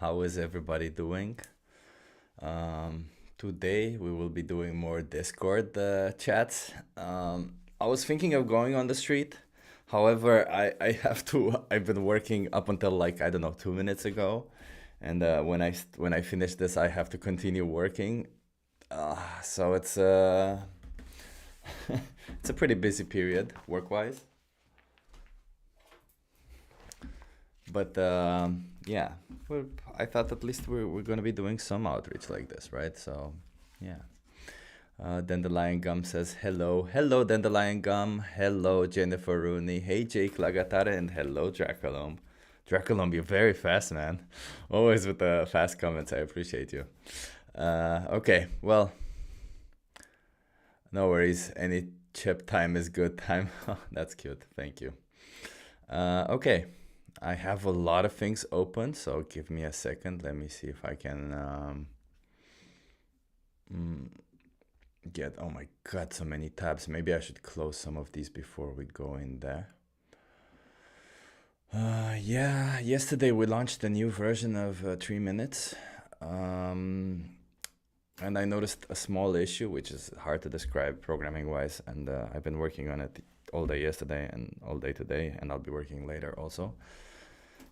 How is everybody doing? Today we will be doing more Discord chats. I was thinking of going on the street. However, I have to. I've been working up until like I don't know 2 minutes ago, and when I finish this, I have to continue working. So it's a pretty busy period work-wise. But yeah, I thought at least we're gonna be doing some outreach like this, right? So yeah. Dandelion Gum says hello, hello Dandelion Gum, hello Jennifer Rooney, hey Jake Lagatare, and hello Draculum. Draculum, you're very fast, man. Always with the fast comments. I appreciate you. Okay, well, no worries. Any chip time is good time. That's cute. Thank you. Okay. I have a lot of things open, so give me a second. Let me see if I can mm, get. Oh my God, so many tabs. Maybe I should close some of these before we go in there. Yeah, yesterday we launched a new version of 3 minutes. And I noticed a small issue, which is hard to describe programming wise. And I've been working on it all day yesterday and all day today, and I'll be working later also.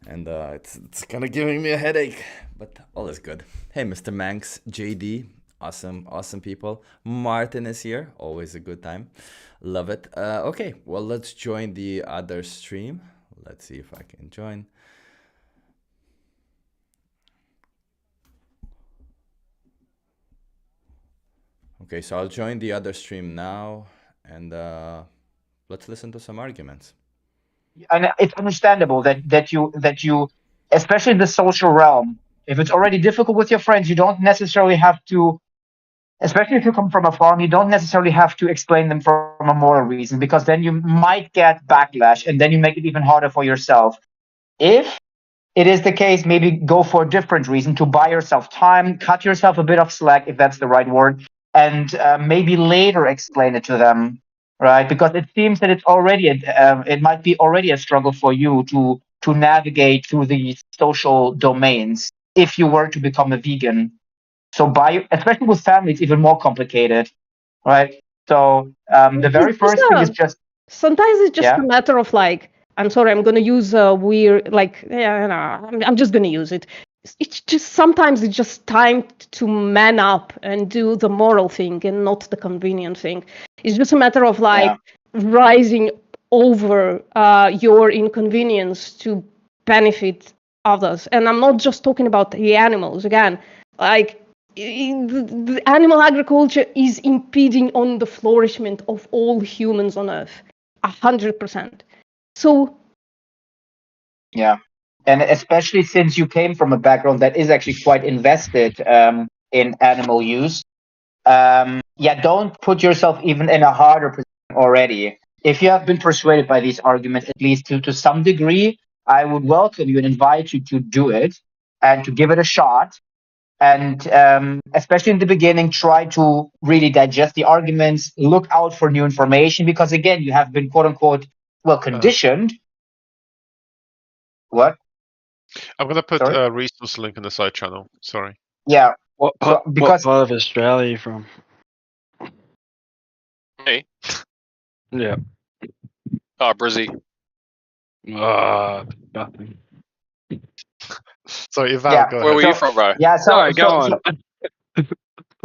And it's kind of giving me a headache, but all is good. Hey, Mr. Manx, JD, awesome people. Martin is here, always a good time. Love it. Okay, well, let's join the other stream. Let's see if I can join. Okay, so I'll join the other stream now, and let's listen to some arguments. And it's understandable that you, especially in the social realm, if it's already difficult with your friends, you don't necessarily have to, especially if you come from a farm, you don't necessarily have to explain them from a moral reason, because then you might get backlash, and then you make it even harder for yourself. If it is the case, maybe go for a different reason to buy yourself time, cut yourself a bit of slack, if that's the right word, and maybe later explain it to them, right? Because it seems that it might be already a struggle for you to navigate through the social domains if you were to become a vegan. So especially with family, it's even more complicated, right? So the very first thing is just sometimes it's just yeah. a matter of like, I'm sorry, I'm gonna use a weird like yeah, no, I'm just gonna use it. It's just sometimes it's just time to man up and do the moral thing and not the convenient thing. It's just a matter of like rising over your inconvenience to benefit others. And I'm not just talking about the animals again. Like the animal agriculture is impeding on the flourishment of all humans on Earth, 100%. So yeah, and especially since you came from a background that is actually quite invested in animal use, yeah, don't put yourself even in a harder position already. If you have been persuaded by these arguments, at least to some degree, I would welcome you and invite you to do it and to give it a shot. And especially in the beginning, try to really digest the arguments, look out for new information, because again, you have been quote unquote, well, conditioned. What? I'm gonna put Sorry? a resource link in the side channel. Sorry. Yeah. What part of Australia are you from? Me? Yeah. Brizzy. Nothing. So Ival, Yeah. go Where ahead. were you from, bro? Yeah. So go on.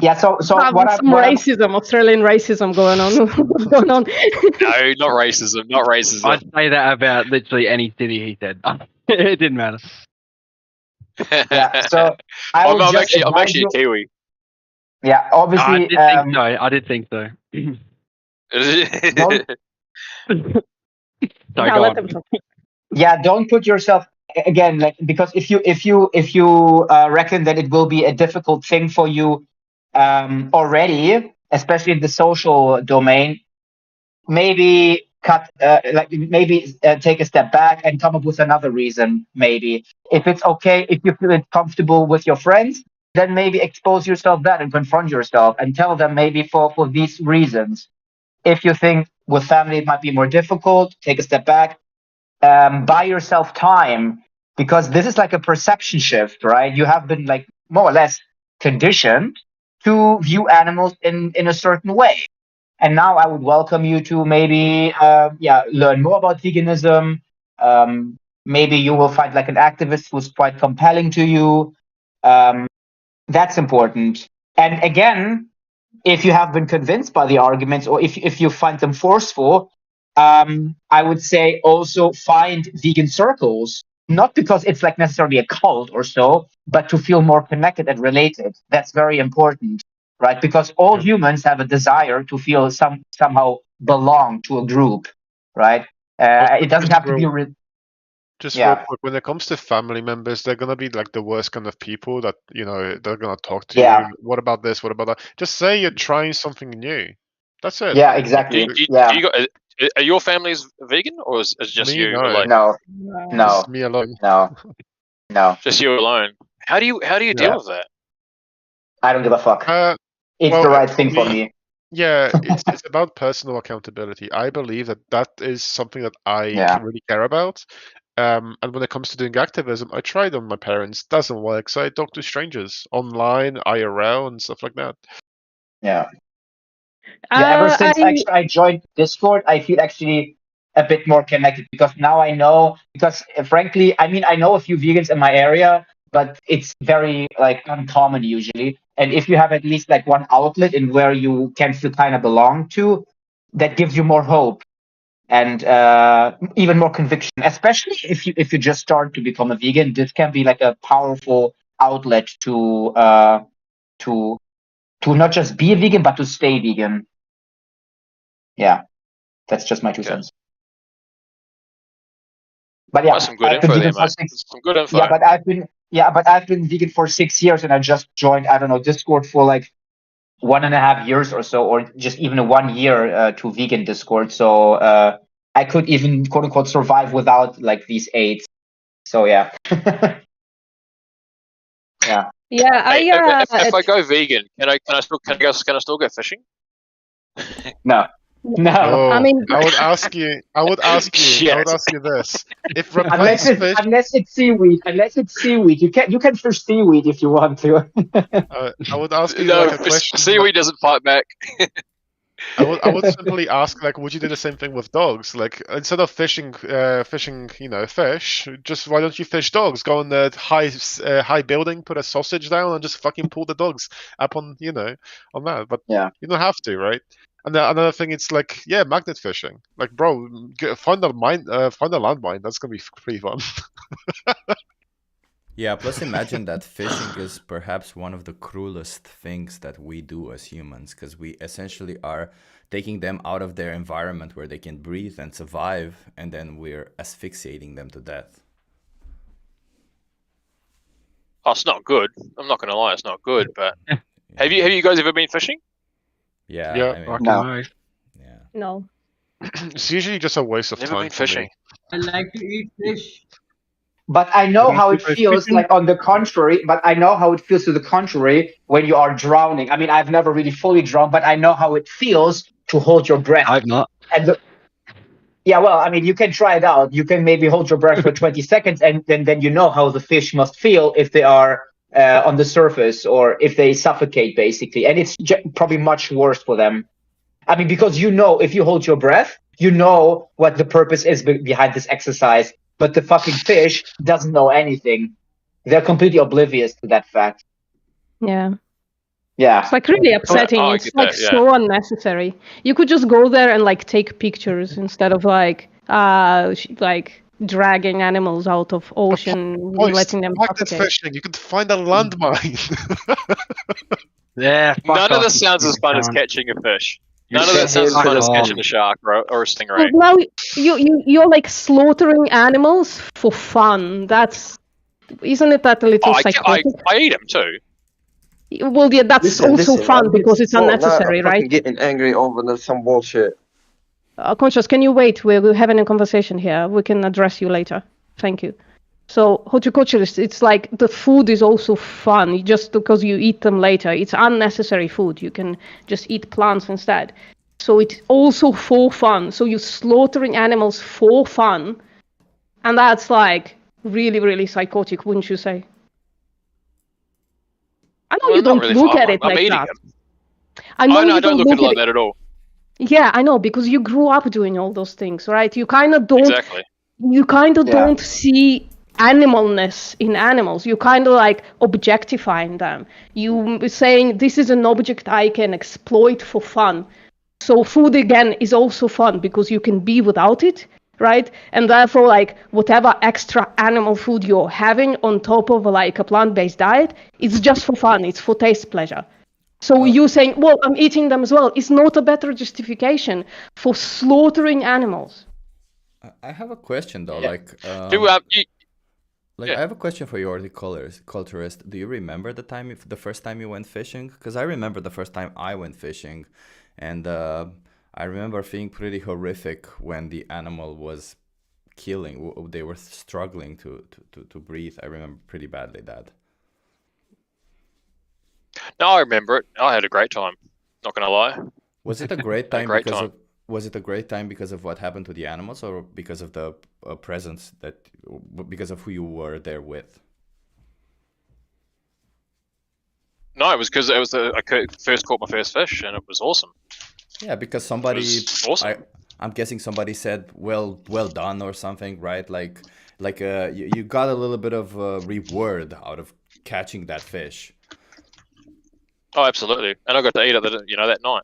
Yeah. So racism, Australian racism going on. going on. No, not racism. Not racism. I'd say that about literally any city he said. It didn't matter. Yeah. So I'm actually a Kiwi. Yeah. Obviously. I did think so. Don't put yourself again, like, because if you reckon that it will be a difficult thing for you already, especially in the social domain, maybe take a step back and come up with another reason. Maybe if it's okay, if you feel comfortable with your friends, then maybe expose yourself that and confront yourself and tell them maybe for these reasons. If you think with family it might be more difficult, take a step back. Buy yourself time because this is like a perception shift, right? You have been like more or less conditioned to view animals in a certain way. And now I would welcome you to maybe learn more about veganism. Maybe you will find like an activist who's quite compelling to you. That's important. And again, if you have been convinced by the arguments, or if you find them forceful, I would say also find vegan circles, not because it's like necessarily a cult or so, but to feel more connected and related. That's very important, right? Because all humans have a desire to feel somehow belong to a group, right? It doesn't have to be Just Yeah. real quick, when it comes to family members, they're gonna be like the worst kind of people that they're gonna talk to Yeah. you. What about this? What about that? Just say you're trying something new. That's it. Yeah, exactly. Do Yeah. you got, are your families vegan, or is just Me, you no. alone? No, no, Just me alone. no. Just you alone. How do you deal Yeah. with that? I don't give a fuck. It's well, the right for thing for me. Yeah, it's about personal accountability. I believe that is something that I Yeah. really care about. And when it comes to doing activism, I tried on my parents. Doesn't work, so I talk to strangers online, IRL, and stuff like that. Yeah. Yeah, ever since I I joined Discord, I feel actually a bit more connected because now I know, because frankly, I mean, I know a few vegans in my area, but it's very like uncommon usually. And if you have at least like one outlet in where you can feel kind of belong to, that gives you more hope and even more conviction, especially if you just start to become a vegan. This can be like a powerful outlet to not just be a vegan, but to stay vegan. Yeah, that's just my 2 Okay. cents. But yeah, That's some good I've been info there, vegan for mate. 6. Some good info. Yeah, but I've been vegan for 6 years, and I just joined, I don't know, Discord for like 1.5 years or so, or just even 1 year to vegan Discord. So I could even quote unquote survive without like these aids. So yeah. Yeah. Yeah, Hey, I if I go vegan, can I still go fishing? No. Oh, I mean, I would ask you Shit. this. If replace fish, Unless it's seaweed, you can fish seaweed if you want to. I would ask you No, like a question. seaweed doesn't fight back. I would simply ask, like, would you do the same thing with dogs? Like, instead of fishing, fish, just why don't you fish dogs? Go on the high building, put a sausage down, and just fucking pull the dogs up on, on that. But Yeah. you don't have to, right? And another thing, it's like, yeah, magnet fishing. Like, bro, find a landmine. That's gonna be pretty fun. Yeah, plus imagine that fishing is perhaps one of the cruelest things that we do as humans, because we essentially are taking them out of their environment where they can breathe and survive, and then we're asphyxiating them to death. Oh, it's not good. I'm not gonna lie, it's not good. But have you guys ever been fishing? Yeah, Yeah, I mean, Fucking No. nice. yeah. no. It's usually just a waste of Never time been for me. fishing. I like to eat fish. But I know Don't how you it guys feels, fishing? like on the contrary, to the contrary when you are drowning. I mean, I've never really fully drowned, but I know how it feels to hold your breath. I've not. Yeah, well, I mean, you can try it out. You can maybe hold your breath for 20 seconds, and then you know how the fish must feel if they are on the surface or if they suffocate, basically. And it's probably much worse for them. I mean, because if you hold your breath, you know what the purpose is behind this exercise. But the fucking fish doesn't know anything. They're completely oblivious to that fact. Yeah. Yeah. It's like really upsetting. I It's get like that, yeah. so unnecessary. You could just go there and like take pictures instead of like dragging animals out of ocean and letting them magnet suffocate. fishing. You could find a landmine. Yeah. fuck None of off, this sounds you as fun as cunt. catching a fish. You None of that sit sounds as here fun as for- catching a shark or a Well, stingray. now you're like slaughtering animals for fun. Isn't it that a little Oh, I psychotic? eat them too. Well, yeah, that's also fun because it's unnecessary, right? Getting angry over some bullshit. Conscious, can you wait? We're having a conversation here. We can address you later. Thank you. So, horticulturist, it's like the food is also fun. Just because you eat them later, it's unnecessary food. You can just eat plants instead. So it's also for fun. So you're slaughtering animals for fun, and that's like really, really psychotic, wouldn't you say? I know Well, you not don't really. look at it I'm like eating that. them. I know Oh no, you I don't don't look at it look like at it. that at all. Yeah, I know, because you grew up doing all those things, right? You kind of don't. Exactly. You kind of Yeah. don't see animalness in animals. You kind of like objectifying them. You saying this is an object I can exploit for fun. So food again is also fun because you can be without it, right? And therefore, like whatever extra animal food you're having on top of like a plant-based diet, it's just for fun. It's for taste pleasure. So you saying, well, I'm eating them as well, is not a better justification for slaughtering animals. I have a question though. Yeah. Like, Yeah. I have a question for you, horticulturist. Do you remember the first time you went fishing? Because I remember the first time I went fishing, and I remember feeling pretty horrific when the animal was killing. They were struggling to breathe. I remember pretty badly that. No, I remember it. I had a great time. Not gonna lie. Was it a great Had a time great because time. of was it a great time because of what happened to the animals, or because of the presence because of who you were there with? No, it was because it was first caught my first fish, and it was awesome. Yeah, because It somebody, was awesome. I'm guessing somebody said, well done or something, right? Like you got a little bit of reward out of catching that fish. Oh, absolutely. And I got to eat it that night.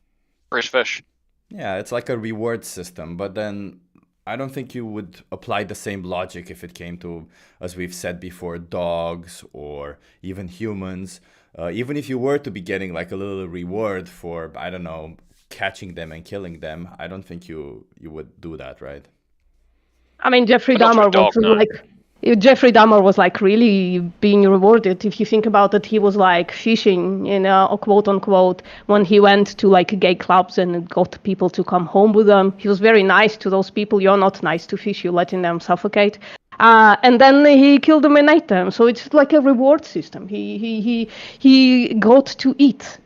Fresh fish. Yeah, it's like a reward system, but then I don't think you would apply the same logic if it came to, as we've said before, dogs or even humans. Even if you were to be getting like a little reward for, I don't know, catching them and killing them, I don't think you would do that, right? I mean, Jeffrey But not for a Dahmer was dog, no. Jeffrey Dahmer was like really being rewarded. If you think about it, he was like fishing, quote unquote, when he went to like gay clubs and got people to come home with them. He was very nice to those people. You're not nice to fish. You're letting them suffocate. And then he killed them and ate them. So it's like a reward system. He got to eat,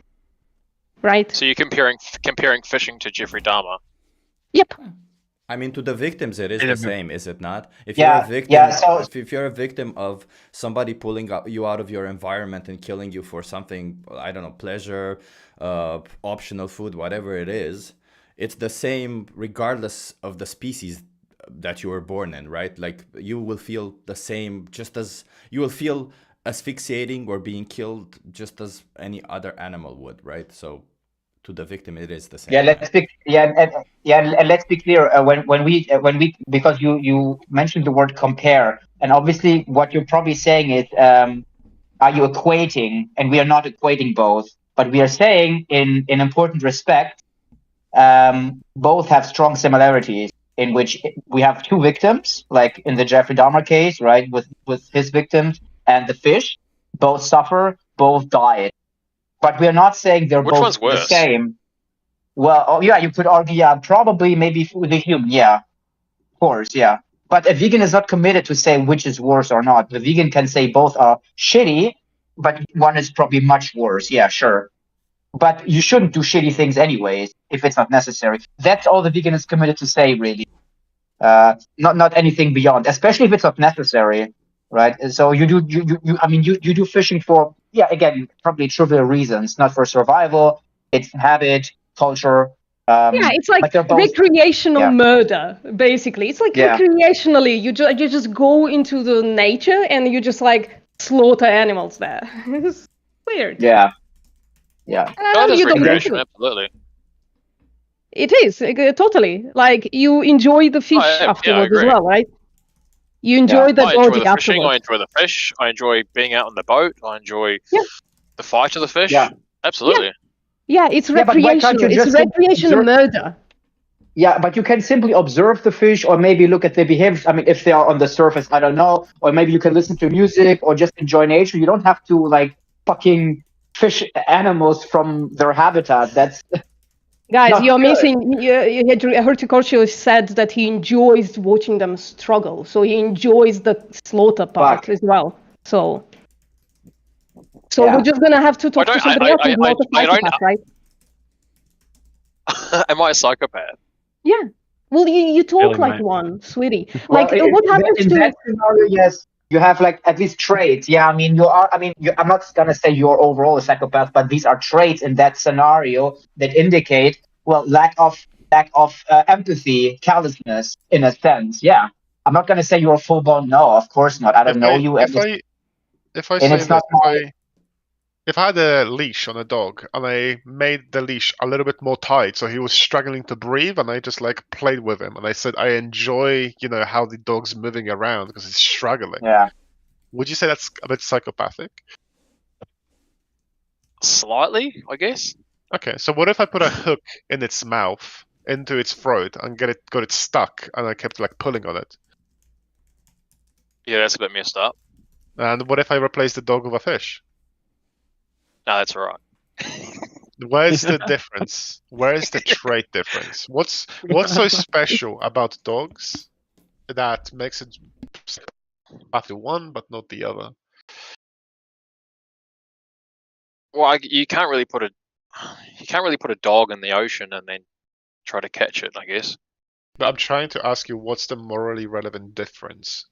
right? So you're comparing fishing to Jeffrey Dahmer. Yep. I mean, to the victims, it is the same, is it not? If Yeah, you're a victim, yeah, so- if you're a victim of somebody pulling you out of your environment and killing you for something, I don't know, pleasure, optional food, whatever it is, it's the same regardless of the species that you were born in, right? Like you will feel the same, just as you will feel asphyxiating or being killed just as any other animal would, right? So to the victim, it is the same. Yeah, and let's be clear. When we because you mentioned the word compare, and obviously what you're probably saying is, are you equating? And we are not equating both, but we are saying in important respect, both have strong similarities. In which we have two victims, like in the Jeffrey Dahmer case, right, with his victims and the fish, both suffer, both die. But we are not saying they're Which both one's the worse? same. Well, oh, yeah, you could argue, yeah, probably maybe for the human, yeah, of course, yeah. But a vegan is not committed to say which is worse or not. The vegan can say both are shitty, but one is probably much worse. Yeah, sure. But you shouldn't do shitty things anyways if it's not necessary. That's all the vegan is committed to say, really. Not anything beyond, especially if it's not necessary, right? So you do fishing for, yeah, again, probably trivial reasons, not for survival. It's habit, culture. Yeah, it's like but they're both, recreational yeah. murder, basically. It's like Yeah. recreationally, you just go into the nature and you just like slaughter animals there. It's weird. Yeah. That is You don't go recreation, to it. absolutely. It is totally like you enjoy the fish yeah, I afterwards as agree. well, right? You enjoy the I enjoy body the fishing. I afterwards. enjoy the fish. I enjoy being out on the boat. I enjoy Yeah. the fight of the fish. Yeah. Absolutely. Yeah, it's Yeah, but why can't you recreational. It's just recreational observe- murder. Yeah, but you can simply observe the fish, or maybe look at their behaviors. I mean, if they are on the surface, I don't know. Or maybe you can listen to music or just enjoy nature. You don't have to like fucking fish animals from their habitat. That's Guys, not you're good. missing. A horticulturist said that he enjoys watching them struggle. So he enjoys the slaughter part Fuck. as well. So Yeah. we're just gonna have to talk I to don't- somebody I- else who's I- not a I don't- psychopath, right? Am I a psychopath? Yeah. Well, you talk Really, like mate. one, sweetie. Well, Like, what happens in to? that scenario? Yes. you have like at least traits. Yeah, I mean, I'm not gonna say you're overall a psychopath, but these are traits in that scenario that indicate, well, lack of empathy, callousness, in a sense. Yeah, I'm not gonna say you're a full blown. No, of course not. I don't know you, if I and say it's this, not my. if I had a leash on a dog and I made the leash a little bit more tight so he was struggling to breathe, and I just like played with him and I said I enjoy, how the dog's moving around because he's struggling. Yeah. Would you say that's a bit psychopathic? Slightly, I guess. Okay, so what if I put a hook in its mouth, into its throat, and got it stuck, and I kept like pulling on it? Yeah, that's a bit messed up. And what if I replace the dog with a fish? No, that's all right. Where's the difference? Where is the trait difference? What's so special about dogs that makes it after one but not the other? Well, you can't really put a dog in the ocean and then try to catch it, I guess. But I'm trying to ask you, what's the morally relevant difference?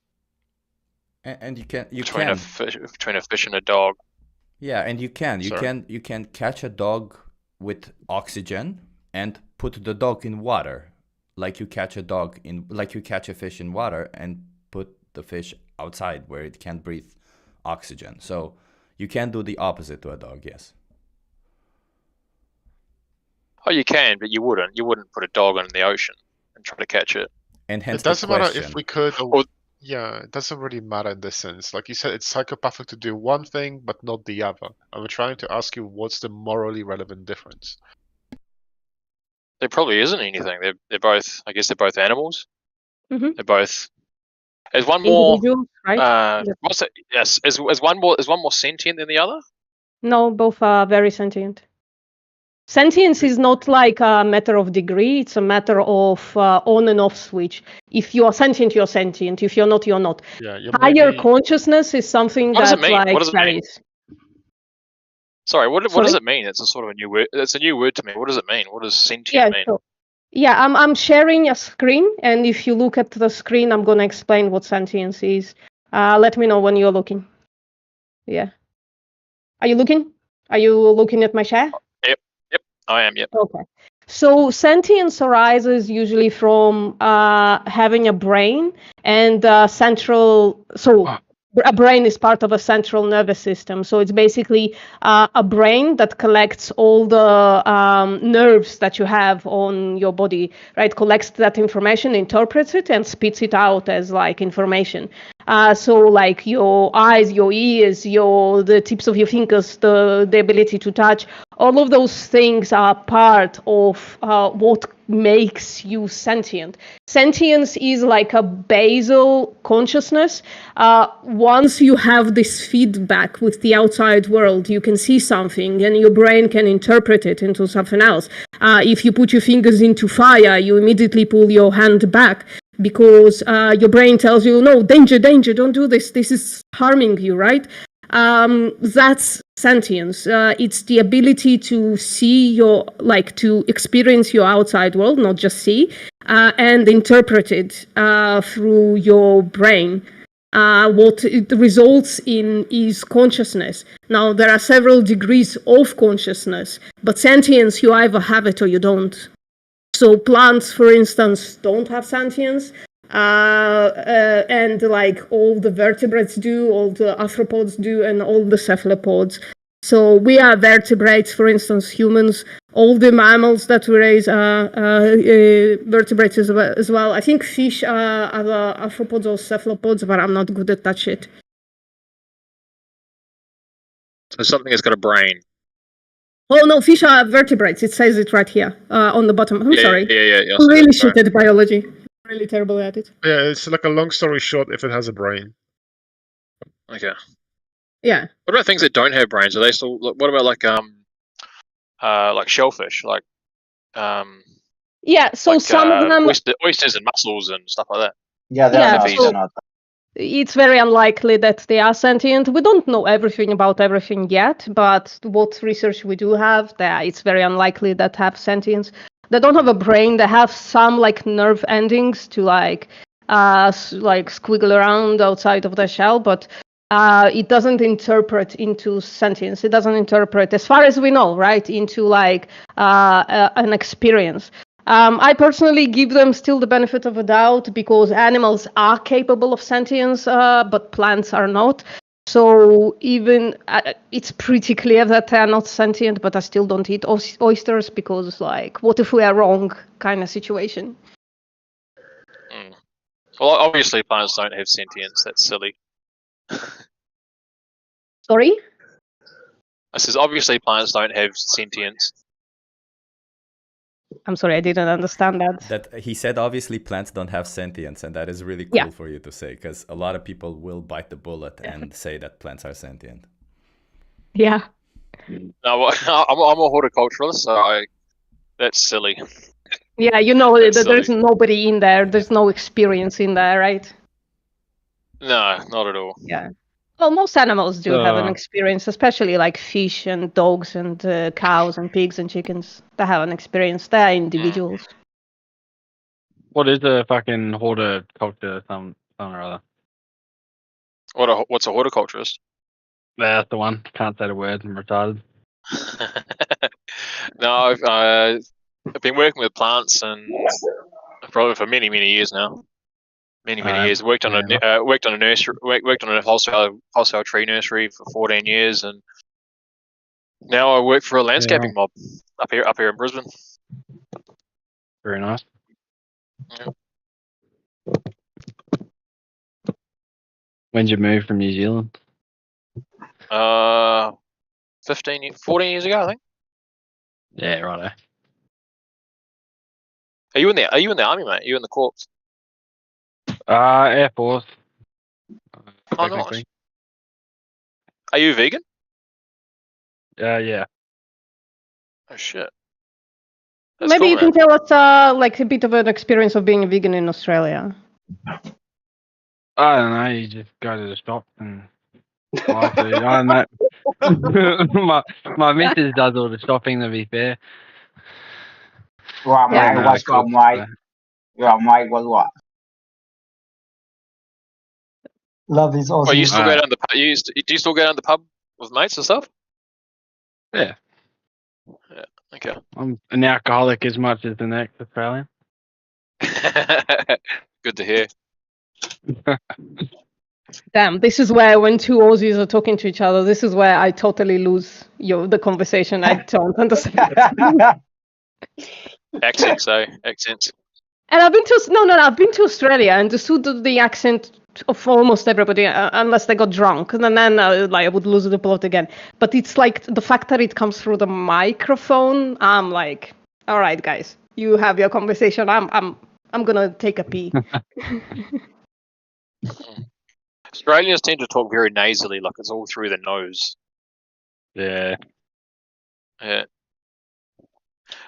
And you can Between a fish and a dog. Yeah, and you can Sorry? catch a dog with oxygen and put the dog in water, like you catch a fish in water and put the fish outside where it can't breathe oxygen. So you can do the opposite to a dog, yes. Oh, you can, but you wouldn't. You wouldn't put a dog in the ocean and try to catch it. And hence It doesn't matter question. if we could. Or- Yeah, it doesn't really matter in this sense. Like you said, it's psychopathic to do one thing but not the other. I'm trying to ask you, what's the morally relevant difference? There probably isn't anything. They're both. I guess they're both animals. Mhm. They're both. There's one more. Individuals, right? Yep. What's it? Yes. Is one more sentient than the other? No, both are very sentient. Sentience is not like a matter of degree, it's a matter of on and off switch. If you are sentient, you're sentient. If you're not, you're not. Yeah, Higher consciousness is something What does it that mean? like What does it mean? varies. Sorry, what Sorry? does it mean? It's a sort of a new word. It's a new word to me. What does it mean? What does sentient Yeah, mean? sure. Yeah, I'm sharing a screen, and if you look at the screen, I'm gonna explain what sentience is. Let me know when you're looking. Yeah. Are you looking? Are you looking at my share? Yep, I am. Yep. Okay. So sentience arises usually from having a brain and central. So a brain is part of a central nervous system. So it's basically a brain that collects all the nerves that you have on your body, right? Collects that information, interprets it, and spits it out as like information. So like your eyes, your ears, the tips of your fingers, the ability to touch, all of those things are part of what makes you sentient. Sentience is like a basal consciousness. Once you have this feedback with the outside world, you can see something and your brain can interpret it into something else. If you put your fingers into fire, you immediately pull your hand back because your brain tells you, no, danger, don't do this. This is harming you, right? That's sentience. It's the ability to see to experience your outside world, not just see, and interpret it through your brain. What it results in is consciousness. Now, there are several degrees of consciousness, but sentience, you either have it or you don't. So plants, for instance, don't have sentience. And like all the vertebrates do, all the arthropods do, and all the cephalopods. So we are vertebrates, for instance, humans. All the mammals that we raise are vertebrates as well. I think fish are either arthropods or cephalopods, but I'm not good at that shit. So something that's got a brain. Oh no, fish are vertebrates. It says it right here on the bottom. I'm sorry. Yeah. I'm really shit at biology. Really terrible at it. Yeah, it's like a long story short, if it has a brain. Okay. Yeah. What about things that don't have brains? Are they still? What about like shellfish? Yeah. So like, some of them oysters and mussels and stuff like that. Yeah, they're not. It's very unlikely that they are sentient. We don't know everything about everything yet, but what research we do have, it's very unlikely that have sentience. They don't have a brain. They have some like nerve endings to like like squiggle around outside of the shell, but it doesn't interpret into sentience. It doesn't interpret, as far as we know, right, into like an experience. I personally give them still the benefit of a doubt because animals are capable of sentience, but plants are not. So even it's pretty clear that they are not sentient, but I still don't eat oysters because, like, what if we are wrong kind of situation. Well, obviously plants don't have sentience. That's silly. Sorry? I says obviously plants don't have sentience. I'm sorry, I didn't understand that. That he said obviously plants don't have sentience, and that is really cool Yeah. for you to say, because a lot of people will bite the bullet and say that plants are sentient. Yeah. No, well, I'm a horticulturalist, so that's silly. Yeah, you know That's that there's silly. nobody in there. There's no experience in there, right? No, not at all. Yeah. Well, most animals do have an experience, especially like fish and dogs and cows and pigs and chickens. They have an experience. They're individuals. What is a fucking horticulture? Some or other. What's a horticulturist? That's the one. Can't say the word. I'm retarded. No, I've been working with plants and probably for many years now. Many years. Worked on a nursery. Worked on a wholesale tree nursery for 14 years, and now I work for a landscaping mob up here in Brisbane. Very nice. Yeah. When did you move from New Zealand? 14 years ago, I think. Yeah, righto. Are you in the army, mate? Are you in the corps? Air Force. Oh, nice. Are you vegan? Yeah. Oh shit. That's Maybe cool, you man. can tell us like a bit of an experience of being a vegan in Australia. I don't know. You just go to the shop and buy food. I don't know. my missus does all the shopping. To be fair. Wow, Yeah. mate, what's up, mate? Yeah, mate, what? Love these Aussies. Well, you still go down the pub? Do you still go down the pub with mates and stuff? Yeah. Yeah. Okay. I'm an alcoholic as much as the next Australian. Good to hear. Damn, this is where when two Aussies are talking to each other, this is where I totally lose the conversation. I don't understand. Accents, accents. And I've been to Australia and understood the accent of almost everybody, unless they got drunk, and then like I would lose the plot again. But it's like the fact that it comes through the microphone. I'm like, all right, guys, you have your conversation. I'm gonna take a pee. Australians tend to talk very nasally, like it's all through the nose. Yeah. Yeah.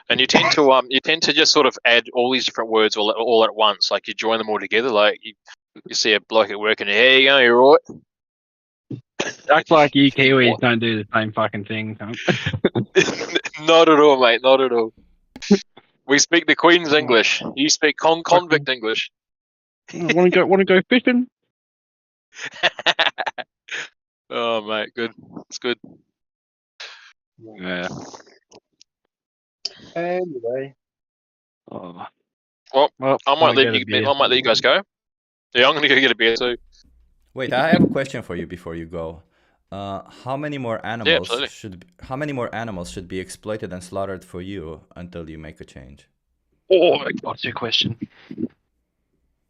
And you tend to just sort of add all these different words all at once, like you join them all together. Like you see a bloke at work and here you go, you're all right. That's like you Kiwis don't do the same fucking thing. Not at all, mate. Not at all. We speak the Queen's English. You speak convict English. Want to go fishing? Oh, mate, good. It's good. Yeah. Anyway. Oh. Well, I might let you guys go. Yeah, I'm gonna go get a beer too. Wait, I have a question for you before you go. How many more animals should be exploited and slaughtered for you until you make a change? Oh, what's your question?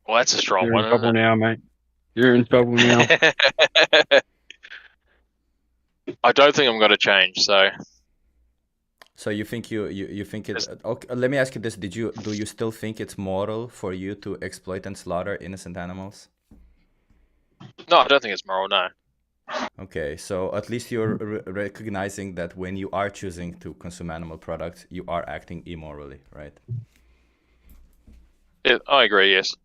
Well, that's a strong You're one. in trouble now, mate. You're in trouble now. I don't think I'm gonna change. So you think you think it's okay? Let me ask you this: do you still think it's moral for you to exploit and slaughter innocent animals? No, I don't think it's moral. No. Okay, so at least you're recognizing that when you are choosing to consume animal products, you are acting immorally, right? Yeah, I agree. Yes.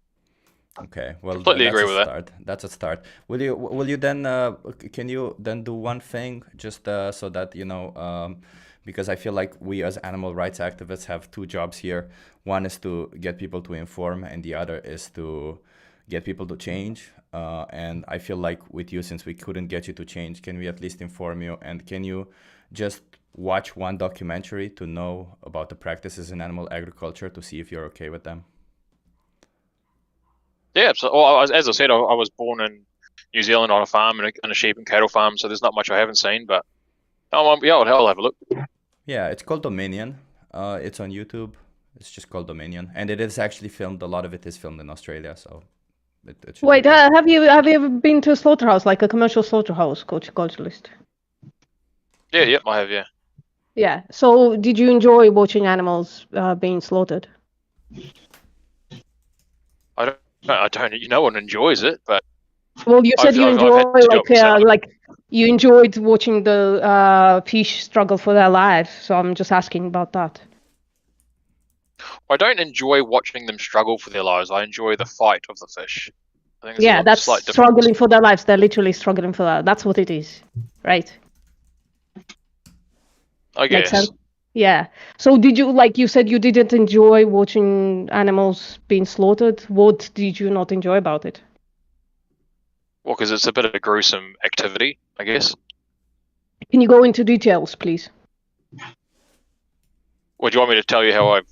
Okay, well, Completely agree with that. That's a start. Will you then can you then do one thing just so that because I feel like we as animal rights activists have two jobs here. One is to get people to inform, and the other is to get people to change. And I feel like with you, since we couldn't get you to change, can we at least inform you? And can you just watch one documentary to know about the practices in animal agriculture to see if you're okay with them? Yeah, so well, as I said, I was born in New Zealand on a farm and a sheep and cattle farm, so there's not much I haven't seen, but yeah, I'll have a look. Yeah, it's called Dominion. It's on YouTube. It's just called Dominion, and it is actually filmed. A lot of it is filmed in Australia, so it should Wait, be good. have you ever been to a slaughterhouse, like a commercial slaughterhouse, Culturalist? Yeah, I have, yeah. Yeah. So, did you enjoy watching animals being slaughtered? I don't. No one enjoys it, but Well, you said you I've enjoy had to do it myself. like you enjoyed watching the fish struggle for their lives. So I'm just asking about that. I don't enjoy watching them struggle for their lives. I enjoy the fight of the fish. I think Yeah, that's slight difference. struggling for their lives. They're literally struggling for that. That's what it is, right? I Makes guess. sense? Yeah. So did you, like you said, you didn't enjoy watching animals being slaughtered? What did you not enjoy about it? Well, because it's a bit of a gruesome activity, I guess. Can you go into details, please? Well, do you want me to tell you how I've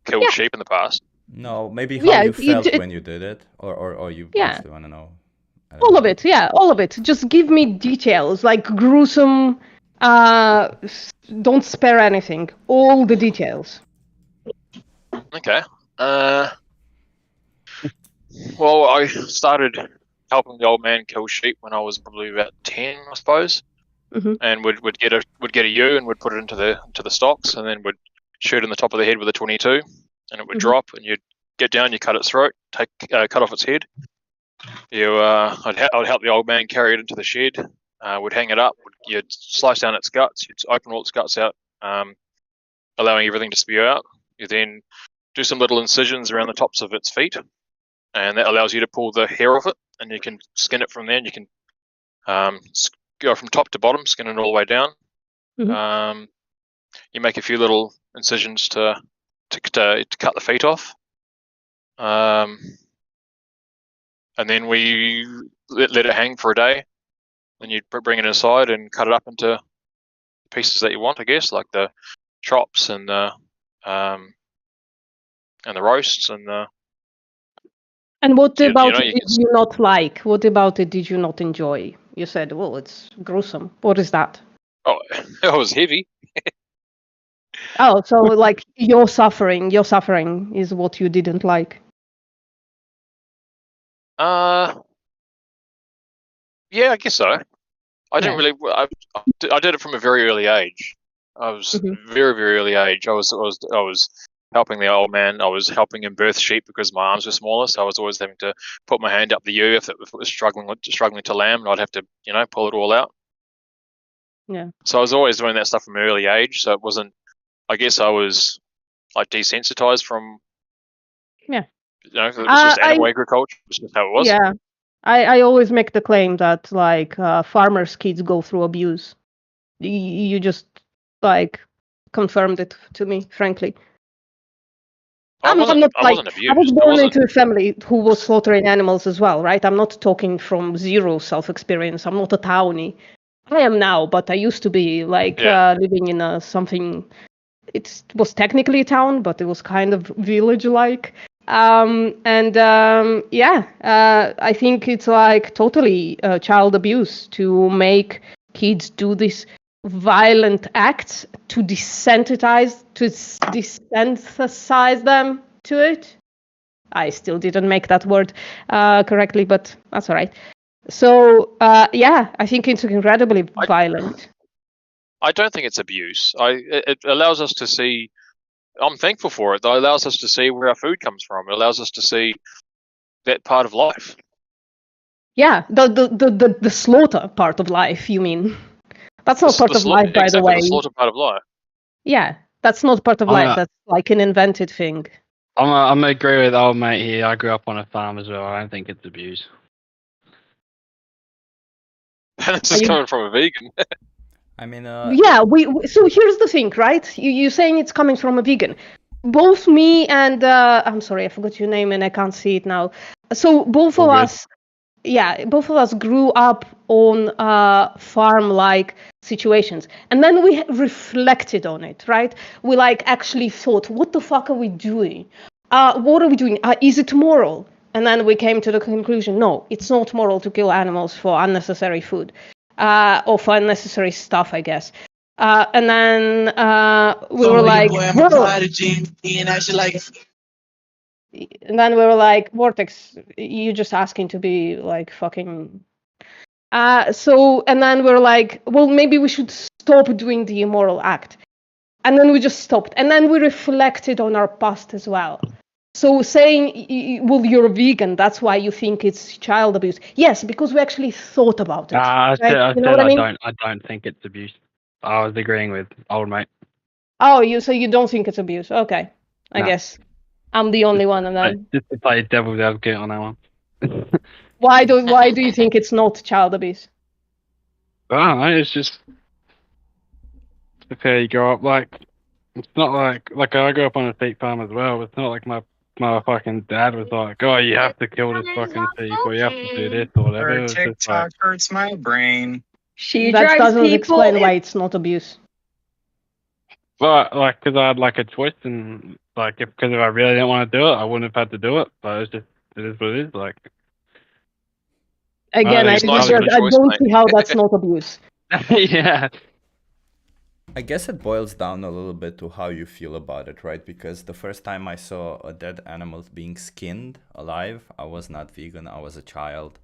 killed Yeah. sheep in the past? No, maybe how Yeah, you felt it- when you did it, or you Yeah. actually want to know. I don't All know. of it, yeah, all of it. Just give me details, like gruesome. Don't spare anything. All the details. Okay. Well, I started helping the old man kill sheep when I was probably about 10, I suppose. Mhm. And would get a ewe and would put it into the stocks, and then would shoot in the top of the head with a 22, and it would Mhm. drop, and you'd get down, you cut its throat, cut off its head. I'd help the old man carry it into the shed. Would hang it up. You'd slice down its guts. You'd open all its guts out, allowing everything to spew out. You then do some little incisions around the tops of its feet, and that allows you to pull the hair off it, and you can skin it from there. And you can go from top to bottom, skin it all the way down. You make a few little incisions to cut the feet off, and then we let it hang for a day. Then you'd bring it inside and cut it up into pieces that you want, I guess, like the chops and the roasts and the. And what You- you about know, it you did can- you not like? What about it did you not enjoy? You said, well, it's gruesome. What is that? Oh, it was heavy. Oh, so like your suffering is what you didn't like. Yeah, I guess so. I didn't Yeah. really. I did it from a very early age. I was Mhm. very, very early age. I was helping the old man. I was helping him birth sheep because my arms were smaller, so I was always having to put my hand up the ewe if it was struggling to lamb, and I'd have to pull it all out. Yeah. So I was always doing that stuff from an early age. So it wasn't. I guess I was like desensitized from. Yeah. It was just I- animal agriculture. It's just how it was. Yeah. I always make the claim that like farmers' kids go through abuse. You just like confirmed it to me, frankly. I I'm wasn't. not I like wasn't abused. I was I born wasn't. into a family who was slaughtering animals as well, right? I'm not talking from zero self-experience. I'm not a townie. I am now, but I used to be like Yeah. living in a something. It was technically a town, but it was kind of village-like. I think it's like totally child abuse to make kids do this violent acts to desensitize them to it. I still didn't make that word correctly, but that's all right. So I think it's incredibly violent. I don't think it's abuse. It allows us to see. I'm thankful for it. Though. It allows us to see where our food comes from. It allows us to see that part of life. Yeah, the slaughter part of life. You mean? That's not part of life, by the way. The slaughter part of life. Yeah, that's not part of life. That's like an invented thing. I'm gonna agree with old mate here. I grew up on a farm as well. I don't think it's abuse. This is coming from a vegan. I mean, Yeah, so here's the thing, right? You're saying it's coming from a vegan. Both me and I'm sorry, I forgot your name and I can't see it now. So both All of good. us, yeah, both of us grew up on farm-like situations, and then we reflected on it, right? We like actually thought, what the fuck are we doing? What are we doing? Is it moral? And then we came to the conclusion, no, it's not moral to kill animals for unnecessary food, or for unnecessary stuff, I guess. And then we were like, and then we were like, Vortex, you just asking to be like fucking. So, and then we were like, well, maybe we should stop doing the immoral act. And then we just stopped. And then we reflected on our past as well. So saying, well, you're a vegan, that's why you think it's child abuse. Yes, because we actually thought about it. I right? said, You know what I mean? I don't think it's abuse. I was agreeing with old mate. Oh, so you don't think it's abuse? Okay, I No. guess I'm the only one. And then Just to play devil's advocate on that one. why do you think it's not child abuse? I don't know. It's just okay. You grow up like it's not like I grew up on a sheep farm as well. It's not like my fucking dad was like, oh, you have to kill this fucking sheep or you have to do this or whatever. It was just like, TikTok hurts my brain. She That drives doesn't people. explain why it's not abuse. but like because I had like a choice and like because if I really didn't want to do it, I wouldn't have had to do it. But it's just it is what it is. Like Again, I It's nice to have a choice, don't mate. see how that's not abuse. yeah. I guess it boils down a little bit to how you feel about it, right? Because the first time I saw a dead animal being skinned alive, I was not vegan, I was a child.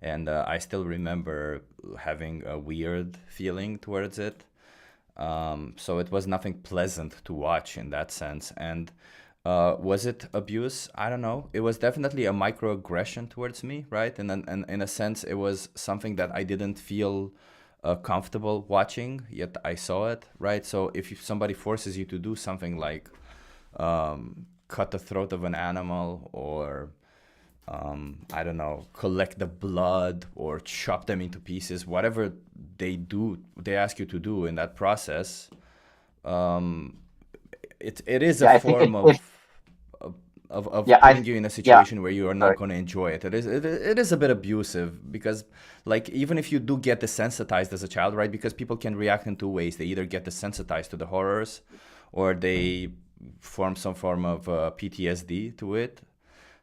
And I still remember having a weird feeling towards it. So it was nothing pleasant to watch in that sense. And was it abuse? I don't know. It was definitely a microaggression towards me, right? And in a sense, it was something that I didn't feel comfortable watching, yet I saw it, right? So if somebody forces you to do something like cut the throat of an animal or I don't know, collect the blood or chop them into pieces, whatever they ask you to do in that process, it is a form of putting you in a situation where you are not going to enjoy it. It is a bit abusive because, like, even if you do get desensitized as a child, right? Because people can react in two ways. They either get desensitized to the horrors, or they form some form of PTSD to it.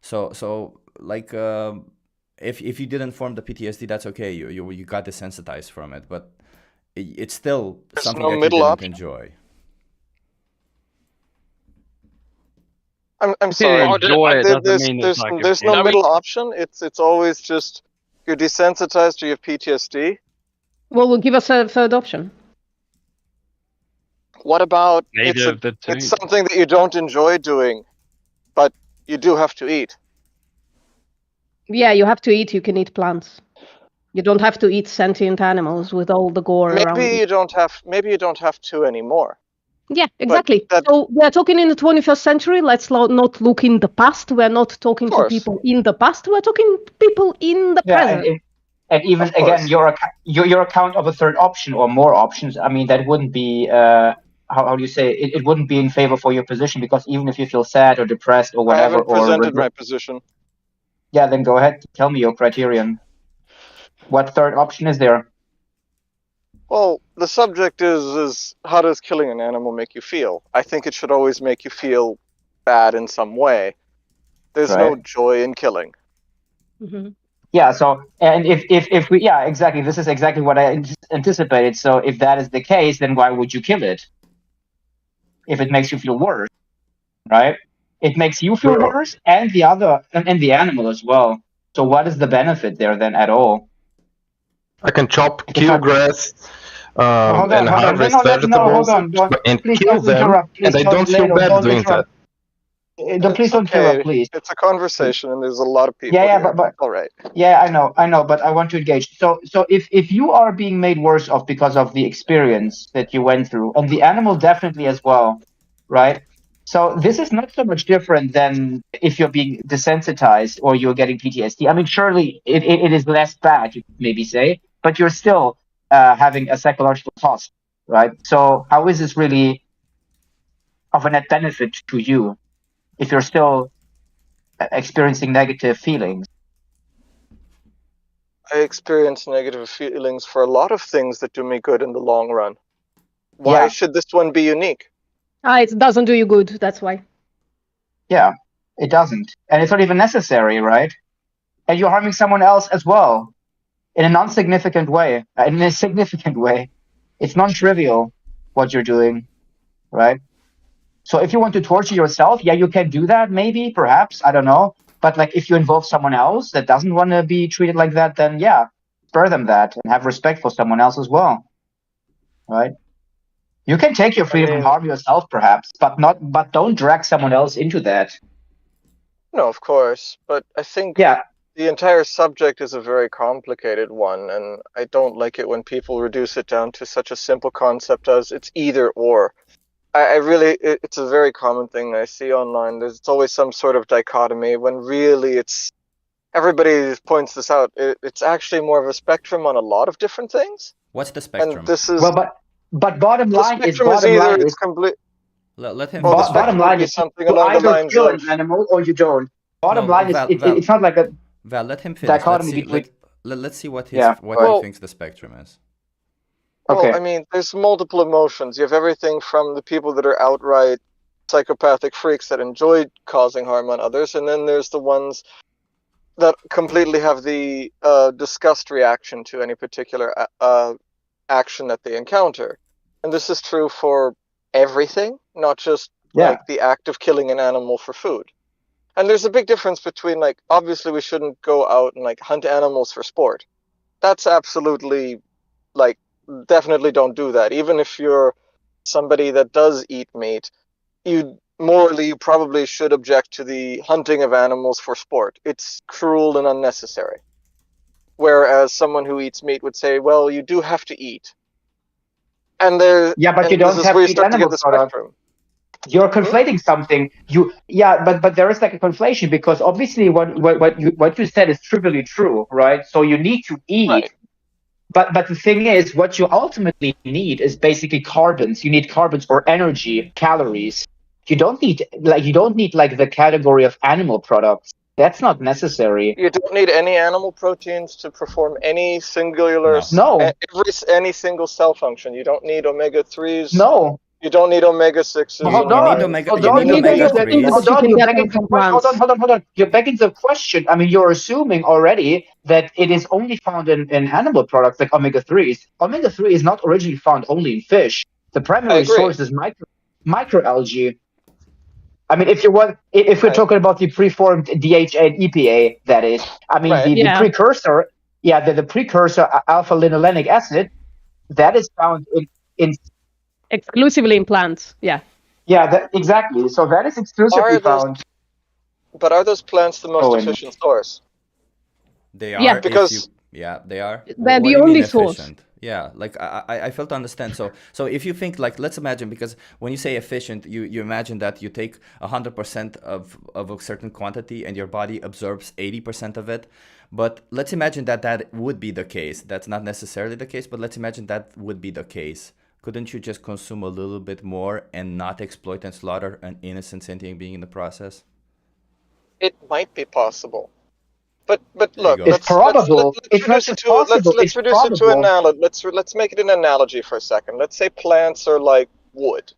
So like, if you didn't form the PTSD, that's okay. You got desensitized from it, but it's still something no that you middle didn't option. enjoy. I'm sorry. Enjoy it doesn't mean it's like There's no middle option. It's always just you're desensitized or you have PTSD. Well, give us a third option. What about Maybe it's something that you don't enjoy doing, but you do have to eat? Yeah, you have to eat. You can eat plants. You don't have to eat sentient animals with all the gore around. Maybe you don't have to anymore. Yeah, exactly. So we're talking in the 21st century. Let's not look in the past. We're not talking to people in the past. We're talking to people in the present. And even again, your account of a third option or more options. I mean, that wouldn't be how do you say it? It wouldn't be in favor for your position, because even if you feel sad or depressed or whatever, I haven't presented my position. Yeah, then go ahead. Tell me your criterion. What third option is there? Well, the subject is how does killing an animal make you feel? I think it should always make you feel bad in some way. There's no joy in killing. Mm-hmm. Yeah. So, and if we, yeah, exactly. This is exactly what I anticipated. So, if that is the case, then why would you kill it? If it makes you feel worse, right? It makes you feel worse, and the animal as well. So, what is the benefit there then at all? I can kill grass, and harvest vegetables, and kill them, and I don't feel bad doing that. Please don't interrupt, please. It's a conversation, and there's a lot of people. Yeah, here. but all right. Yeah, I know, but I want to engage. So if you are being made worse off because of the experience that you went through, and the animal definitely as well, right? So this is not so much different than if you're being desensitized or you're getting PTSD. I mean, surely it is less bad, you could maybe say, but you're still having a psychological cost, right? So how is this really of a net benefit to you if you're still experiencing negative feelings. I experience negative feelings for a lot of things that do me good in the long run. Why should this one be unique? It doesn't do you good, that's why. Yeah, it doesn't. And it's not even necessary, right? And you're harming someone else as well. In a non-significant way. In a significant way. It's non-trivial what you're doing, right? So if you want to torture yourself, yeah, you can do that, maybe, perhaps, I don't know. But like if you involve someone else that doesn't want to be treated like that, then yeah, spare them that and have respect for someone else as well, right? You can take your freedom and harm yourself, perhaps, but don't drag someone else into that. No, of course, but I think the entire subject is a very complicated one, and I don't like it when people reduce it down to such a simple concept as it's either or. I really, it's a very common thing I see online. There's always some sort of dichotomy when really everybody points this out. It's actually more of a spectrum on a lot of different things. What's the spectrum? And this is but bottom line is complete. Let him. Well, the spectrum would be something along the lines kill of an animal or you don't. Bottom line is it's not like a Val, let him finish. Let's see what he thinks the spectrum is. Well, I mean, there's multiple emotions. You have everything from the people that are outright psychopathic freaks that enjoy causing harm on others, and then there's the ones that completely have the disgust reaction to any particular action that they encounter. And this is true for everything, not just like the act of killing an animal for food. And there's a big difference between, like, obviously we shouldn't go out and like hunt animals for sport. That's absolutely, like, definitely don't do that. Even if you're somebody that does eat meat, you probably should object to the hunting of animals for sport. It's cruel and unnecessary. Whereas someone who eats meat would say, well, you do have to eat. And but you don't have to eat animal products. You're conflating something. But there is like a conflation because obviously what you said is trivially true, right? So you need to eat. Right. But the thing is, what you ultimately need is basically carbons. You need carbons or energy, calories. You don't need like the category of animal products. That's not necessary. You don't need any animal proteins to perform any singular any single cell function. You don't need omega-3s. No. You don't need omega-6s. Hold on. You're begging the question. I mean, you're assuming already that it is only found in animal products like omega-3s. Omega-3 is not originally found only in fish. The primary source is microalgae. I mean, if we're talking about the preformed DHA and EPA, that is. I mean, the precursor, the precursor alpha-linolenic acid, that is found in exclusively in plants, exactly. So that is exclusively found. But are those plants the most efficient source? They are. Yeah, because they are. They're the only source. Yeah, like I fail to understand. So if you think like, let's imagine, because when you say efficient, you imagine that you take 100% of a certain quantity and your body absorbs 80% of it. But let's imagine that would be the case. That's not necessarily the case, but let's imagine that would be the case. Couldn't you just consume a little bit more and not exploit and slaughter an innocent sentient being in the process? It might be possible. But look, it's probable. Let's make it an analogy for a second. Let's say plants are like wood,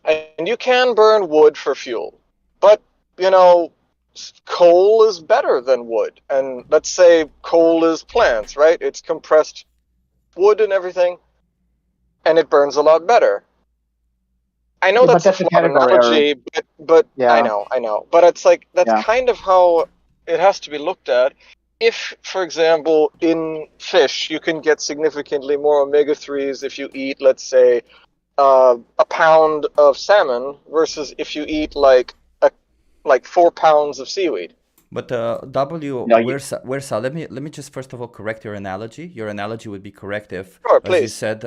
and you can burn wood for fuel, but coal is better than wood. And let's say coal is plants, right? It's compressed wood and everything, and it burns a lot better. I know that's a flawed analogy, but I know. But it's like that's kind of how it has to be looked at. If, for example, in fish, you can get significantly more omega-3s if you eat, let's say, a pound of salmon versus if you eat like 4 pounds of seaweed. But Wirsa, let me just first of all correct your analogy. Your analogy would be correct if, as you said,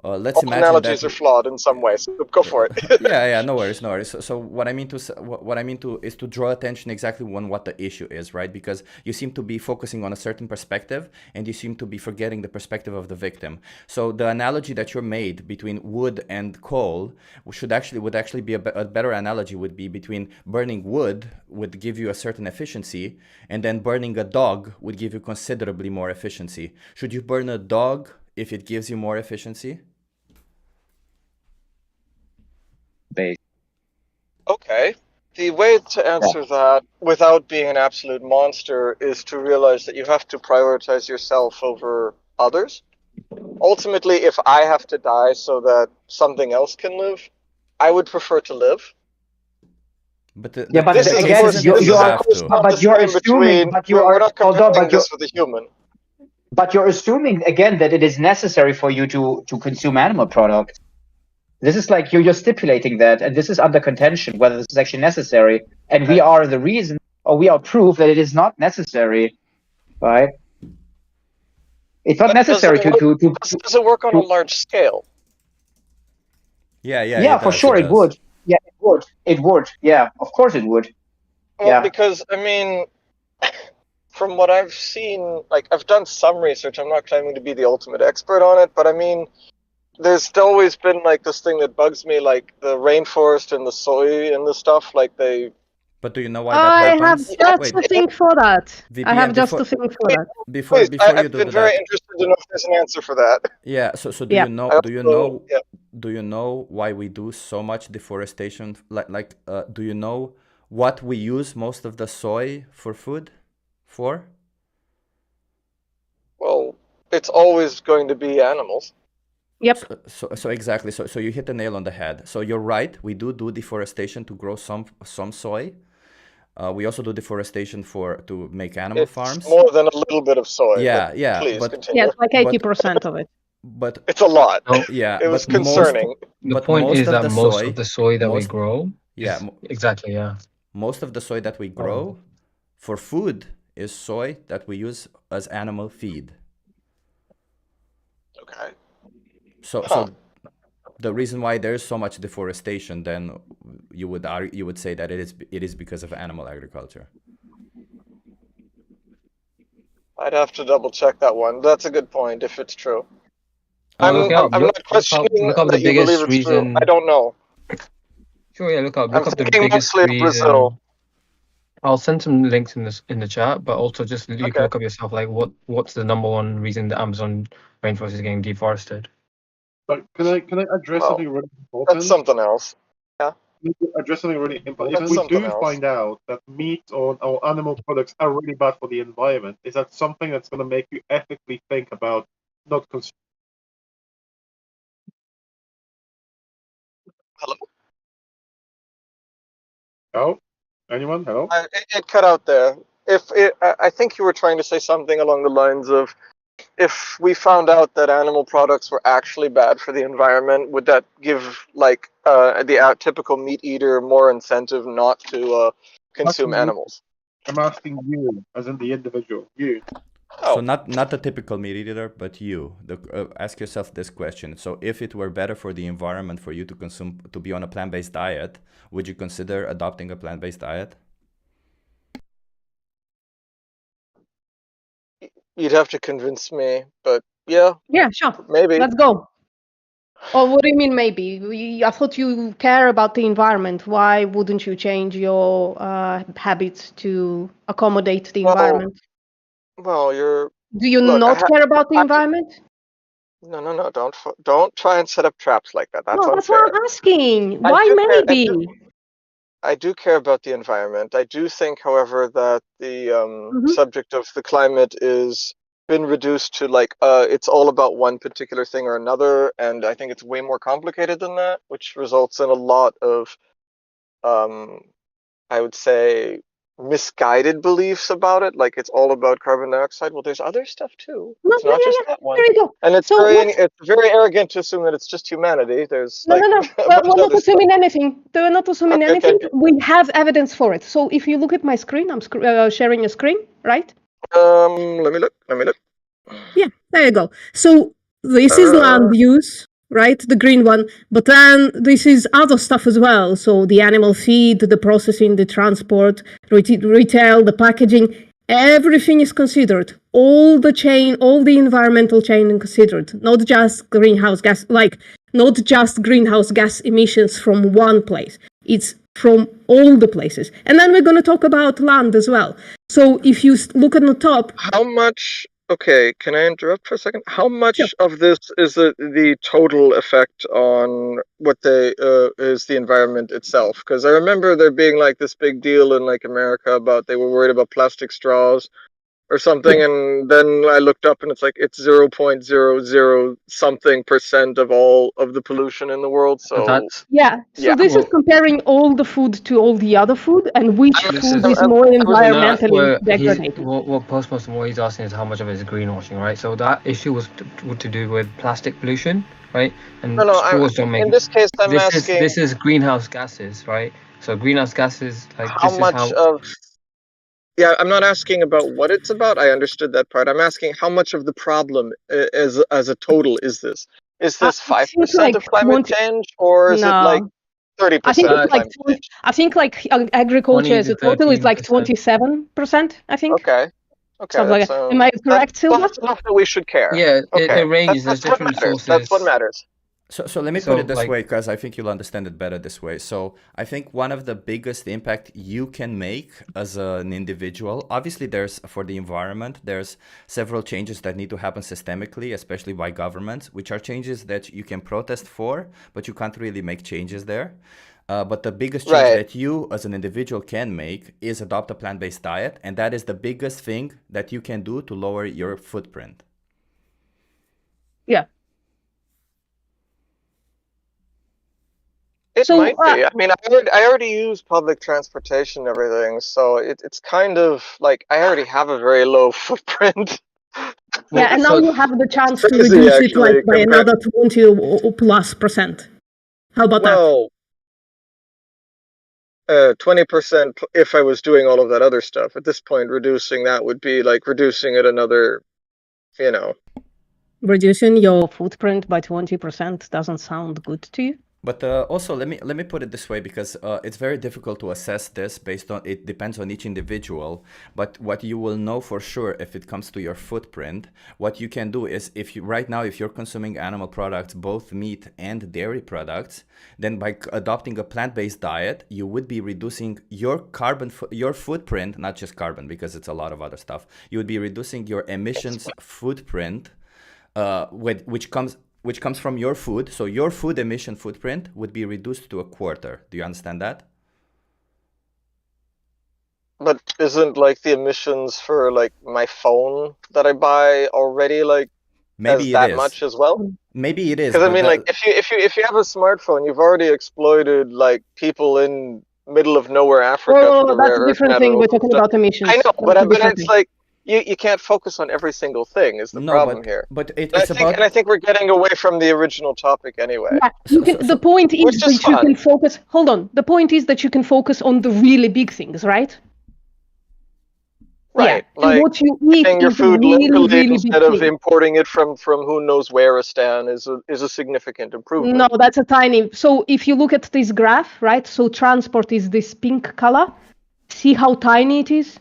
let's All imagine analogies that are flawed in some ways. So go for it. yeah, no worries, no worries. So what I mean to is to draw attention exactly on what the issue is, right? Because you seem to be focusing on a certain perspective, and you seem to be forgetting the perspective of the victim. So the analogy that you're made between wood and coal would actually be a better analogy would be between burning wood would give you a certain efficiency, and then burning a dog would give you considerably more efficiency. Should you burn a dog if it gives you more efficiency? Okay. The way to answer that without being an absolute monster is to realize that you have to prioritize yourself over others. Ultimately, if I have to die so that something else can live, I would prefer to live. But this is, again, of course, but you're assuming, we're not comparing this with a human. But you're assuming again that it is necessary for you to consume animal products. This is like you're stipulating that, and this is under contention whether this is actually necessary. And we are the reason, or we are proof that it is not necessary, right? It's not necessary does it work on a large scale? Yeah, for sure it would. Yeah, it would. It would. Yeah, of course it would. Well, because I mean, from what I've seen, like I've done some research. I'm not claiming to be the ultimate expert on it, but I mean, there's always been like this thing that bugs me, like the rainforest and the soy and the stuff. Like they. But do you know why that happens? I have just to think for that. I have just to think for that. Before you do that, I've been very interested to know if there's an answer for that. Yeah. So do you know? Do you know why we do so much deforestation? Do you know what we use most of the soy for food for? Well, it's always going to be animals. Yep. So exactly. So you hit the nail on the head. So you're right. We do deforestation to grow some soy. We also do deforestation to make animal farms. More than a little bit of soy. Yeah, yeah. Please continue. Yeah, it's like 80% of it. But it's a lot. Yeah, it was concerning. The point is that most of the soy that we grow. Yeah, exactly. Yeah. Most of the soy that we grow for food is soy that we use as animal feed. Okay. So the reason why there is so much deforestation, then you would say that it is because of animal agriculture. I'd have to double check that one. That's a good point if it's true. I'm not questioning look up that the biggest you believe it's reason. True. I don't know. Sure, yeah. Look up the biggest reason. Brazil. I'll send some links in the chat, but also just you can look up yourself. Like what's the #1 reason the Amazon rainforest is getting deforested? But can I address something really important? That's something else. Yeah. Address something really important. If we do find out that meat or animal products are really bad for the environment, is that something that's going to make you ethically think about not consuming? Hello? Oh? Anyone? Hello? It cut out there. I think you were trying to say something along the lines of, if we found out that animal products were actually bad for the environment, would that give like the typical meat eater more incentive not to consume animals? I'm asking you, as in the individual. You. So not the typical meat eater, but you. Ask yourself this question. So if it were better for the environment for you to be on a plant-based diet, would you consider adopting a plant-based diet? You'd have to convince me, but yeah. Yeah, sure. Maybe. Let's go. Or what do you mean maybe? I thought you care about the environment. Why wouldn't you change your habits to accommodate the environment? Well, Do you not care about the environment? No. Don't try and set up traps like that. That's unfair. That's what I'm asking. Why maybe? I do care about the environment. I do think, however, that the subject of the climate is been reduced to like it's all about one particular thing or another, and I think it's way more complicated than that, which results in a lot of I would say misguided beliefs about it. Like it's all about carbon dioxide. Well, there's other stuff too. It's not just that one. There we go. And it's very arrogant to assume that it's just humanity. There's no. We're not assuming anything. We're not assuming anything. Okay. We have evidence for it. So if you look at my screen, I'm sharing a screen, right? Let me look. Yeah, there you go. So this is land use. right? The green one. But then this is other stuff as well. So the animal feed, the processing, the transport, retail, the packaging, everything is considered. All the chain, all the environmental chain is considered, not just greenhouse gas, not just greenhouse gas emissions from one place. It's from all the places. And then we're going to talk about land as well. So if you look at the top... How much... Okay, can I interrupt for a second? How much of this is the total effect on what is the environment itself? Because I remember there being like this big deal in like America about they were worried about plastic straws or something, and then I looked up and it's like it's 0.00 something % of all of the pollution in the world. So this is comparing all the food to all the other food, and which food is more environmentally degraded. What Postmaster what he's asking is how much of it is greenwashing, right? So that issue was to do with plastic pollution, right? And straws don't make. In this case, I'm asking. This is greenhouse gases, right? So greenhouse gases, like how much of. Yeah, I'm not asking about what it's about. I understood that part. I'm asking how much of the problem as a total is this? Is this 5% of climate change, or is it like 30% of climate change? I think like agriculture as a total is like 27%, I think. Okay. Like am I correct, Silva? That's enough that we should care. Yeah, it ranges. There's different sources. That's what matters. So let me put it this way, because I think you'll understand it better this way. So I think one of the biggest impact you can make as an individual, obviously there's, for the environment, there's several changes that need to happen systemically, especially by governments, which are changes that you can protest for, but you can't really make changes there. But the biggest change that you as an individual can make is adopt a plant-based diet. And that is the biggest thing that you can do to lower your footprint. Yeah. It might be. I mean, I already use public transportation and everything, so it's kind of like I already have a very low footprint. Yeah, and now you have the chance to reduce it like by another 20+%. How about that? 20% if I was doing all of that other stuff. At this point, reducing that would be like reducing it another, Reducing your footprint by 20% doesn't sound good to you? But also, let me put it this way, because it's very difficult to assess this based on, it depends on each individual. But what you will know for sure if it comes to your footprint, what you can do is if you're consuming animal products, both meat and dairy products, then by adopting a plant-based diet, you would be reducing your your footprint, not just carbon, because it's a lot of other stuff. You would be reducing your emissions footprint, which comes from your food. So your food emission footprint would be reduced to 1/4. Do you understand that? But isn't like the emissions for like my phone that I buy already like maybe that much as well? Maybe it is. Because I mean, like if you have a smartphone, you've already exploited like people in middle of nowhere Africa. Oh, that's a different thing. We're talking about emissions. I know, but it's like. You can't focus on every single thing is the problem here. But I think we're getting away from the original topic anyway. Yeah, the point is that you can focus. Hold on. The point is that you can focus on the really big things, right? Right. Yeah. Like what you eat your food locally instead of importing it from who knows whereistan is a significant improvement. No, that's a tiny. So if you look at this graph, right? So transport is this pink color. See how tiny it is?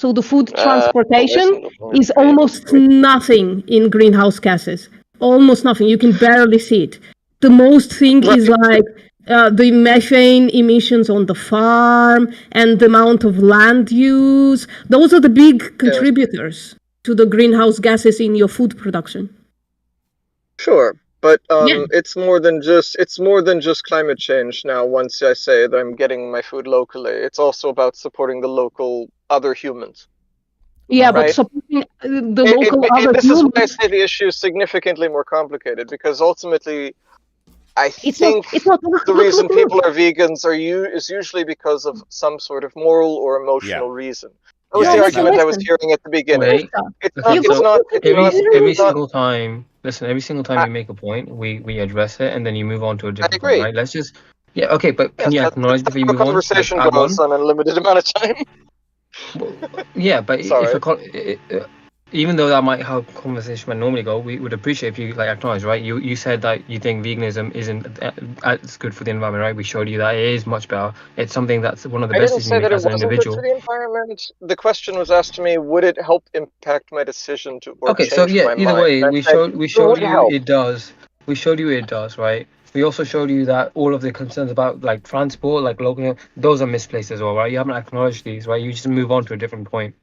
So the food transportation is almost nothing in greenhouse gases. Almost nothing. You can barely see it. The most thing is like the methane emissions on the farm and the amount of land use. Those are the big contributors to the greenhouse gases in your food production. Sure. But it's more than just climate change now. Once I say that I'm getting my food locally, it's also about supporting the local other humans. Yeah, right? But supporting the local other humans. This is why I say the issue is significantly more complicated, because ultimately, I think the reason people are vegans is usually because of some sort of moral or emotional reason. That was the argument I was hearing at the beginning. Every single time. Listen, every single time you make a point, we address it, and then you move on to a different point, right? Let's just... Yeah, okay, but can you acknowledge before you move on? Conversation goes on an unlimited amount of time. Yeah, but even though that might how conversation might normally go, we would appreciate if you like acknowledge, right? You said that you think veganism isn't as good for the environment, right? We showed you that it is much better. It's something that's one of the I best didn't decisions you say that make it as an wasn't good individual. for the environment. The question was asked to me, would it help impact my decision to or Okay, so change yeah, my either mind? way, And I we said, showed it would you help. it does. We showed you it does, right? We also showed you that all of the concerns about like transport, like local, those are misplaced as well, right? You haven't acknowledged these, right? You just move on to a different point.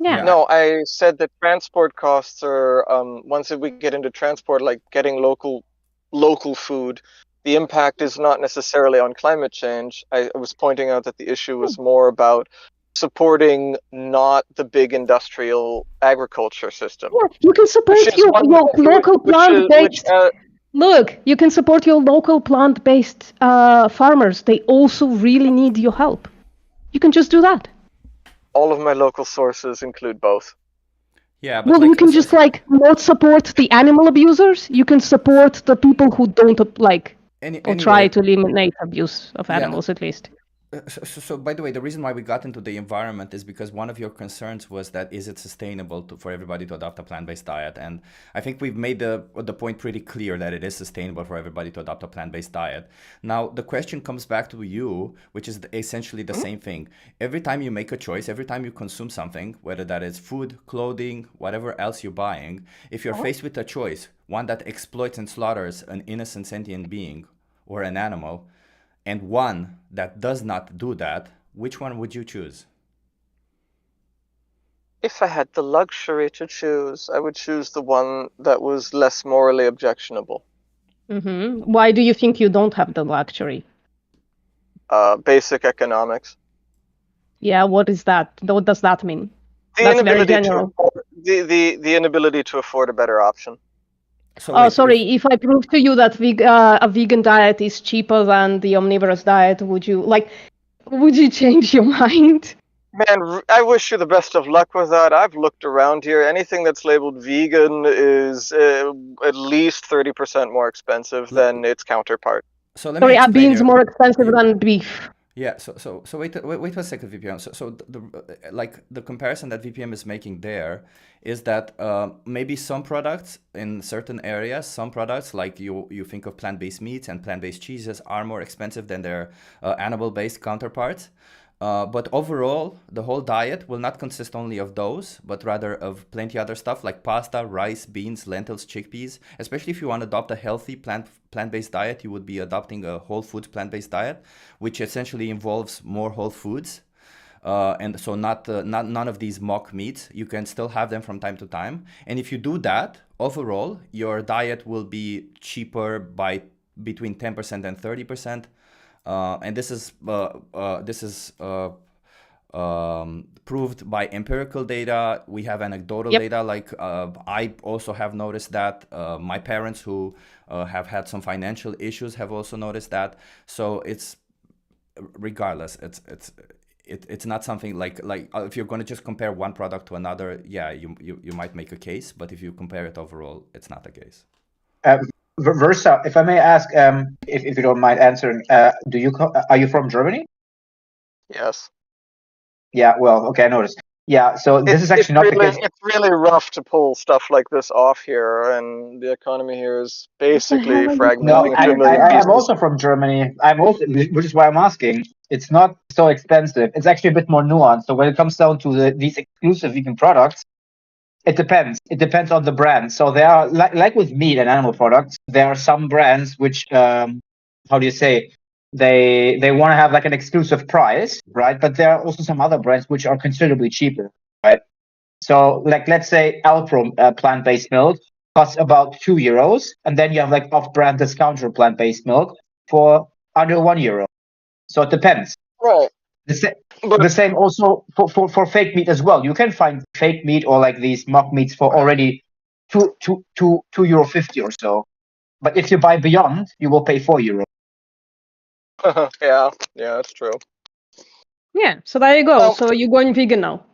Yeah. No, I said that transport costs are once we get into transport, like getting local food, the impact is not necessarily on climate change. I was pointing out that the issue was more about supporting not the big industrial agriculture system. Yeah, you can support Which is your one local which plant-based. Look, you can support your local plant-based farmers. They also really need your help. You can just do that. all of my local sources include both. Yeah, but Well, like, you can just like not support the animal abusers. You can support the people who don't like or try anyway. to eliminate abuse of Yeah. animals at least. So, by the way, the reason why we got into the environment is because one of your concerns was that is it sustainable for everybody to adopt a plant-based diet? And I think we've made the point pretty clear that it is sustainable for everybody to adopt a plant-based diet. Now, the question comes back to you, which is essentially the same thing. Every time you make a choice, every time you consume something, whether that is food, clothing, whatever else you're buying, if you're faced with a choice, one that exploits and slaughters an innocent sentient being or an animal, and one that does not do that, which one would you choose? If I had the luxury to choose, I would choose the one that was less morally objectionable. Mm-hmm. Why do you think you don't have the luxury? Basic economics. Yeah, what is that? What does that mean? The That's very inability general. to afford, the inability to afford a better option. So sorry, if I prove to you that a vegan diet is cheaper than the omnivorous diet, would you change your mind? Man, I wish you the best of luck with that. I've looked around here. Anything that's labeled vegan is at least 30% more expensive than its counterpart. So let Sorry, me are explain beans here. more expensive than beef? Yeah, so wait a second, VPM. So the comparison that VPM is making there is that maybe some products in certain areas, some products like you think of plant-based meats and plant-based cheeses are more expensive than their animal-based counterparts. But overall, the whole diet will not consist only of those, but rather of plenty other stuff like pasta, rice, beans, lentils, chickpeas. Especially if you want to adopt a healthy plant-based diet, you would be adopting a whole foods plant-based diet, which essentially involves more whole foods. And so not none of these mock meats. You can still have them from time to time. And if you do that, overall, your diet will be cheaper by between 10% and 30%. And this is proved by empirical data. We have anecdotal data. Like I also have noticed that my parents who have had some financial issues have also noticed that. So it's regardless, it's not something like if you're going to just compare one product to another, yeah, you might make a case, but if you compare it overall, it's not the case. Versa, if I may ask, if you don't mind answering, are you from Germany? Yes. Yeah, well, okay, I noticed. Yeah, so this is actually not the case. It's really rough to pull stuff like this off here, and the economy here is basically fragmenting No, into a million pieces. I'm also from Germany. Which is why I'm asking. It's not so expensive. It's actually a bit more nuanced. So when it comes down to these exclusive vegan products, it depends. It depends on the brand. So there are like with meat and animal products, there are some brands which, how do you say, they want to have like an exclusive price, right? But there are also some other brands which are considerably cheaper, right? So like let's say Alpro plant-based milk costs about €2, and then you have like off-brand discounter plant-based milk for under €1. So it depends. Right. The same also for fake meat as well. You can find fake meat or like these mock meats for already €2.50 or so. But if you buy Beyond, you will pay €4. Yeah, that's true. Yeah, so there you go. So you're going vegan now.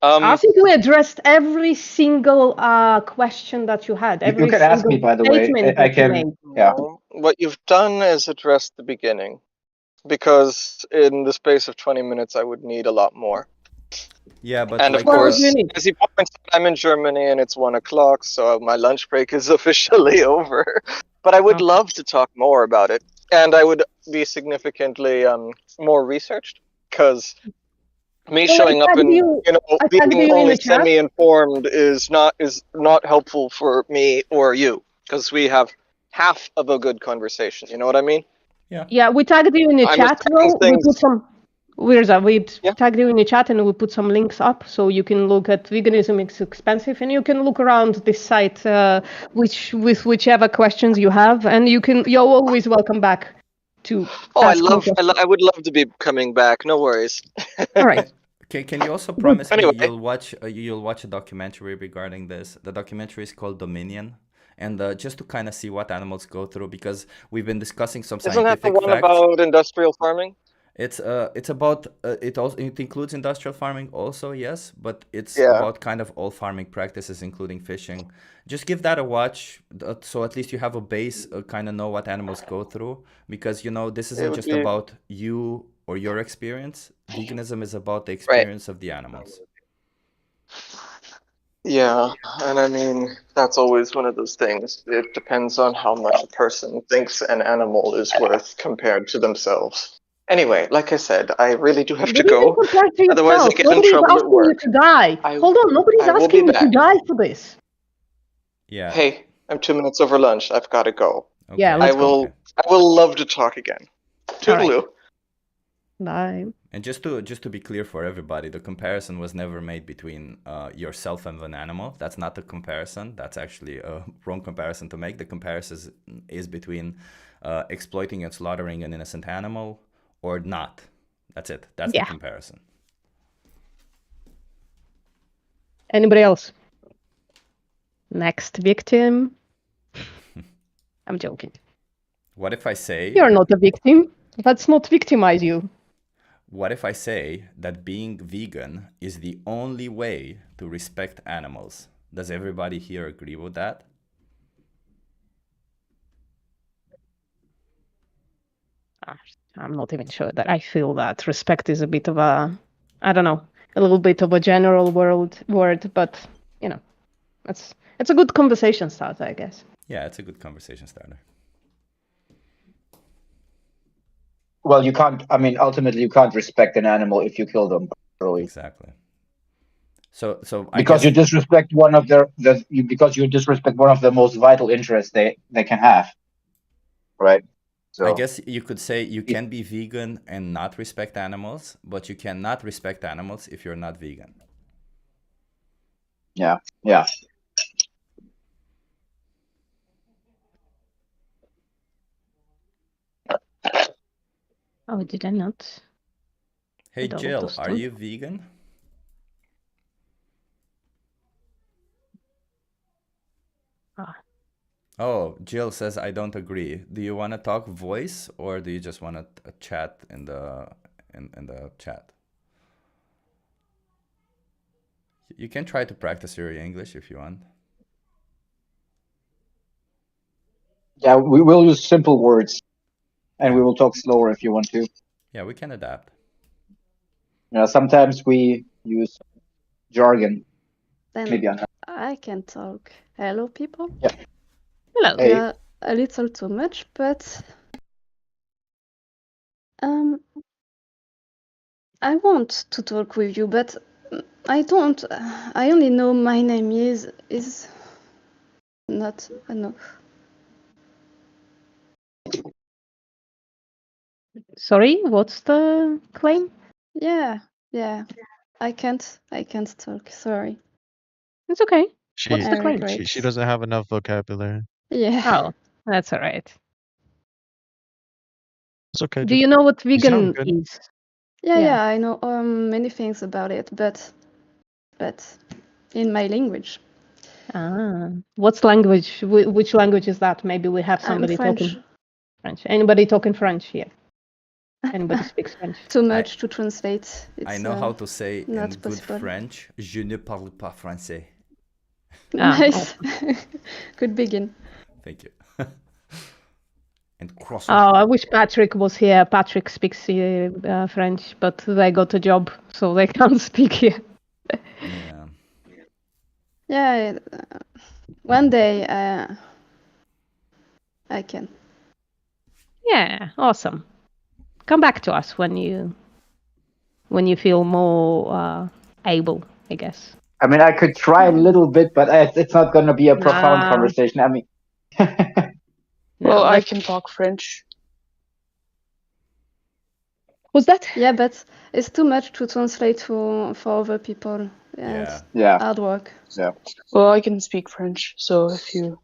I think we addressed every single question that you had. You can ask me, by the way. I can. Yeah. What you've done is address the beginning, because in the space of 20 minutes, I would need a lot more. Yeah, but and like, of course, as he points out, I'm in Germany and it's 1 o'clock, so my lunch break is officially over. But I would love to talk more about it, and I would be significantly more researched, because me showing up and being only semi-informed is not helpful for me or you, because we have half of a good conversation. You know what I mean? Yeah, we tagged you in the chat. We put some. We tagged you in the chat and we put some links up so you can look at Veganism is Expensive, and you can look around this site with whichever questions you have, and you're always welcome back to. Oh, I would love to be coming back. No worries. All right. Can you also promise me you'll watch a documentary regarding this? The documentary is called Dominion, and just to kind of see what animals go through, because we've been discussing some scientific facts. Isn't that the one about industrial farming? It's about it includes industrial farming also, yes, but it's about kind of all farming practices, including fishing. Just give that a watch, so at least you have a base, kind of know what animals go through, because this isn't just about you or your experience. Veganism is about the experience of the animals. Yeah, and I mean, that's always one of those things. It depends on how much a person thinks an animal is worth compared to themselves. Anyway, like I said, I really do have to go. Otherwise, I get in trouble at work. You to die. Hold on, nobody's asking you to die for this. Yeah. Hey, I'm 2 minutes over lunch. I've got to go. Okay. Yeah, I will love to talk again. Toodaloo. Bye. And just to be clear for everybody, the comparison was never made between yourself and an animal. That's not the comparison. That's actually a wrong comparison to make. The comparison is between exploiting and slaughtering an innocent animal or not. That's it. That's the comparison. Anybody else? Next victim. I'm joking. What if I say... You're not a victim. Let's not victimize you. What if I say that being vegan is the only way to respect animals? Does everybody here agree with that? I'm not even sure that I feel that. Respect is a bit of a, I don't know, a little bit of a general word, but, it's a good conversation starter, I guess. Yeah, it's a good conversation starter. Well, you can't, ultimately you can't respect an animal if you kill them. Really. Exactly. So because you disrespect one of their, because you disrespect one of the most vital interests they can have. Right? So I guess you could say you can be vegan and not respect animals, but you cannot respect animals if you're not vegan. Yeah. Oh, did I not? Hey Jill, are you vegan? Oh, Jill says I don't agree. Do you want to talk voice or do you just want to chat in the chat? You can try to practice your English if you want. Yeah, we will use simple words, and we will talk slower if you want to. Yeah, we can adapt. Sometimes we use jargon. Then maybe I can talk. Hello, people. Yeah. Hello. Hey. Yeah, a little too much, but I want to talk with you, but I don't. I only know my name is not enough. Sorry, what's the claim? Yeah. I can't talk. Sorry. It's okay. She What's the claim? she doesn't have enough vocabulary. Yeah. Oh, that's all right. It's okay. Do you know what you sound vegan good. is? Yeah, I know many things about it, but in my language. What's language? Which language is that? Maybe we have somebody talking French. Anybody talking French here? Anybody speaks French? Too much to translate. I know how to say in good possible. French, je ne parle pas français. Nice. Good begin. Thank you. and cross. Oh, I wish Patrick was here. Patrick speaks French, but they got a job, so they can't speak here. Yeah. Yeah, one day I can. Yeah, awesome. Come back to us when you feel more able, I guess. I mean, I could try a little bit, but it's not going to be a profound conversation. I mean, well, I can talk French. Was that? Yeah, but it's too much to translate for other people. Yeah. It's hard work. Yeah. Well, I can speak French, so if you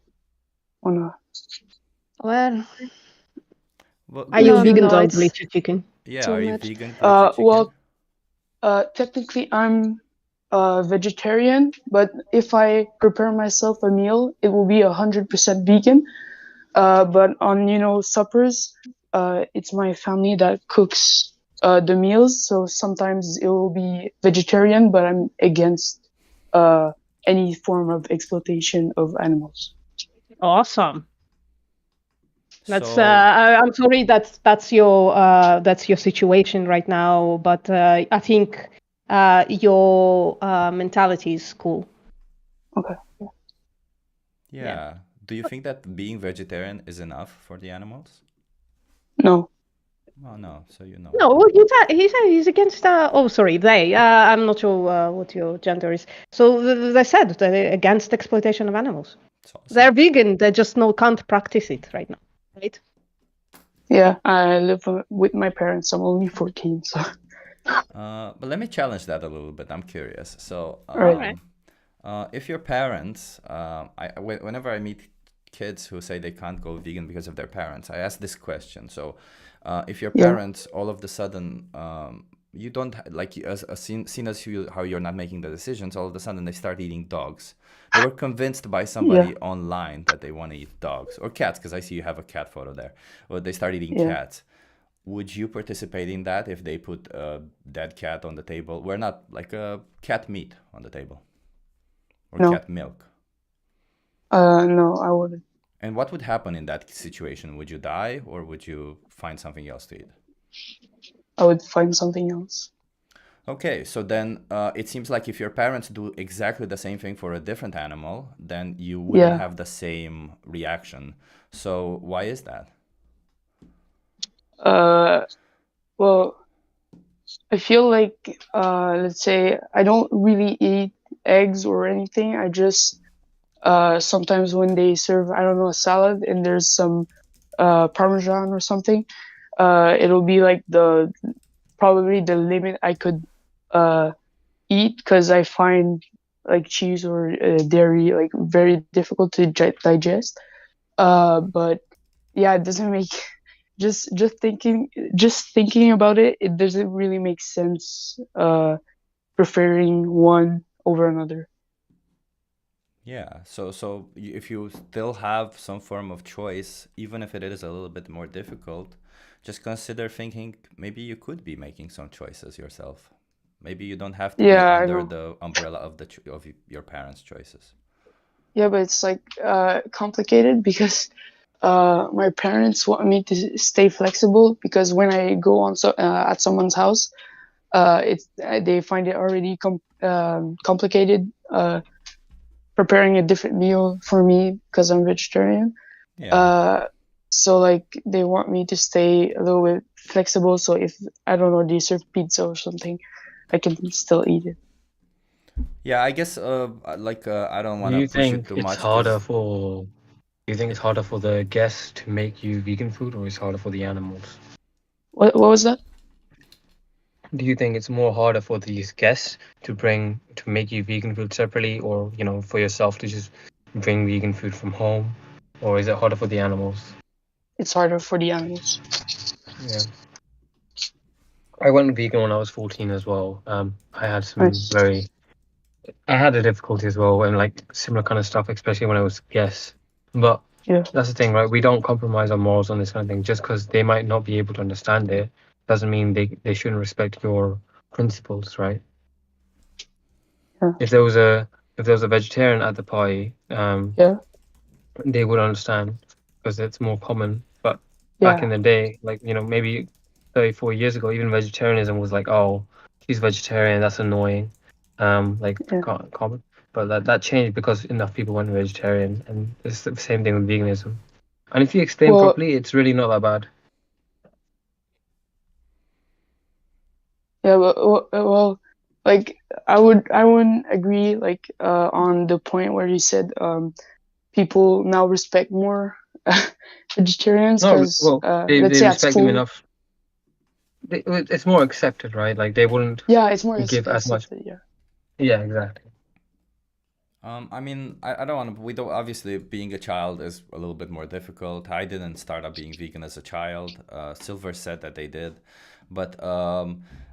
wanna. Well. Are you vegan to delicious chicken? Yeah, are you vegan to chicken? Well, technically I'm vegetarian, but if I prepare myself a meal, it will be 100% vegan. But on suppers, it's my family that cooks the meals, so sometimes it will be vegetarian, but I'm against any form of exploitation of animals. Awesome. That's I'm sorry that's your situation right now, but I think your mentality is cool. Okay. Yeah. Do you think that being vegetarian is enough for the animals? No. Oh no, so you know. No, he said he's against. Oh, sorry, they. I'm not sure what your gender is. So they said they're against exploitation of animals. Awesome. They're vegan. They just can't practice it right now, right? Yeah, I live with my parents. I'm only 14, so. But let me challenge that a little bit. I'm curious. So, Right. if your parents, whenever I meet kids who say they can't go vegan because of their parents, I ask this question. So, if your parents all of a sudden, you don't like seen as how you're not making the decisions, all of a sudden they start eating dogs. They were convinced by somebody online that they want to eat dogs or cats, because I see you have a cat photo there. Or they start eating cats. Would you participate in that if they put a dead cat on the table? We're not like a cat meat on the table or cat milk. No, I wouldn't. And what would happen in that situation? Would you die or would you find something else to eat? I would find something else. Okay, so then it seems like if your parents do exactly the same thing for a different animal, then you wouldn't have the same reaction. So why is that? Well, I feel like, let's say, I don't really eat eggs or anything. I just, sometimes when they serve, I don't know, a salad and there's some Parmesan or something, it'll be like probably the limit I could eat, because I find like cheese or dairy like very difficult to digest. But yeah, it doesn't make just thinking about it. It doesn't really make sense. Preferring one over another. Yeah, so if you still have some form of choice, even if it is a little bit more difficult, just consider thinking maybe you could be making some choices yourself. Maybe you don't have to be under the umbrella of your parents' choices. Yeah, but it's like complicated because my parents want me to stay flexible, because when I go on at someone's house, they find it already complicated preparing a different meal for me because I'm vegetarian. Yeah. So like they want me to stay a little bit flexible. So if I don't know, they serve pizza or something, I can still eat it. Yeah, I guess I don't want Do to you push it think too it's much. harder for? Do you think it's harder for the guests to make you vegan food, or it's harder for the animals? What was that? Do you think it's more harder for these guests to make you vegan food separately, or for yourself to just bring vegan food from home, or is it harder for the animals? It's harder for the animals. Yeah. I went vegan when I was 14 as well. I had I had a difficulty as well, and like similar kind of stuff, especially when I was guests. But that's the thing, right? We don't compromise our morals on this kind of thing. Just because they might not be able to understand it doesn't mean they shouldn't respect your principles, right? Yeah. If there was a vegetarian at the party, they would understand because it's more common. But back in the day, like, you know, maybe 34 years ago, even vegetarianism was like, oh, she's vegetarian, that's annoying, like common. But that changed because enough people went vegetarian, and it's the same thing with veganism. And if you explain properly, it's really not that bad. Yeah, well, like I wouldn't agree like on the point where you said people now respect more vegetarians because they let's say at respect them school. enough. It's more accepted, right? Like they wouldn't. Yeah, it's more give as much. Yeah. Yeah, exactly. I mean, I don't want to. We don't. Obviously, being a child is a little bit more difficult. I didn't start out being vegan as a child. Silver said that they did, but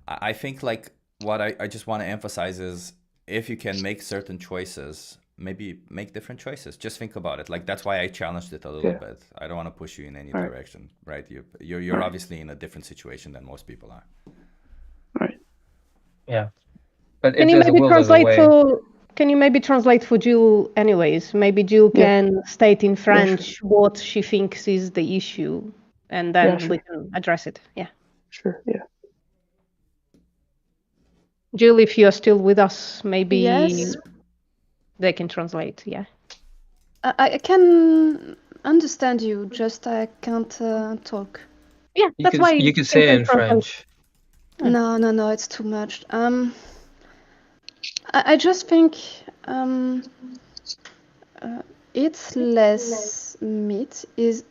I think like what I just want to emphasize is if you can make certain choices, maybe make different choices. Just think about it. Like that's why I challenged it a little bit. I don't want to push you in any direction, right? You're obviously in a different situation than most people are. Right. Yeah. But can you maybe translate for? Can you maybe translate for Jill anyways? Maybe Jill can state in French what she thinks is the issue, and then we can address it. Yeah. Sure. Yeah. Jill, if you're still with us, maybe Yes. they can translate. Yeah. I can understand you, just I can't talk. Yeah, that's why you could say it in French. No, it's too much. I just think it's less meat is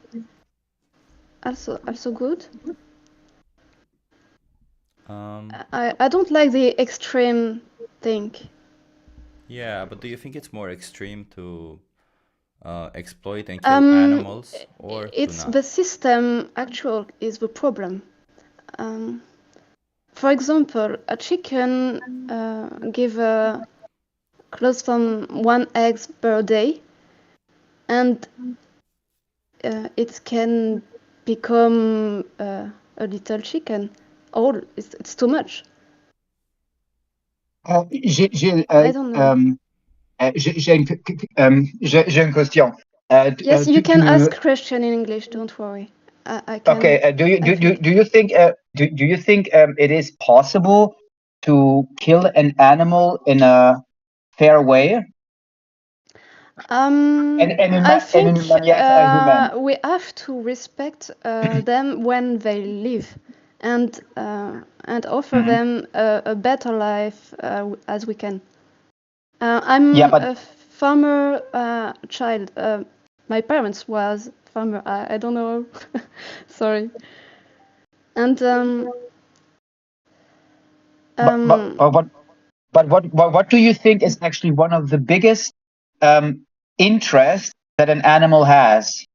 also good. I don't like the extreme thing. Yeah, but do you think it's more extreme to exploit and kill animals, or it's to not? the system actual is the problem. For example, a chicken give close from 1 egg per day, and it can become a little chicken. It's too much. J'ai I don't know. j'ai une question. Yes, you can ask question in English. Don't worry. I can. Okay. Do you think it is possible to kill an animal in a fair way? I think we have to respect them when they live, and offer them a better life as we can. I'm a farmer child. My parents was farmer. I don't know. Sorry. And but what do you think is actually one of the biggest interests that an animal has?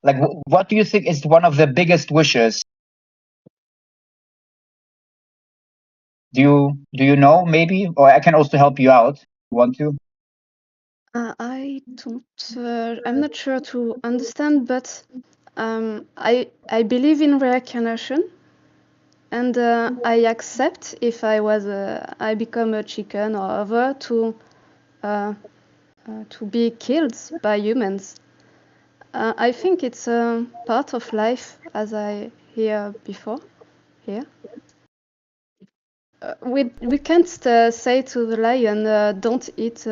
Like, what do you think is one of the biggest wishes? Do you know maybe, or I can also help you out if you want to? I don't. I'm not sure to understand, but I believe in reincarnation, and I accept if I become a chicken or other to be killed by humans. I think it's a part of life, as I hear before. Here, we can't say to the lion, "Don't eat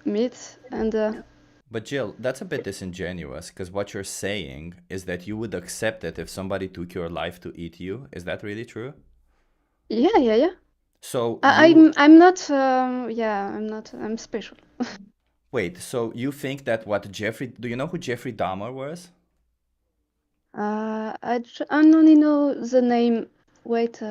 meat," and. But Jill, that's a bit disingenuous, because what you're saying is that you would accept it if somebody took your life to eat you. Is that really true? Yeah. So I'm not. I'm not. I'm special. Wait, so you think that do you know who Jeffrey Dahmer was? I only know the name. Wait.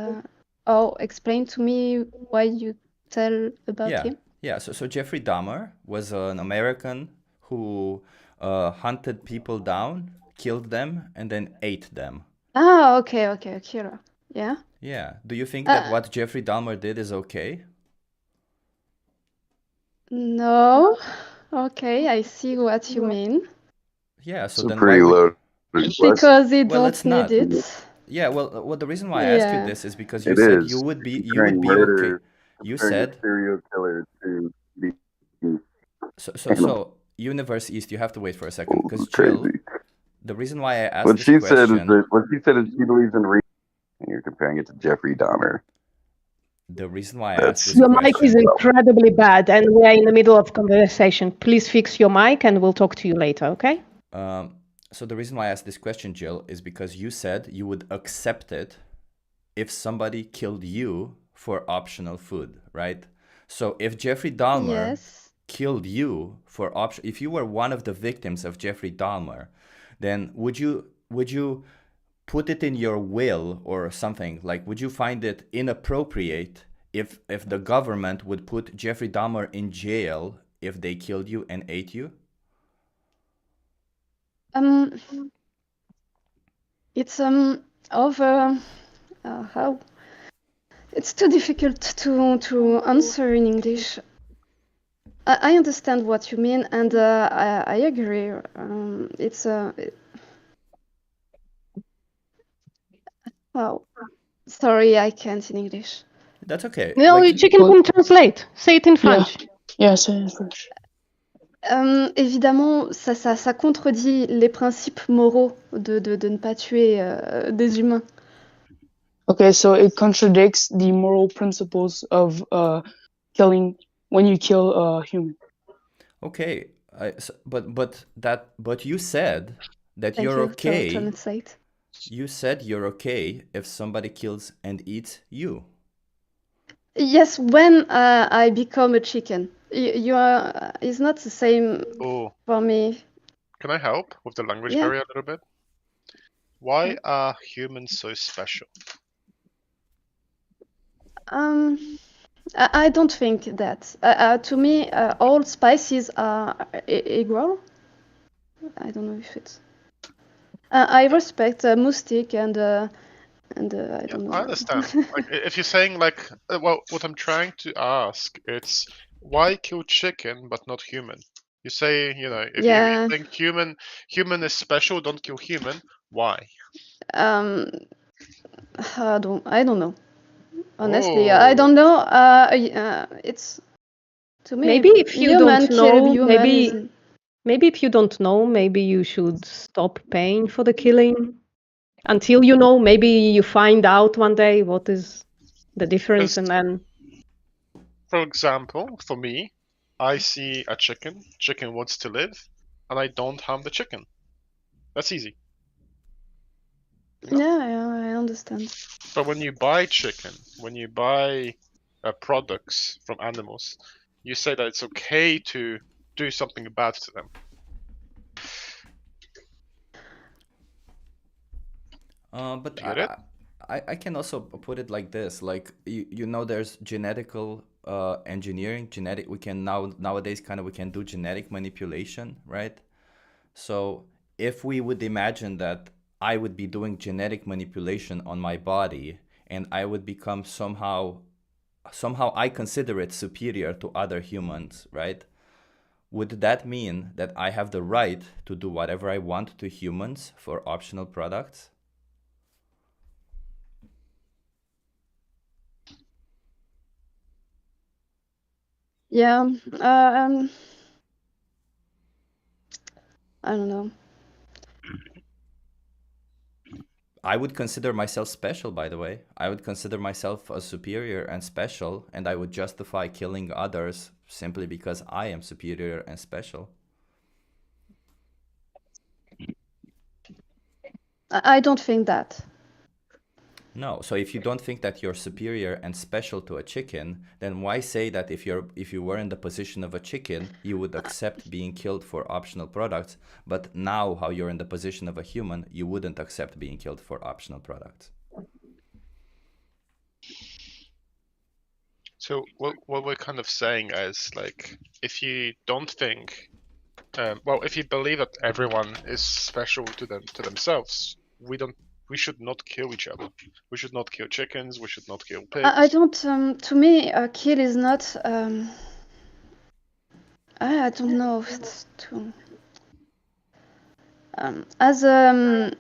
Explain to me why you tell about him. Yeah. So Jeffrey Dahmer was an American who hunted people down, killed them, and then ate them. Okay, killer. Yeah. Yeah. Do you think that what Jeffrey Dahmer did is okay? No. Okay, I see what you mean. Yeah, so it's then pretty why low. Because he don't need it. Yeah, well, the reason why I ask you this is because you It said is. you would be Murder, okay. You comparing a said serial killer to so Universe East, you have to wait for a second, because Jill, The reason why I asked What this she said is question, that what she said is she believes in reason, and you're comparing it to Jeffrey Dahmer. the reason why I asked That's this Your mic is question, incredibly bad, and we are in the middle of conversation. Please fix your mic, and we'll talk to you later, okay? so the reason why I asked this question, Jill, is because you said you would accept it if somebody killed you for optional food, right? So if Jeffrey Dahmer Yes. killed you for if you were one of the victims of Jeffrey Dahmer, then would you put it in your will or something? Like, would you find it inappropriate if the government would put Jeffrey Dahmer in jail if they killed you and ate you? It's over how it's too difficult to answer in English. I understand what you mean, and I agree. It's oh, sorry, I can't in English. That's okay. No, Like, Chicken can translate. Say it in French. Yeah, say it in French. Évidemment, ça contredit les principes moraux de ne pas tuer des humains. Okay, so it contradicts the moral principles of killing when you kill a human. okay, but you said that Thank you're you. okay. Translate. You said you're okay if somebody kills and eats you. Yes, when I become a chicken, you are. It's not the same for me. Can I help with the language Yeah. barrier a little bit? Why are humans so special? I don't think that. To me, all species are equal. I don't know if it's. I respect Moustic and I don't know. I understand. Like, if you're saying like, well, what I'm trying to ask, it's why kill chicken but not human? You say, you know, if you think human is special, don't kill human. Why? I don't know. Honestly, I don't know. It's to me. Maybe if you don't know, Human maybe if you don't know, maybe you should stop paying for the killing until you know. Maybe you find out one day what is the difference, and then. For example, for me, I see a chicken wants to live, and I don't harm the chicken. That's easy. Yeah, I understand. But when you buy chicken, when you buy products from animals, you say that it's okay to do something bad to them. But I can also put it like this, like you know, there's genetical engineering, we can nowadays we can do genetic manipulation, right? So if we would imagine that I would be doing genetic manipulation on my body and I would become somehow I consider it superior to other humans, right? Would that mean that I have the right to do whatever I want to humans for optional products? Yeah. I don't know. I would consider myself special, by the way. I would consider myself a superior and special, and I would justify killing others simply because I am superior and special. I don't think that. No, so if you don't think that you're superior and special to a chicken, then why say that if you were in the position of a chicken, you would accept being killed for optional products, but now how you're in the position of a human, you wouldn't accept being killed for optional products? So what we're kind of saying is, like, if you don't think, well, if you believe that everyone is special to themselves, we should not kill each other. We should not kill chickens. We should not kill pigs. I don't. To me, a kill is not. I don't know if it's too. As an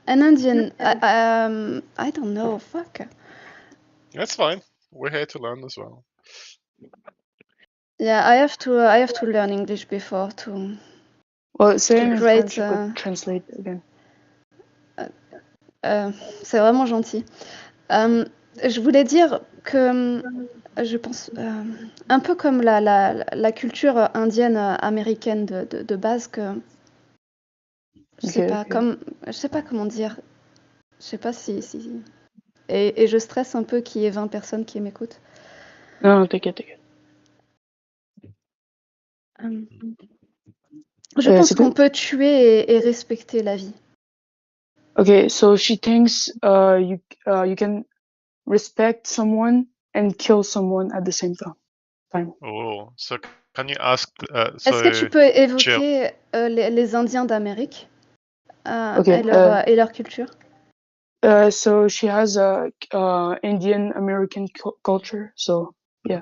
Indian, I don't know. Fuck. That's fine. We're here to learn as well. Yeah, I have to learn English before to Well, say in Great. French, you could translate again. C'est vraiment gentil. Je voulais dire que je pense un peu comme la culture indienne américaine de base que je sais pas comment dire. Je sais pas si et je stresse un peu qu'il y ait 20 personnes qui m'écoutent. Non, t'inquiète. Je pense qu'on peut tuer et respecter la vie. Okay, so she thinks you can respect someone and kill someone at the same time. Oh, so can you ask? Est-ce que tu peux évoquer les Indiens d'Amérique Okay, et leur culture? So she has a Indian American culture. So yeah.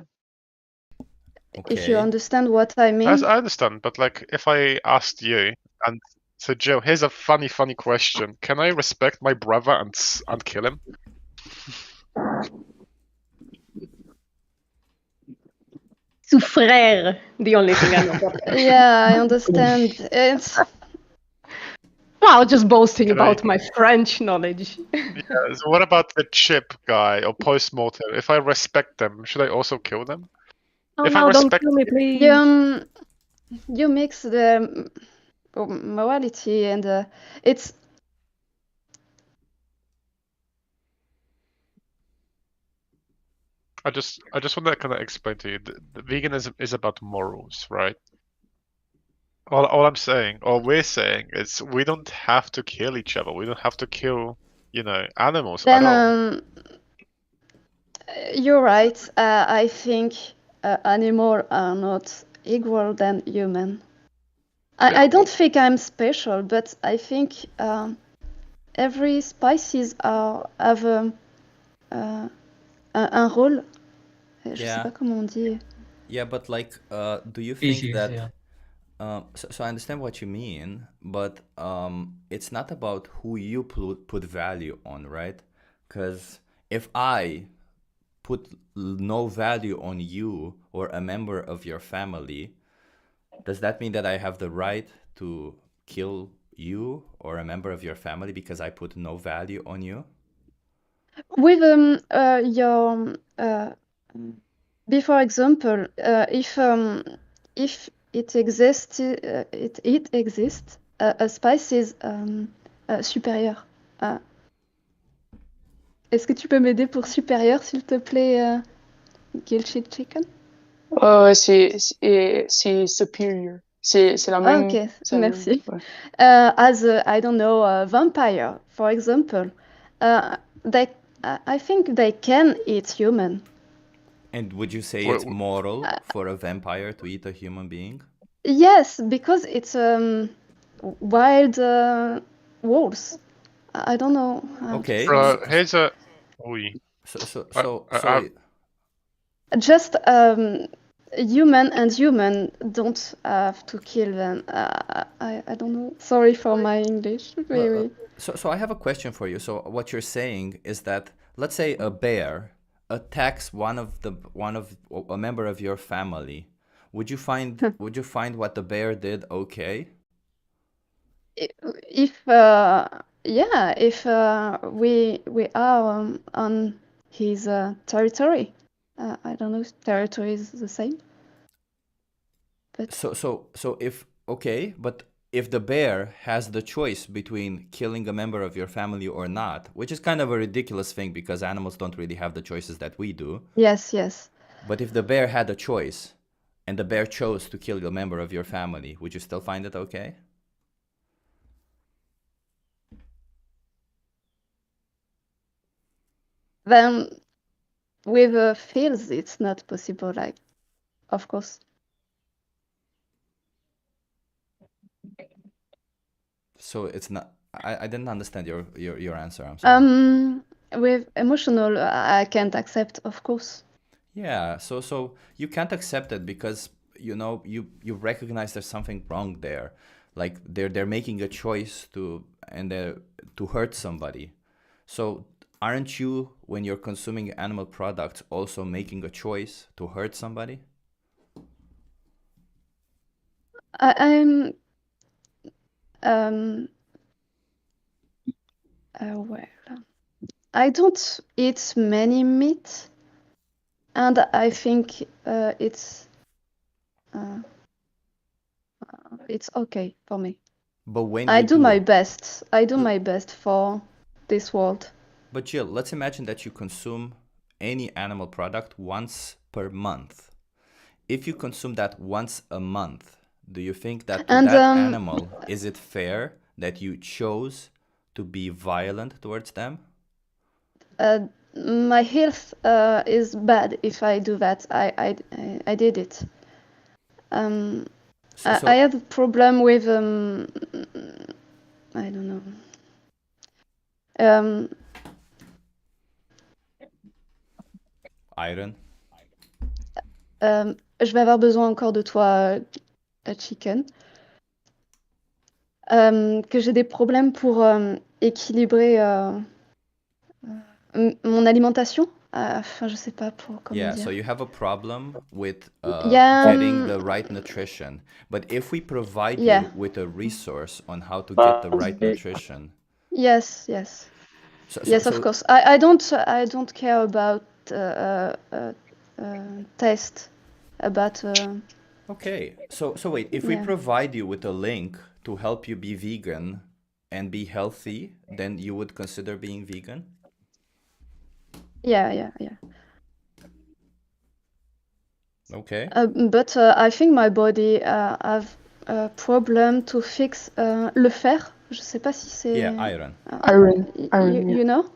Okay. If you understand what I mean. I understand, but like if I asked you, and so Joe, here's a funny question: can I respect my brother and kill him? Su frère, the only thing I know. Yeah, I understand. It's well, just boasting about my French knowledge. Yeah, so what about the chip guy or post-mortem? If I respect them, should I also kill them? Oh, if no, don't kill me, please. You mix the morality and it's. I just want to kind of explain to you. The veganism is about morals, right? All I'm saying, or we're saying, is we don't have to kill each other. We don't have to kill, animals at all. You're right. I think animals are not equal than human. I don't think I'm special, but I think every species have un rôle. Je sais pas comment on dit. Yeah, but like, do you think that? So I understand what you mean, but it's not about who you put value on, right? Because if I put no value on you or a member of your family, does that mean that I have the right to kill you or a member of your family because I put no value on you? With your before example, if it exists, it exists a species supérieur. Est-ce que tu peux m'aider pour supérieur, s'il te plaît, Gilchid Chicken? C'est superior. C'est la même. Ok, merci. As I don't know, a vampire, for example, I think they can eat human. And would you say it's moral for a vampire to eat a human being? Yes, because it's wild wolves. I don't know. Okay. Here's a. So just human and human don't have to kill them. I don't know. Sorry for my English. Really. So I have a question for you. So what you're saying is that, let's say a bear attacks a member of your family. Would you find what the bear did okay? If we are on his territory. I don't know if territory is the same. But so if okay, but if the bear has the choice between killing a member of your family or not, which is kind of a ridiculous thing because animals don't really have the choices that we do. Yes. But if the bear had a choice and the bear chose to kill a member of your family, would you still find it okay? Then with fields, it's not possible, like, of course. So it's not. I didn't understand your answer. I'm sorry. With emotional, I can't accept, of course. Yeah. So you can't accept it because you recognize there's something wrong there, like they're making a choice to hurt somebody. So aren't you, when you're consuming animal products, also making a choice to hurt somebody? well, I don't eat many meat, and I think it's okay for me. But when I you do my best. I do my best for this world. But Jill, let's imagine that you consume any animal product once per month. If you consume that once a month, do you think that to that animal, is it fair that you chose to be violent towards them? My health is bad if I do that. I did it. I have a problem with I don't know. Iron. Je vais avoir besoin encore de toi, Chicken. Que j'ai des problèmes pour équilibrer mon alimentation. Enfin, je sais pas comment dire. So you have a problem with getting the right nutrition. But if we provide you with a resource on how to get the right nutrition. Yes. Yes, of course. I don't care about taste. About. Okay. So wait. If we provide you with a link to help you be vegan and be healthy, then you would consider being vegan? Yeah. Okay. But I think my body have a problem to fix le fer. Je sais pas si c'est. Yeah, iron. Iron. You know?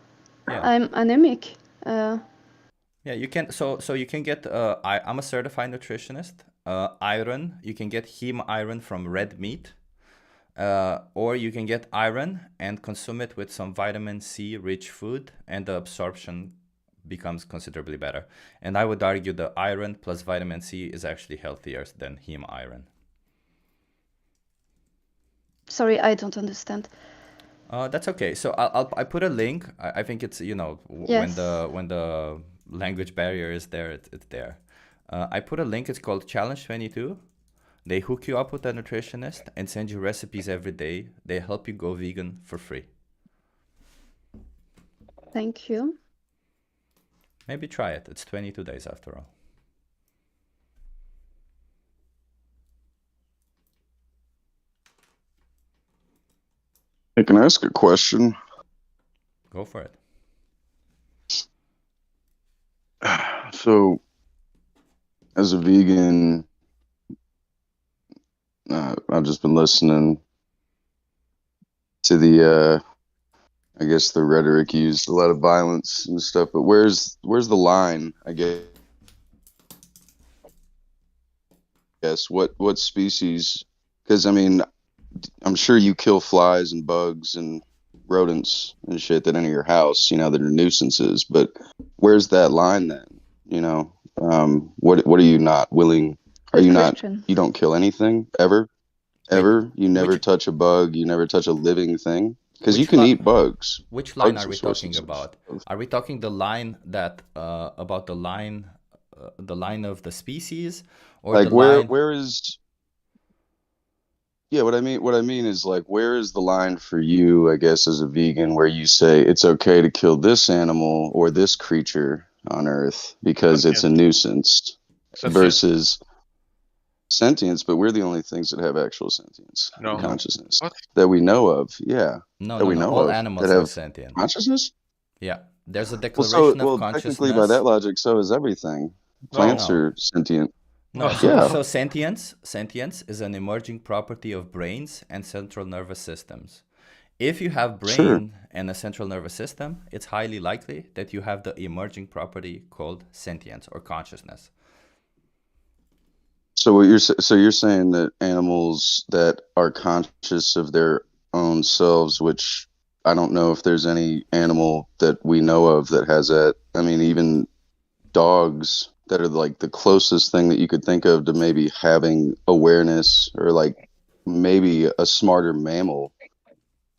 Yeah. I'm anemic. Yeah, you can. So you can get. I'm a certified nutritionist. Iron. You can get heme iron from red meat, or you can get iron and consume it with some vitamin C rich food, and the absorption becomes considerably better. And I would argue the iron plus vitamin C is actually healthier than heme iron. Sorry, I don't understand. That's okay. So I put a link. I think it's when the language barrier is there, it's there. I put a link. It's called Challenge 22. They hook you up with a nutritionist and send you recipes every day. They help you go vegan for free. Thank you. Maybe try it. It's 22 days after all. I can ask a question. Go for it. So, as a vegan, I've just been listening to the, I guess the rhetoric used, a lot of violence and stuff. But where's the line? I guess what species? Because I mean, I'm sure you kill flies and bugs and rodents and shit that enter your house, that are nuisances. But where's that line then? What are you not willing? Are you not? You don't kill anything ever? You never touch a bug. You never touch a living thing because you can eat bugs. Which line are we talking about? Are we talking the line that about the line of the species, or like the line? Where is? Yeah, what I mean is like, where is the line for you, I guess, as a vegan, where you say it's okay to kill this animal or this creature on Earth because it's a nuisance versus sentience, but we're the only things that have actual sentience, consciousness that we know of. Yeah, No, we know all of, animals that have sentient. consciousness. Yeah, there's a declaration of consciousness. Technically, by that logic, so is everything. Plants are sentient. No, so sentience is an emerging property of brains and central nervous systems. If you have brain and a central nervous system, it's highly likely that you have the emerging property called sentience or consciousness. So you're saying that animals that are conscious of their own selves, which I don't know if there's any animal that we know of that has that. I mean, even dogs that are like the closest thing that you could think of to maybe having awareness, or like maybe a smarter mammal.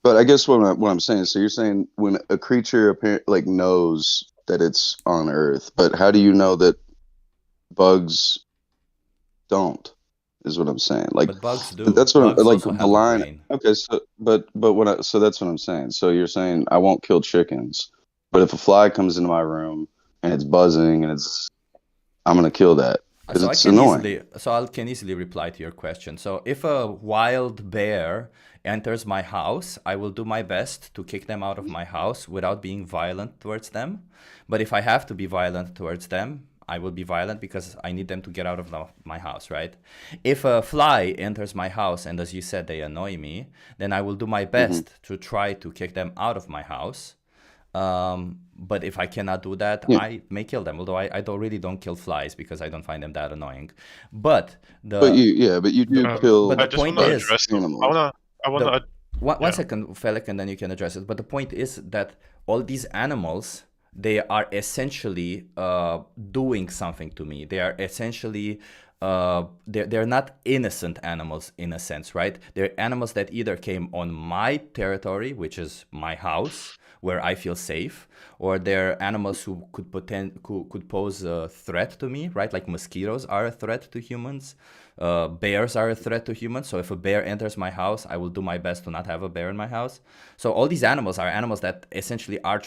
But I guess what I'm saying, so you're saying when a creature like knows that it's on Earth, but how do you know that bugs don't? is what I'm saying. Like, But bugs do. but that's what Bugs like also the have a line. brain. Okay, so so that's what I'm saying. So you're saying I won't kill chickens, but if a fly comes into my room and it's buzzing and I'm gonna kill that because So it's annoying. I can easily reply to your question. So if a wild bear enters my house, I will do my best to kick them out of my house without being violent towards them. But if I have to be violent towards them, I will be violent because I need them to get out of my house, right? If a fly enters my house and, as you said, they annoy me, then I will do my best to try to kick them out of my house. But if I cannot do that, I may kill them. Although I don't kill flies because I don't find them that annoying. But you do kill. But the point is, animals. one second, Felix, and then you can address it. But the point is that all these animals, they are essentially doing something to me. They are essentially they're not innocent animals in a sense, right? They're animals that either came on my territory, which is my house, where I feel safe, or they're animals who could pose a threat to me, right? Like mosquitoes are a threat to humans. Bears are a threat to humans. So if a bear enters my house, I will do my best to not have a bear in my house. So all these animals are animals that essentially are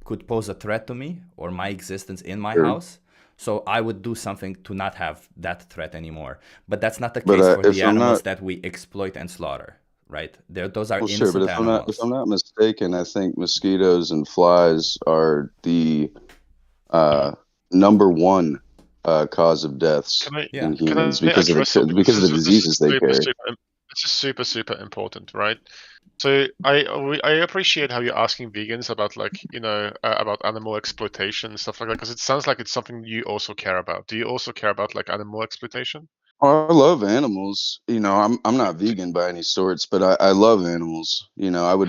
could pose a threat to me or my existence in my house. So I would do something to not have that threat anymore. But that's not the case for the animals that we exploit and slaughter, right? Those are innocent animals. If I'm not mistaken, I think mosquitoes and flies are the number one cause of deaths in humans because of the diseases they carry. This is super important, right? So I appreciate how you're asking vegans about about animal exploitation and stuff like that, because it sounds like it's something you also care about. Do you also care about like animal exploitation? I love animals. You know, I'm not vegan by any sorts, but I love animals. You know, I would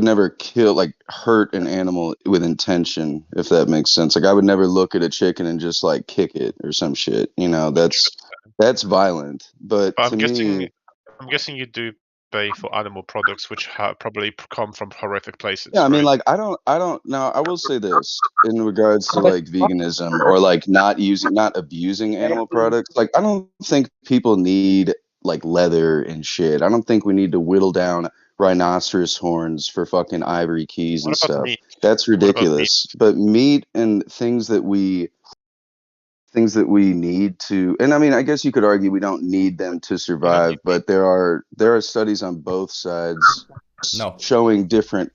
never kill, like, hurt an animal with intention, if that makes sense. Like, I would never look at a chicken and just like kick it or some shit. You know, that's violent. But to me, I'm guessing you do pay for animal products which probably come from horrific places. yeah, I mean, right? like, I don't. Now, I will say this in regards to like veganism or like not abusing animal products. Like, I don't think people need like leather and shit. I don't think we need to whittle down rhinoceros horns for fucking ivory keys and stuff. That's ridiculous. But meat and things that we need to, and I mean, I guess you could argue we don't need them to survive, but there are studies on both sides showing different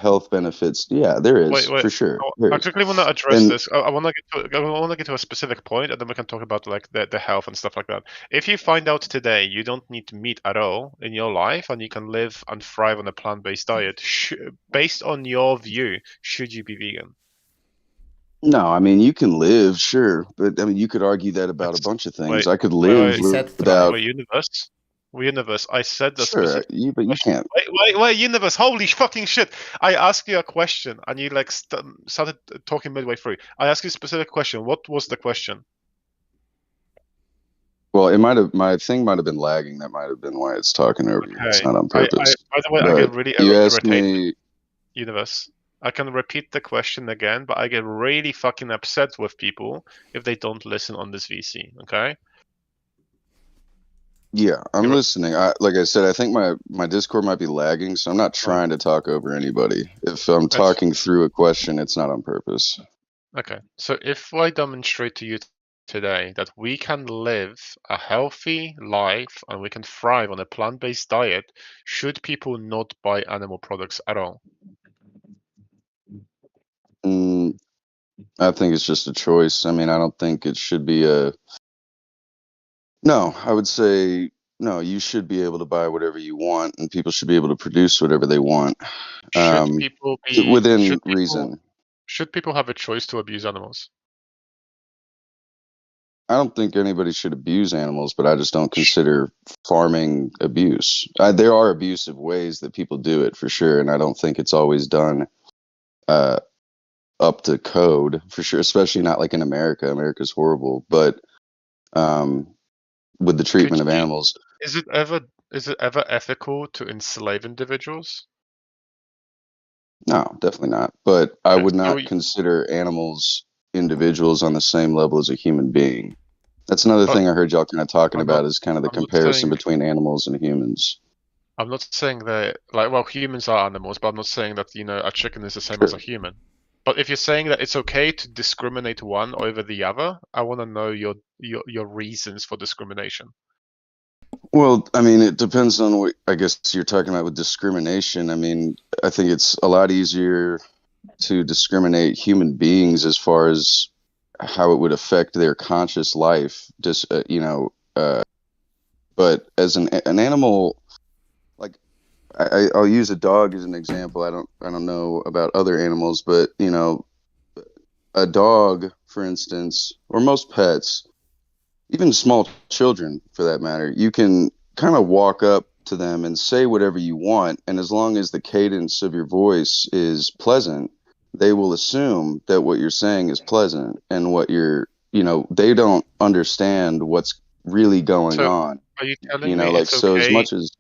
health benefits. Yeah, there is. Wait. For sure. I quickly want to address this. I want to get to a specific point, and then we can talk about like the health and stuff like that. If you find out today you don't need meat at all in your life and you can live and thrive on a plant-based diet, based on your view, should you be vegan? No, I mean, you can live, sure, but I mean, you could argue that about a bunch of things. I could live without. Universe. I said the sure, specific. but you can't. Wait, universe! Holy fucking shit! I asked you a question and you like started talking midway through. I asked you a specific question. What was the question? Well, my thing might have been lagging. That might have been why it's talking over you. It's not on purpose. By the way, I get really irritated. Universe. I can repeat the question again, but I get really fucking upset with people if they don't listen on this VC, okay? Yeah, I'm listening. Like I said, I think my Discord might be lagging, so I'm not trying to talk over anybody. If I'm talking through a question, it's not on purpose. Okay, so if I demonstrate to you today that we can live a healthy life and we can thrive on a plant-based diet, should people not buy animal products at all? I think it's just a choice. I mean, I don't think it should be a. No, I would say no. You should be able to buy whatever you want, and people should be able to produce whatever they want. Should people be within reason? Should people have a choice to abuse animals? I don't think anybody should abuse animals, but I just don't consider farming abuse. There are abusive ways that people do it for sure, and I don't think it's always done up to code for sure, especially not like in America. America's horrible, but with the treatment of animals. Is it ever ethical to enslave individuals? No, definitely not. But I would not consider animals individuals on the same level as a human being. That's another But thing I heard y'all kind of talking I'm about not. is kind of the I'm not comparison saying. between animals and humans. I'm not saying that. Like, well, humans are animals, but I'm not saying that a chicken is the same as a human. But if you're saying that it's okay to discriminate one over the other, I want to know your reasons for discrimination. Well, I mean, it depends on what I guess you're talking about with discrimination. I mean, I think it's a lot easier to discriminate human beings as far as how it would affect their conscious life. Just but as an animal, like I'll use a dog as an example. I don't know about other animals, but a dog, for instance, or most pets, even small children for that matter, you can kind of walk up to them and say whatever you want, and as long as the cadence of your voice is pleasant, they will assume that what you're saying is pleasant, and they don't understand what's really going So, on. are you telling me Like, it's so as okay? much as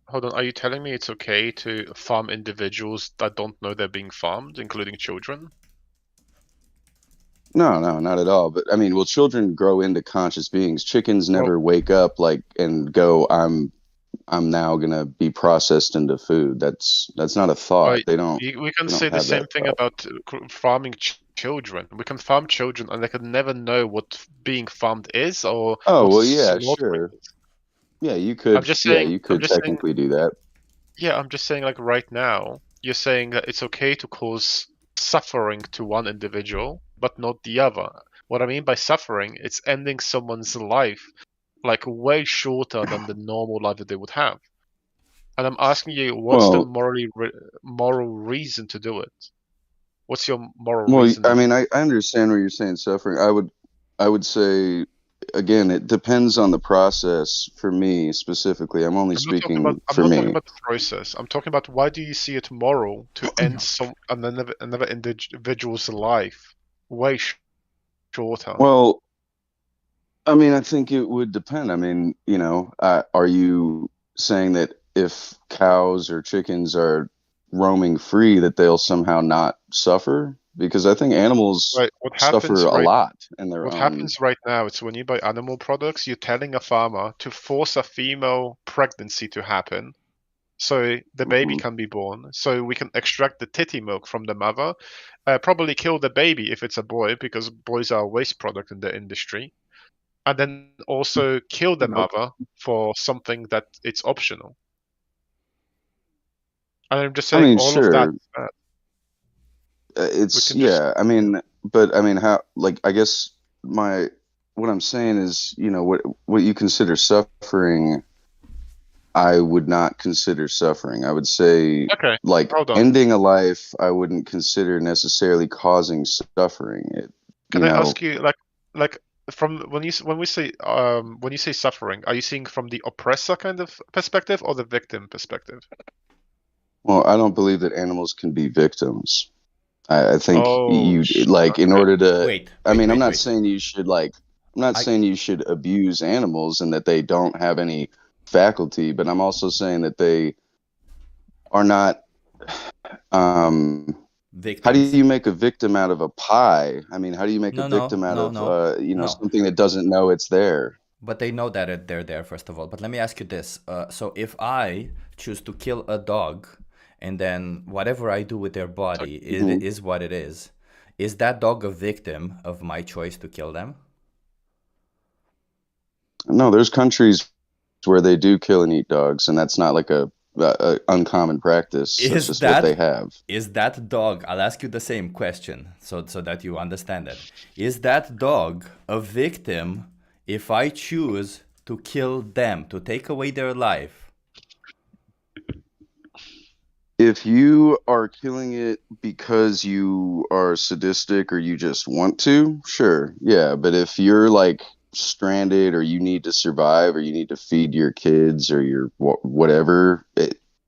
Hold on. Are you telling me it's okay to farm individuals that don't know they're being farmed, including children? no, not at all. But I mean, well, children grow into conscious beings. Chickens never wake up and go, I'm now gonna be processed into food. That's not a thought. We can say the have same that thing thought. about farming children. We can farm children, and they could never know what being farmed is or Oh, what well, yeah, slaughtering sure. is. Yeah, you I'm could. just Yeah, saying. you I'm could just saying. technically do that. Yeah, I'm just saying. Like right now, you're saying that it's okay to cause suffering to one individual, but not the other. What I mean by suffering, it's ending someone's life like way shorter than the normal life that they would have. And I'm asking you, what's the Well, moral reason to do it? What's your moral well, reason? I mean, I understand where you're saying suffering. I would say, again, it depends on the process. For me specifically, I'm only speaking I'm for not talking me. about the process. I'm talking about why do you see it moral to end another individual's life way shorter? Well, I mean, I think it would depend. I mean, are you saying that if cows or chickens are roaming free, that they'll somehow not suffer? Because I think animals Right. suffer a lot in their What own. happens right now is when you buy animal products, you're telling a farmer to force a female pregnancy to happen so the baby can be born, so we can extract the titty milk from the mother, probably kill the baby if it's a boy, because boys are a waste product in the industry, and then also kill the mother for something that it's optional. And I'm just I saying mean, all of that. sure. I mean, but I mean, how? Like, I guess what I'm saying is, what you consider suffering, I would not consider suffering. I would say, Okay, like, hold on. ending a life, I wouldn't consider necessarily causing suffering. Can I ask you, like from when you say suffering, are you seeing from the oppressor kind of perspective or the victim perspective? Well, I don't believe that animals can be victims. I think Oh, in order to. Wait, I mean, I'm not wait. saying you should I'm not saying you should abuse animals and that they don't have any faculty, but I'm also saying that they are not. Victims. How do you make a victim out of a pie? I mean, how do you make a victim out of something that doesn't know it's there? But they know that they're there, first of all. But let me ask you this. So if I choose to kill a dog, and then whatever I do with their body is what it is that dog a victim of my choice to kill them? No, there's countries where they do kill and eat dogs, and that's not like a uncommon practice. That's just what they have. Is that dog, I'll ask you the same question so that you understand it. Is that dog a victim if I choose to kill them, to take away their life? If you are killing it because you are sadistic or you just want to, sure, yeah. But if you're like stranded or you need to survive or you need to feed your kids or your whatever,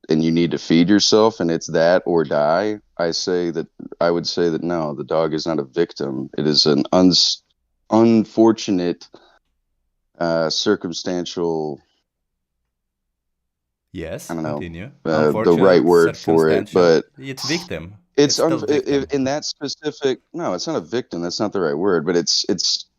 and you need to feed yourself and it's that or die, I would say that no, the dog is not a victim. It is an unfortunate circumstantial. Yes, I don't know continue. the right word for it, but it's victim. It's still victim. in that specific. No, it's not a victim. That's not the right word. But it's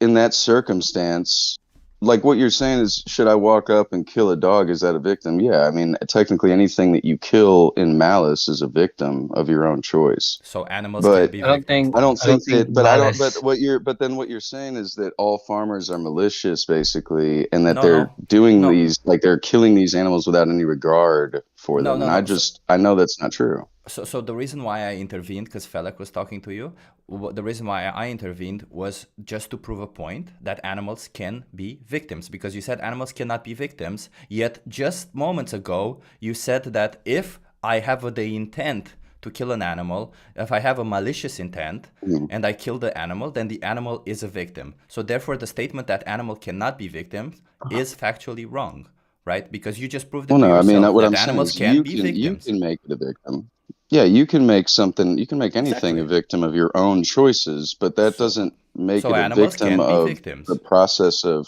in that circumstance. Like what you're saying is, should I walk up and kill a dog? Is that a victim? Yeah, I mean, technically, anything that you kill in malice is a victim of your own choice. So animals But can be victims. I don't think that. But malice. But then what you're saying is that all farmers are malicious, basically, and that No, they're no. doing No. these, like they're killing these animals without any regard for No, them. no, And no. I know that's not true. So the reason why I intervened, because Felek was talking to you, the reason why I intervened was just to prove a point that animals can be victims, because you said animals cannot be victims, yet just moments ago you said that if I have the intent to kill an animal, if I have a malicious intent and I kill the animal, then the animal is a victim. So therefore the statement that animal cannot be victims is factually wrong, right? Because you just proved it Well, to no, I yourself mean, what that I'm saying animals is can be you victims. can make it a victim. Yeah, you can make something, you can make anything Exactly. a victim of your own choices, but that doesn't make So it a animals victim can be of victims. the process of.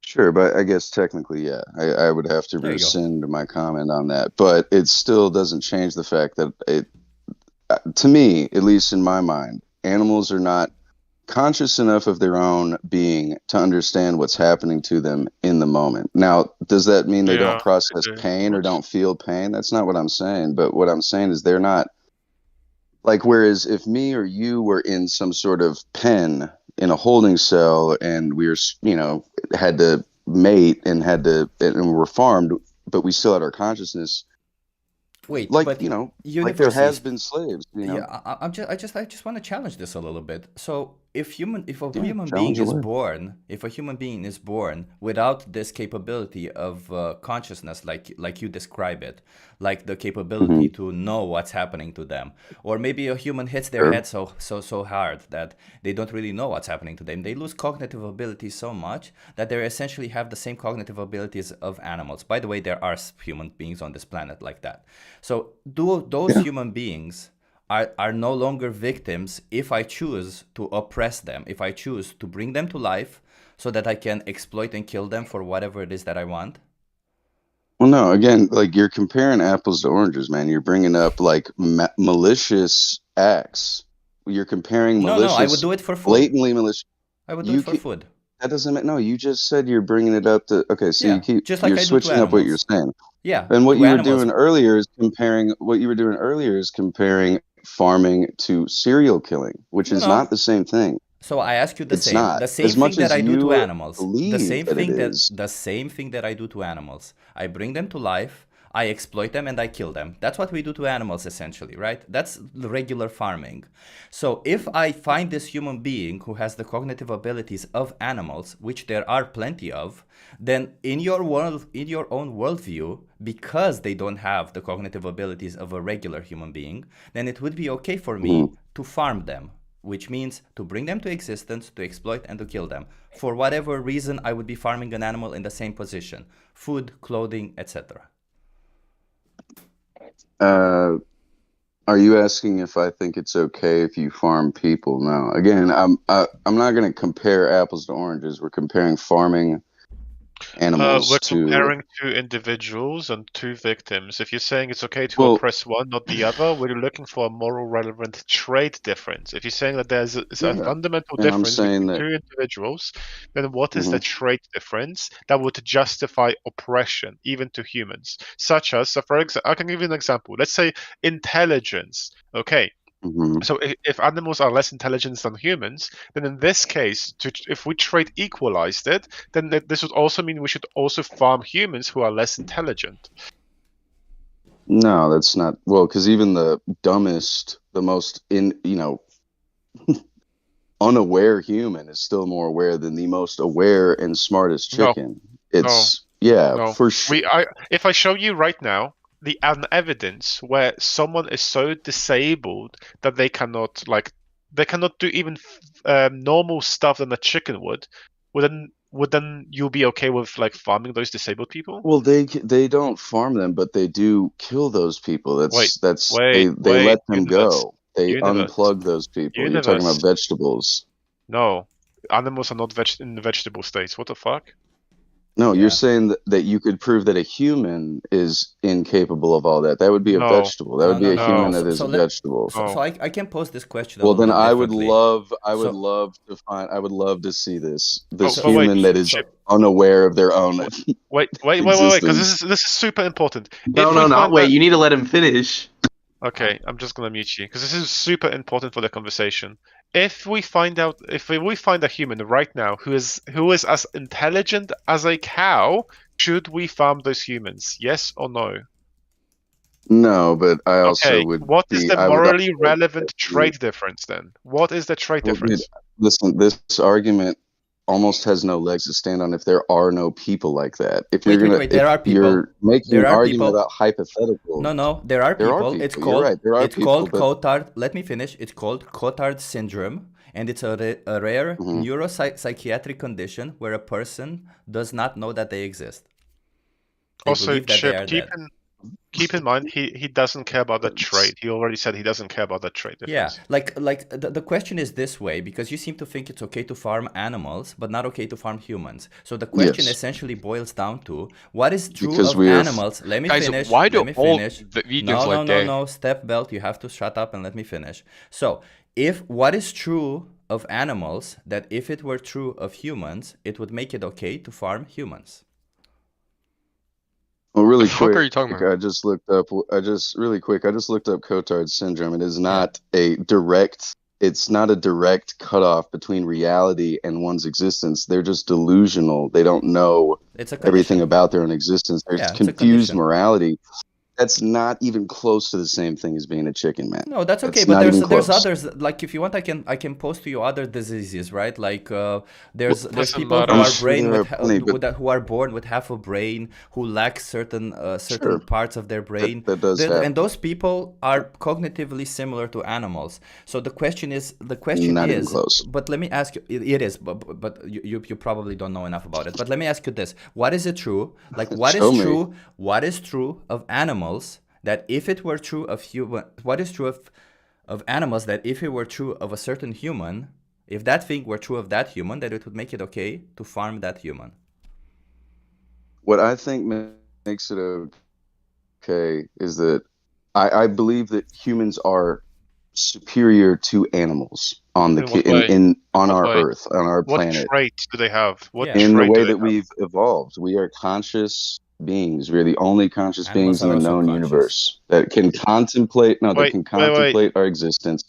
Sure, but I guess technically, yeah, I would have to There you go. rescind my comment on that. But it still doesn't change the fact that to me, at least in my mind, animals are not conscious enough of their own being to understand what's happening to them in the moment. Now, does that mean they don't process pain or don't feel pain? That's not what I'm saying. But what I'm saying is they're not like, whereas if me or you were in some sort of pen in a holding cell and we were, had to mate and were farmed, but we still had our consciousness. Wait, like but like there has been slaves. Yeah, I just want to challenge this a little bit. So if a human being challenge is away. born, if a human being is born without this capability of consciousness, like you describe it, like the capability to know what's happening to them, or maybe a human hits their head so hard that they don't really know what's happening to them. They lose cognitive abilities so much that they essentially have the same cognitive abilities of animals. By the way, there are human beings on this planet like that. So do those human beings are no longer victims if I choose to oppress them, if I choose to bring them to life so that I can exploit and kill them for whatever it is that I want? Well, no, again, like you're comparing apples to oranges, man. You're bringing up like malicious acts. You're comparing malicious. No, I would do it for food. Blatantly malicious. I would do it for food. That doesn't mean, no, you just said you're bringing it up to, okay, so you keep, just like you're I do to switching up what you're animals. saying. Yeah. And what to you were animals. doing earlier is comparing farming to serial killing, which is not the same thing. So I ask you the It's same. not. The same As much thing that as I do to you animals. believe The same that thing it that is. the same thing that I do to animals. I bring them to life, I exploit them, and I kill them. That's what we do to animals essentially, right? That's the regular farming. So if I find this human being who has the cognitive abilities of animals, which there are plenty of, then in your world, in your own worldview, because they don't have the cognitive abilities of a regular human being, then it would be okay for me to farm them, which means to bring them to existence, to exploit and to kill them. For whatever reason, I would be farming an animal in the same position: food, clothing, etc. Are you asking if I think it's okay if you farm people? No. Again, I'm not going to compare apples to oranges. We're comparing farming animals we're comparing two individuals and two victims. If you're saying it's okay to oppress one, not the other, we're looking for a moral relevant trait difference. If you're saying that there's a fundamental difference between two individuals, then what is the trait difference that would justify oppression, even to humans? Such as, so for example, I can give you an example. Let's say intelligence. Okay. So if animals are less intelligent than humans, then in this case, if we trait equalized it, then this would also mean we should also farm humans who are less intelligent. No, that's not, well, because even the dumbest, the most unaware human is still more aware than the most aware and smartest chicken. For sure. If I show you right now an evidence where someone is so disabled that they cannot do even normal stuff than a chicken would then you be okay with like farming those disabled people? Well, they don't farm them, but they do kill those people. They let them go. They unplug those people. You're talking about vegetables. No, animals are not in the vegetable states. What the fuck? No, you're saying that you could prove that a human is incapable of all that. That would be a vegetable. That would be a human that is a vegetable. So I can pose this question a Well, little then bit I would differently. love to see this But human that is unaware of their own. Wait, because this is super important. Wait. You need to let him finish. Okay, I'm just gonna mute you because this is super important for the conversation. If we find a human right now who is as intelligent as a cow, should we farm those humans? Yes or no? No, but I also would. What is the morally relevant trait difference then? What is the trait difference? Listen, this argument almost has no legs to stand on if there are no people like that. If you're there are people. You're making an argument about hypothetical. No, there are people. It's called. You're right. There are it's people, called Cotard. Let me finish. It's called Cotard syndrome, and it's a rare neuropsychiatric condition where a person does not know that they exist. They also, believe that they are dead. Keep in mind, he doesn't care about that trait. He already said he doesn't care about that trait difference. Yeah, the question is this way, because you seem to think it's okay to farm animals, but not okay to farm humans. So the question essentially boils down to what is true of animals. Let me finish. Why do all vegans like that? No, step belt. You have to shut up and let me finish. So what is true of animals that if it were true of humans, it would make it okay to farm humans? Well, really quick, what are you talking about? I just looked up Cotard syndrome. It is not a direct cutoff between reality and one's existence. They're just delusional. They don't know everything about their own existence. There's confused morality. That's not even close to the same thing as being a chicken, man. No, that's okay. But there's others. Like if you want, I can post to you other diseases, right? Like there's people who are born with half a brain, who lack certain parts of their brain, and those people are cognitively similar to animals. So the question is, even close. But let me ask you, it is, but you probably don't know enough about it. But let me ask you this: what is it true? Like what is true of animals? That if it were true of what is true of animals that if it were true of a certain human, if that thing were true of that human, that it would make it okay to farm that human? What I think makes it okay is that I believe that humans are superior to animals on our Earth, on our planet. What traits do they have? In the way that we've evolved, we are conscious beings. We're the only conscious beings in the known universe that can contemplate our existence,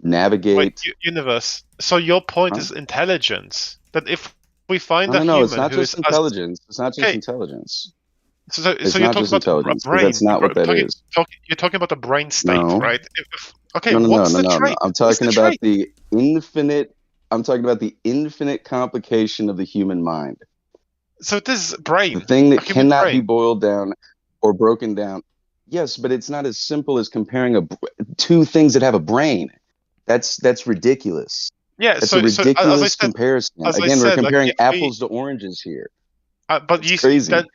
navigate universe. So your point is intelligence. That if we find a human it's not just intelligence. It's not just intelligence. So you're talking about a brain. That's not what that is. You're talking about the brain state, right? What's the trait? I'm talking about the infinite. I'm talking about the infinite complication of the human mind. So this brain, the thing that cannot be boiled down or broken down. Yes, but it's not as simple as comparing two things that have a brain. That's ridiculous. Yeah, that's a ridiculous comparison. Again, we're comparing apples to oranges here. But you see that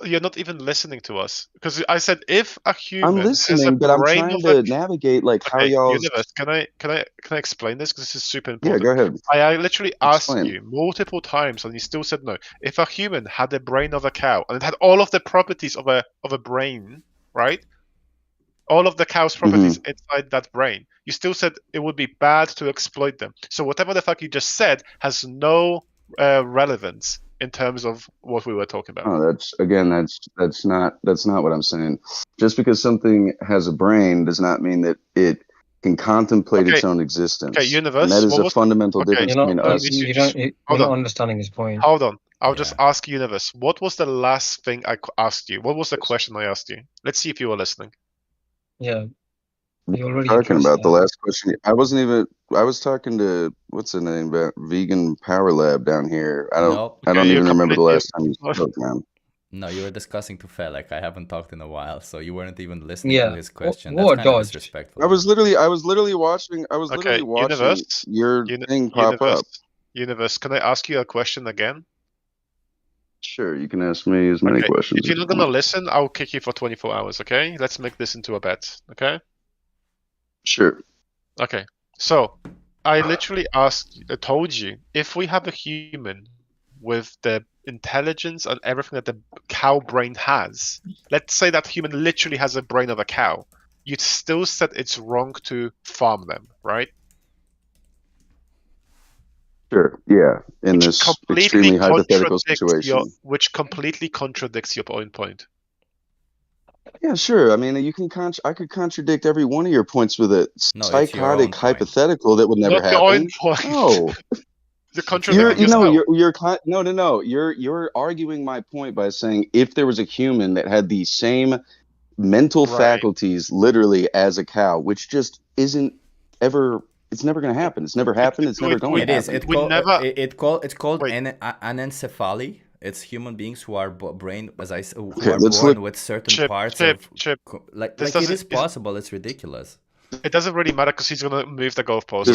you're not even listening to us, because I said if a human I'm listening, has a but I'm brain trying to navigate how y'all. Universe, can I explain this, because this is super important? Yeah, go ahead. I literally asked you multiple times, and you still said no. If a human had the brain of a cow and it had all of the properties of a brain, right? All of the cow's properties inside that brain, you still said it would be bad to exploit them. So whatever the fuck you just said has no relevance in terms of what we were talking about. Oh, that's not what I'm saying. Just because something has a brain does not mean that it can contemplate its own existence. Okay, universe. And that is a fundamental difference between us. You're not understanding his point. Hold on. I'll just ask universe. What was the last thing I asked you? What was the question I asked you? Let's see if you were listening. Yeah. You already talking about the last question. I was talking to what's the name, Vegan Power Lab down here. I don't even remember the last time you spoke, man. No, you were discussing Tufel. Like I haven't talked in a while, so you weren't even listening to his question. That's kind of disrespectful. I was literally watching universe, your thing pop up. Universe, can I ask you a question again? Sure, you can ask me as many questions. If you're not gonna listen, I'll kick you for 24 hours. Okay, let's make this into a bet. Okay. Sure. Okay. So I literally told you, if we have a human with the intelligence and everything that the cow brain has, let's say that human literally has a brain of a cow, you'd still said it's wrong to farm them, right? Sure, yeah, in this extremely hypothetical situation. Which completely contradicts your own point. Yeah, sure. I mean, I could contradict every one of your points with a psychotic hypothetical that would never happen. Your own point. No. You're contradicting yourself. No. You're arguing my point by saying if there was a human that had the same mental faculties literally as a cow, which just isn't ever. It's never going to happen. It's never happened. It's never going to happen. It's called anencephaly. It's human beings who are born with certain parts of like it is possible. It's ridiculous. It doesn't really matter because he's gonna move the goalpost. I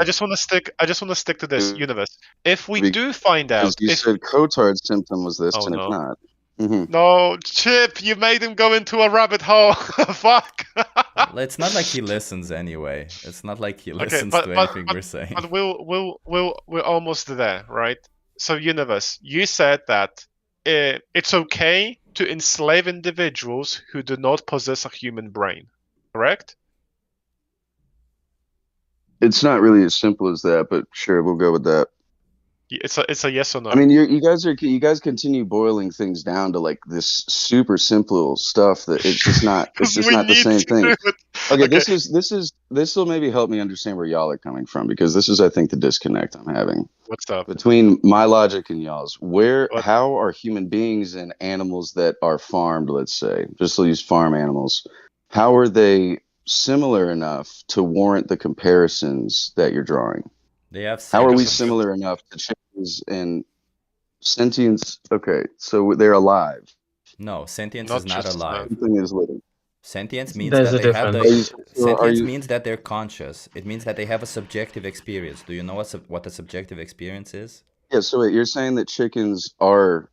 just want to stick to this universe. If we do find out, you said Cotard's symptom was this, and it's not. Mm-hmm. No, Chip, you made him go into a rabbit hole. Fuck. Well, it's not like he listens anyway. It's not like he listens to anything we're saying. But we're almost there, right? So, universe, you said that it's okay to enslave individuals who do not possess a human brain, correct? It's not really as simple as that, but sure, we'll go with that. It's a yes or no. I mean, you guys continue boiling things down to like this super simple stuff that it's just not. It's just not the same thing. Okay, this will maybe help me understand where y'all are coming from, because this is, I think, the disconnect I'm having. What's up? Between my logic and y'all's. How are human beings and animals that are farmed, let's say, just to use farm animals, how are they similar enough to warrant the comparisons that you're drawing? How are we similar enough to chickens and sentience? Okay, so they're alive. No, sentience is not alive. Something is living. Sentience means that they have sentience means that they're conscious. It means that they have a subjective experience. Do you know what a subjective experience is? Yeah, so wait, you're saying that chickens are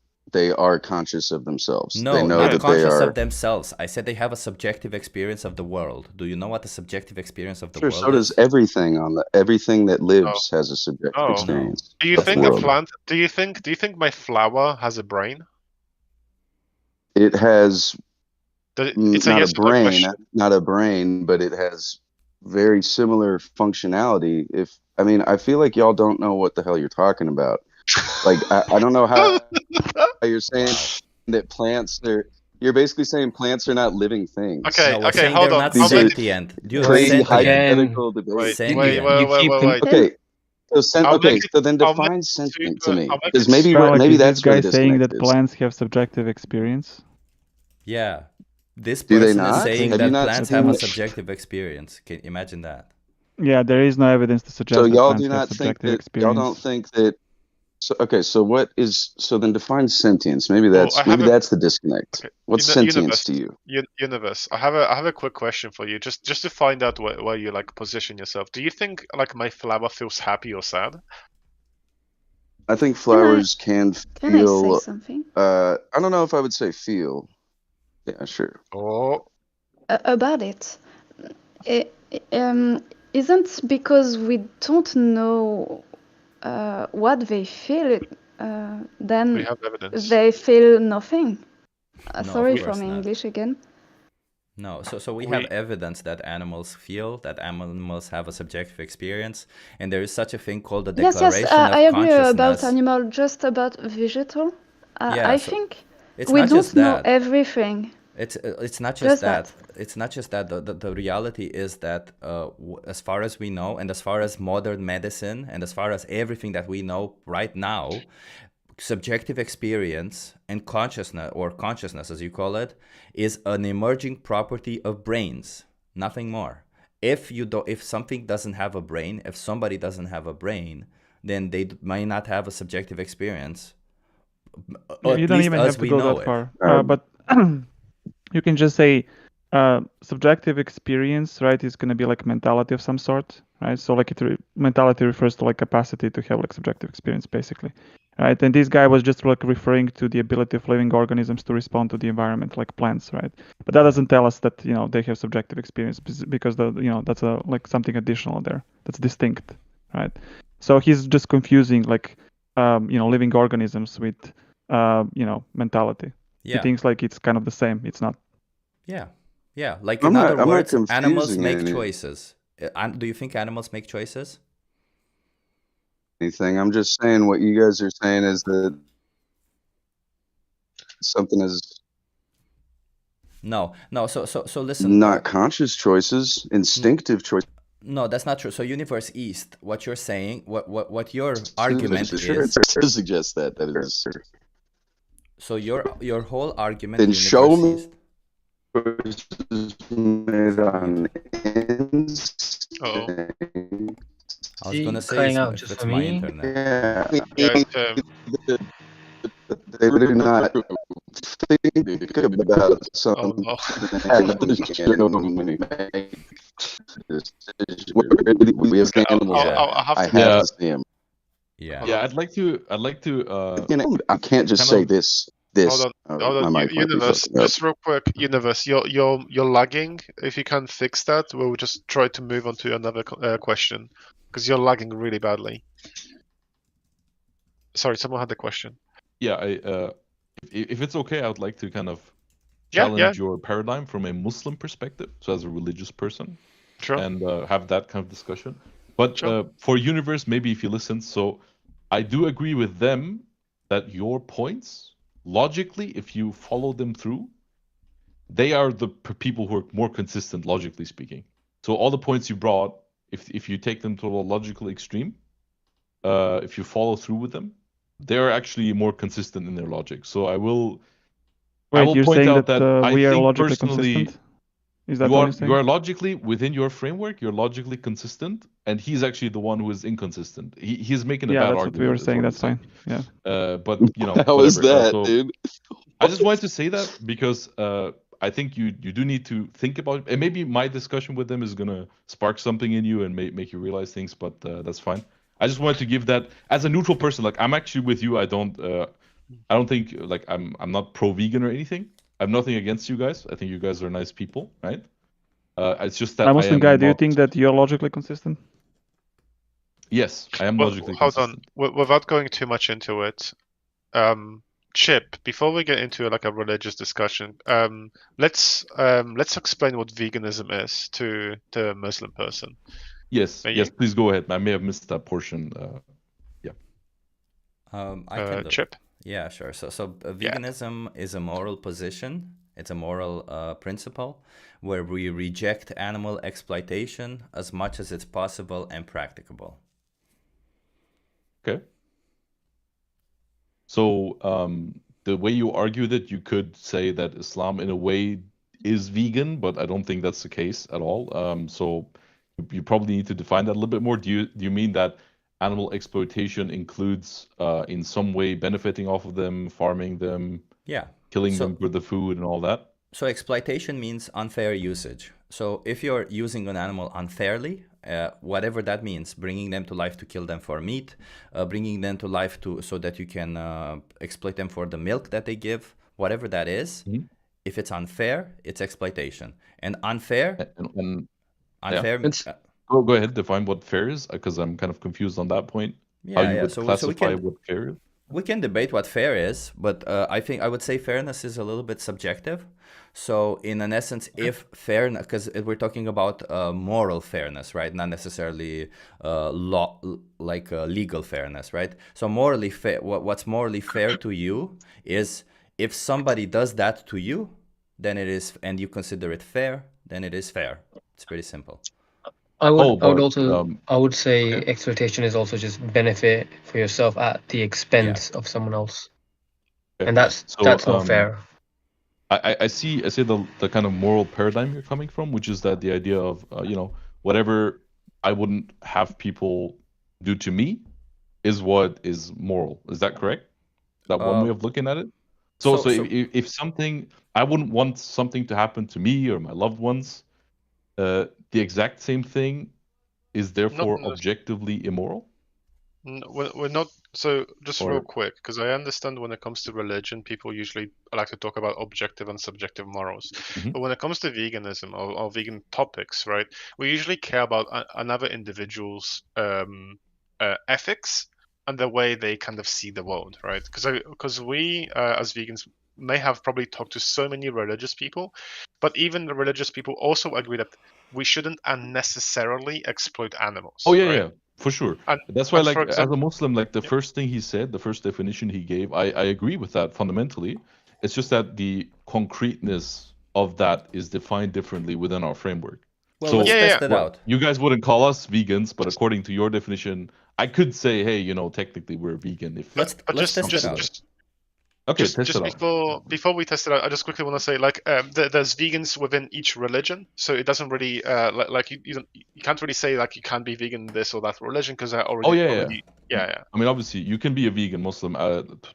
conscious of themselves. No, they know not that conscious they are of themselves. I said they have a subjective experience of the world. Do you know what the subjective experience of the world is? Sure, so does everything everything that lives has a subjective experience. Do you think a plant? Do you think my flower has a brain? It has it's not a brain, but it has very similar functionality. I feel like y'all don't know what the hell you're talking about. Like I don't know how you're saying that plants you're basically saying plants are not living things. Okay, no, okay, hold on. Not sentient. Crazy hypothetical debate. Wait. Okay. So then define sentient to me, because maybe that's this guy saying that plants have subjective experience. Yeah, this person is saying that plants have a subjective experience. Can you imagine that? Yeah, there is no evidence to suggest. So that y'all plants do not have think subjective that experience. y'all don't think that. So then define sentience. Maybe that's the disconnect. Okay. What's sentience to you? Universe. I have a quick question for you, just to find out where you like position yourself. Do you think like my flower feels happy or sad? I think flowers can feel. Can I say something? I don't know if I would say feel. Yeah, sure. Oh. About it. Isn't because we don't know what they feel, then we have evidence. They feel nothing. No, sorry for my English again. No, so we have evidence that animals feel, that animals have a subjective experience, and there is such a thing called the declaration of I agree consciousness. About animal, just about vegetal. I think we don't know everything. It's not just that. It's not just that. The reality is that as far as we know, and as far as modern medicine, and as far as everything that we know right now, subjective experience and consciousness as you call it, is an emerging property of brains, nothing more. If something doesn't have a brain, if somebody doesn't have a brain, then they might not have a subjective experience. You don't even have to go that far. But you can just say subjective experience, right, is going to be like mentality of some sort, right? So like mentality refers to like capacity to have like subjective experience, basically, right? And this guy was just like referring to the ability of living organisms to respond to the environment, like plants, right? But that doesn't tell us that they have subjective experience, because that's like something additional there that's distinct, right? So he's just confusing like living organisms with mentality. Yeah. He thinks like it's kind of the same. It's not. Yeah. Yeah. Like in other words, animals make choices. Do you think animals make choices? Anything. I'm just saying what you guys are saying is that something is no. So listen. Not conscious choices, instinctive choices. No, that's not true. So Universe East, what you're saying, what your argument is. To suggest that is. So your whole argument. Then show me. East. Made on I was gonna say it's my internet. They do not think about something. We as animals, I have to see him. Yeah, I'd like to. I can't just say this. Hold on. Universe, just real quick. Universe, you're lagging. If you can't fix that, we'll just try to move on to another question because you're lagging really badly. Sorry, someone had a question. Yeah, if it's okay, I would like to kind of challenge your paradigm from a Muslim perspective, so as a religious person, and have that kind of discussion. But for Universe, maybe if you listen, so I do agree with them that your points, logically, if you follow them through, they are the people who are more consistent, logically speaking. So all the points you brought, if you take them to a logical extreme, if you follow through with them, they're actually more consistent in their logic. So I will. Wait, I will you're point saying out that we are think logically personally, consistent? Is that what you're saying? You are logically within your framework. You're logically consistent, and he's actually the one who is inconsistent. He's making a bad argument. Yeah, that's what we were saying. That's fine. Yeah. But how is that, dude? I just wanted to say that because I think you do need to think about it, and maybe my discussion with them is gonna spark something in you and make you realize things. But that's fine. I just wanted to give that as a neutral person. Like I'm actually with you. I don't think like I'm not pro-vegan or anything. I have nothing against you guys. I think you guys are nice people, right? It's just that Muslim guy, do you think that you're logically consistent? Yes, I am logically consistent. Hold on. Without going too much into it, Chip, before we get into like a religious discussion, let's explain what veganism is to the Muslim person. Yes, please go ahead. I may have missed that portion. I can Chip. Yeah, sure. So veganism is a moral position. It's a moral principle where we reject animal exploitation as much as it's possible and practicable. Okay. So the way you argue that, you could say that Islam in a way is vegan, but I don't think that's the case at all. So you probably need to define that a little bit more. Do you mean that animal exploitation includes in some way benefiting off of them, farming them, killing them for the food and all that? So exploitation means unfair usage. So if you're using an animal unfairly, whatever that means, bringing them to life to kill them for meat, bringing them to life so that you can exploit them for the milk that they give, whatever that is, if it's unfair, it's exploitation. And unfair... Go ahead, define what fair is, because I'm kind of confused on that point. How you would classify what fair is? We can debate what fair is, but I would say fairness is a little bit subjective. So in an essence, if fairness, because we're talking about moral fairness, right? Not necessarily legal fairness, right? So morally fair, what's morally fair to you is if somebody does that to you, then it is, and you consider it fair, then it is fair. It's pretty simple. I would say exploitation is also just benefit for yourself at the expense of someone else, and that's not fair. I see the kind of moral paradigm you're coming from, which is that the idea of whatever I wouldn't have people do to me is what is moral. Is that correct? Is that one way of looking at it? So if something, I wouldn't want something to happen to me or my loved ones, the exact same thing is therefore objectively immoral? We're not. So just real quick, because I understand when it comes to religion, people usually like to talk about objective and subjective morals. But when it comes to veganism or vegan topics, right, we usually care about another individual's ethics and the way they kind of see the world, right? Because we as vegans may have probably talked to so many religious people, but even the religious people also agree that we shouldn't unnecessarily exploit animals. Oh yeah, right? yeah, for sure. And That's why, and like, for as a example, Muslim, like the first thing he said, the first definition he gave, I agree with that fundamentally. It's just that the concreteness of that is defined differently within our framework. Well, So, let's test it out. you guys wouldn't call us vegans, but according to your definition, I could say, hey, you know, technically we're vegan. If let's test it out. Okay, just before we test it out, I just quickly want to say, like, there's vegans within each religion, so it doesn't really like you can't really say like you can't be vegan in this or that religion because they're already. Yeah. I mean, obviously, you can be a vegan Muslim,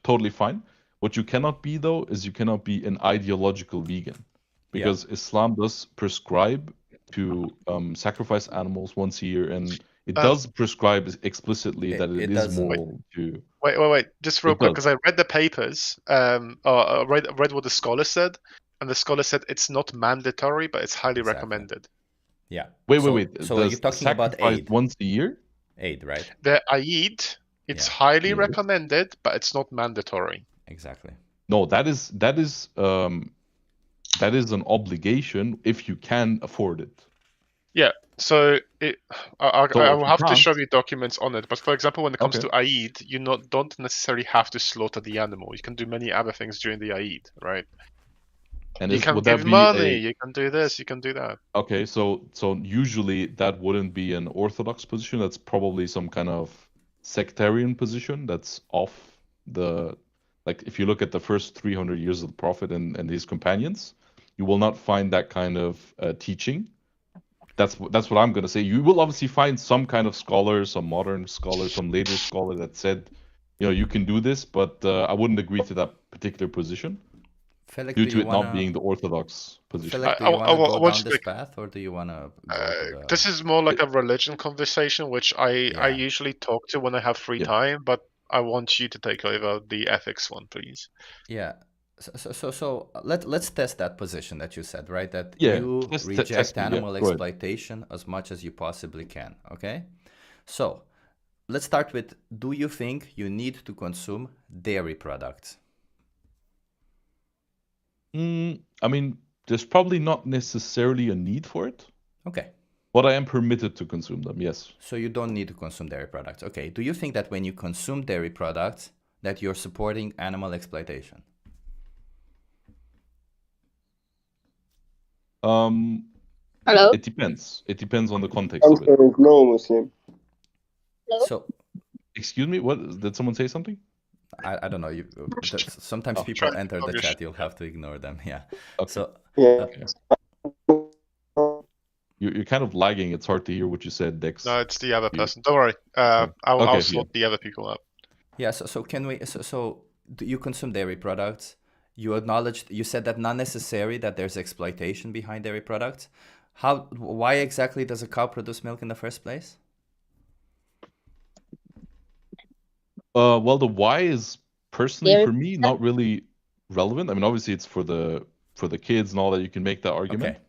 totally fine. What you cannot be, though, is you cannot be an ideological vegan, because Islam does prescribe to sacrifice animals once a year, and it does prescribe explicitly that it is moral to. Wait, just real quick, because I read the papers, or read what the scholar said, and the scholar said it's not mandatory, but it's highly recommended. Yeah. Wait. So you're talking about Eid once a year? Eid, right? The Eid, it's highly recommended, but it's not mandatory. Exactly. No, that is an obligation if you can afford it. Yeah. So I will have to show you documents on it. But for example, when it comes to Eid, you don't necessarily have to slaughter the animal. You can do many other things during the Eid, right? And you can give money. You can do this. You can do that. Okay, so usually that wouldn't be an orthodox position. That's probably some kind of sectarian position. That's off the, like, if you look at the first 300 years of the Prophet and his companions, you will not find that kind of teaching. That's what I'm going to say. You will obviously find some kind of scholar, some modern scholar, some later scholar that said, you know, you can do this, but I wouldn't agree to that particular position Felix, due to it not being the orthodox position. Felix, do you want to go down this path, or do you want to This is more like a religion conversation, which I usually talk to when I have free time, but I want you to take over the ethics one, please. Yeah. So let's test that position that you said, right? That you reject animal exploitation as much as you possibly can. Okay. So let's start with: do you think you need to consume dairy products? I mean, there's probably not necessarily a need for it. Okay. But I am permitted to consume them. Yes. So you don't need to consume dairy products. Okay. Do you think that when you consume dairy products, that you're supporting animal exploitation? Hello? It depends. It depends on the context of it. No Muslim. So, excuse me, what did someone say something? I don't know. Sometimes people enter the chat. You'll have to ignore them. Yeah. Okay. So you're kind of lagging. It's hard to hear what you said, Dex. No, it's the other person. Don't worry. I'll sort the other people up. Yeah. So can we? So do you consume dairy products? You acknowledged. You said that not necessary that there's exploitation behind dairy products. Why exactly does a cow produce milk in the first place? Well, the why is personally for me not really relevant. I mean, obviously it's for the kids and all that. You can make that argument. Okay.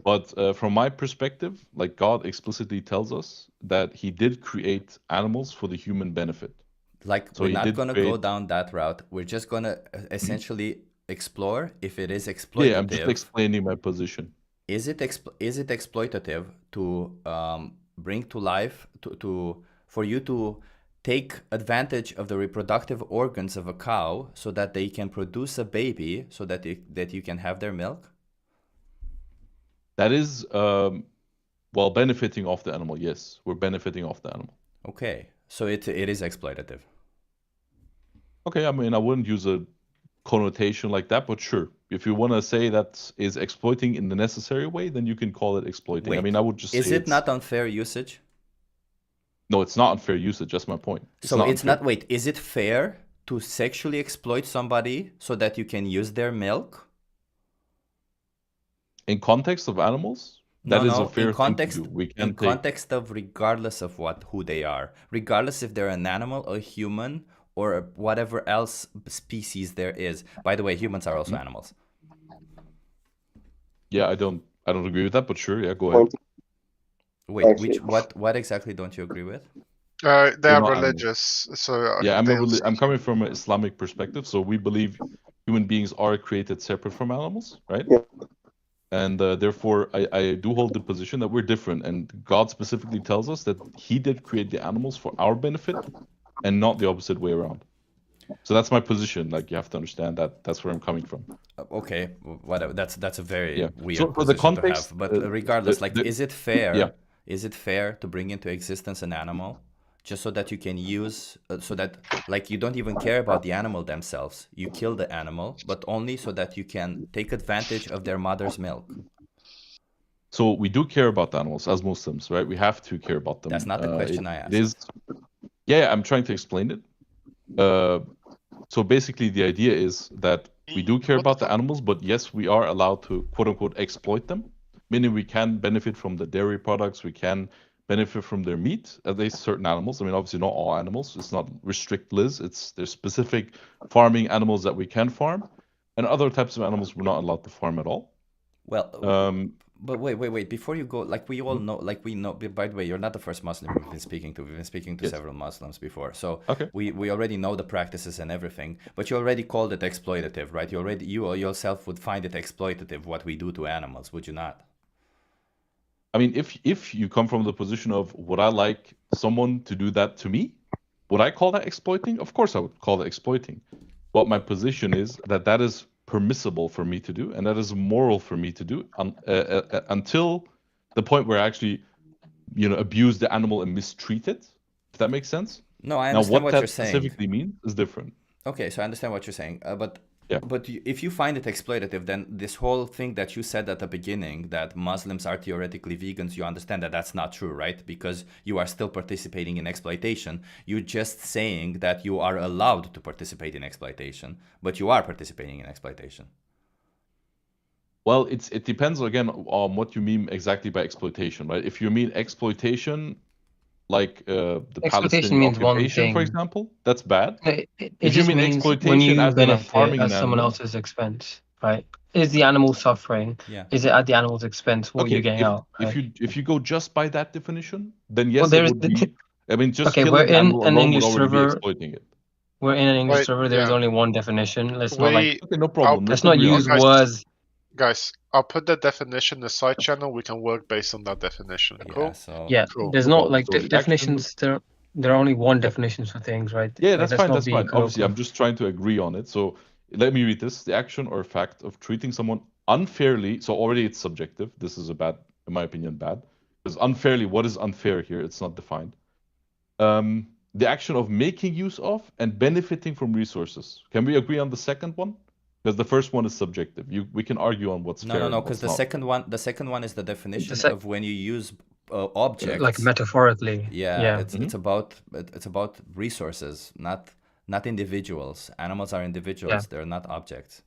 But from my perspective, like, God explicitly tells us that He did create animals for the human benefit. Like, so we're not gonna go down that route. We're just gonna essentially explore if it is exploitative. Yeah, I'm just explaining my position. Is it exploitative to bring to life for you to take advantage of the reproductive organs of a cow so that they can produce a baby so that you can have their milk? That is, benefiting off the animal. Yes, we're benefiting off the animal. Okay, so it is exploitative. Okay, I mean, I wouldn't use a connotation like that, but sure. If you want to say that is exploiting in the necessary way, then you can call it exploiting. Wait, I mean, I would just say is it not unfair usage? No, it's not unfair usage. That's my point. Wait, is it fair to sexually exploit somebody so that you can use their milk? In context of animals? That is a fair thing to do. In context of regardless of who they are. Regardless if they're an animal, a human, or whatever else species there is. By the way, humans are also animals. Yeah, I don't agree with that, but sure, yeah, go ahead. Wait, what exactly don't you agree with? They are religious, so yeah, I'm coming from an Islamic perspective, so we believe human beings are created separate from animals, right? Yeah. And therefore, I do hold the position that we're different, and God specifically tells us that He did create the animals for our benefit, and not the opposite way around. So that's my position. Like, you have to understand that that's where I'm coming from. Okay, whatever. That's a very weird so for the position context, to have. But regardless, like, is it fair? Yeah. Is it fair to bring into existence an animal just so that you can use, so that, like, you don't even care about the animal themselves? You kill the animal, but only so that you can take advantage of their mother's milk. So we do care about animals as Muslims, right? We have to care about them. That's not the question I asked. It is. Yeah, I'm trying to explain it. So basically, the idea is that we do care about the animals, but yes, we are allowed to quote unquote exploit them, meaning we can benefit from the dairy products, we can benefit from their meat, at least certain animals. I mean, obviously not all animals. It's not restrictless. There's specific farming animals that we can farm, and other types of animals we're not allowed to farm at all. Well, but wait. Before you go, like, we all know, like, we know. By the way, you're not the first Muslim we've been speaking to. We've been speaking to several Muslims before, so we already know the practices and everything. But you already called it exploitative, right? You yourself would find it exploitative what we do to animals, would you not? I mean, if you come from the position of would I like someone to do that to me, would I call that exploiting? Of course, I would call that exploiting. But my position is that is permissible for me to do, and that is moral for me to do until the point where I actually, abuse the animal and mistreat it. If that makes sense. No, I understand what you're saying. Specifically means is different. Okay, so I understand what you're saying, but yeah. But if you find it exploitative, then this whole thing that you said at the beginning, that Muslims are theoretically vegans, you understand that that's not true, right? Because you are still participating in exploitation. You're just saying that you are allowed to participate in exploitation, but you are participating in exploitation. Well, it depends, again, on what you mean exactly by exploitation, right? If you mean exploitation, like the Palestinian occupation, for example, that's bad. It just means when you benefit at someone else's expense, right? Is the animal suffering? Yeah. Is it at the animal's expense? What are you getting out? Right? If you go just by that definition, then yes, it would be. I mean, just killing we're the animal in an alone English would already be server. exploiting it. We're in an English server. There's only one definition. Let's not like. Okay, no problem. Let's not use words. Guys, I'll put the definition in the side channel. We can work based on that definition. Cool? Cool. There's not like definitions. There are only one definitions for things, right? Yeah, that's fine. That's fine. Obviously, I'm just trying to agree on it. So let me read this. The action or fact of treating someone unfairly. So already it's subjective. This is a bad, in my opinion, bad. Because unfairly, what is unfair here? It's not defined. The action of making use of and benefiting from resources. Can we agree on the second one? Because the first one is subjective. We can argue on what's fair. No, because the second one is the definition of when you use objects, like metaphorically. Yeah. It's about resources, not individuals. Animals are individuals. They're not objects.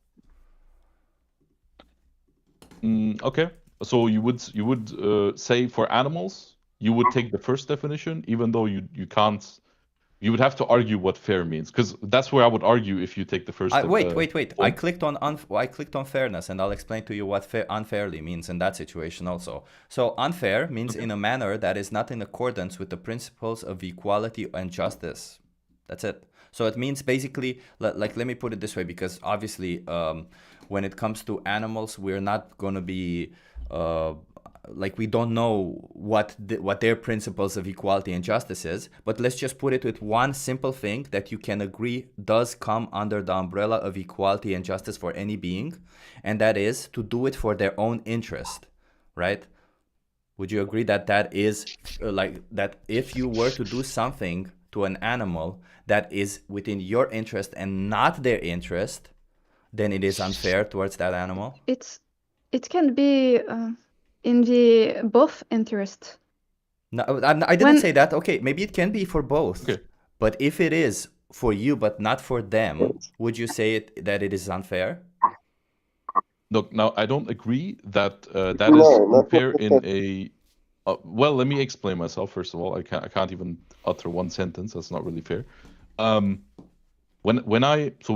Okay, so you would say for animals you would take the first definition, even though you can't. You would have to argue what fair means, because that's where I would argue if you take the first. Wait. I clicked on fairness, and I'll explain to you what unfairly means in that situation also. So unfair means in a manner that is not in accordance with the principles of equality and justice. That's it. So it means basically, like, let me put it this way, because obviously, when it comes to animals, we're not going to be. Like, we don't know what their principles of equality and justice is, but let's just put it with one simple thing that you can agree does come under the umbrella of equality and justice for any being, and that is to do it for their own interest, right? Would you agree that is like that if you were to do something to an animal that is within your interest and not their interest, then it is unfair towards that animal? It can be in the both interest. No, I didn't say that. Okay, maybe it can be for both. Okay. But if it is for you but not for them, would you say that it is unfair? Look, now I don't agree that that is unfair in a. Well, let me explain myself first of all. I can't even utter one sentence. That's not really fair. When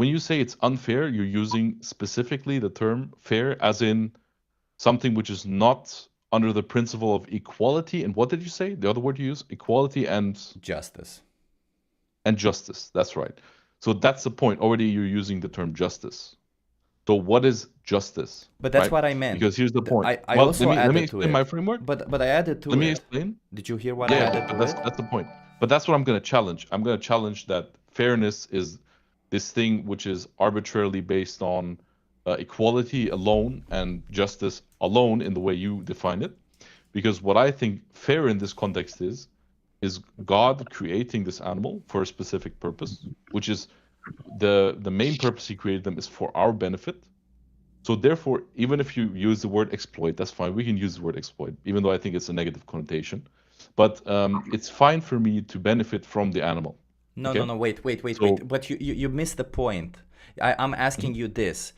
you say it's unfair, you're using specifically the term fair as in something which is not under the principle of equality. And what did you say? The other word you use? Equality and justice. And justice. That's right. So that's the point. Already you're using the term justice. So what is justice? But that's what I meant. Because here's the point. I also let me added to explain it. my framework. But I added to it. Let me explain. Did you hear what I added to it? That's the point. But that's what I'm going to challenge. I'm going to challenge that fairness is this thing which is arbitrarily based on equality alone and justice alone in the way you define it. Because what I think fair in this context is God creating this animal for a specific purpose, which is the main purpose he created them is for our benefit. So therefore, even if you use the word exploit, that's fine. We can use the word exploit, even though I think it's a negative connotation. But it's fine for me to benefit from the animal. No, okay? No, wait. But you missed the point. I'm asking you this.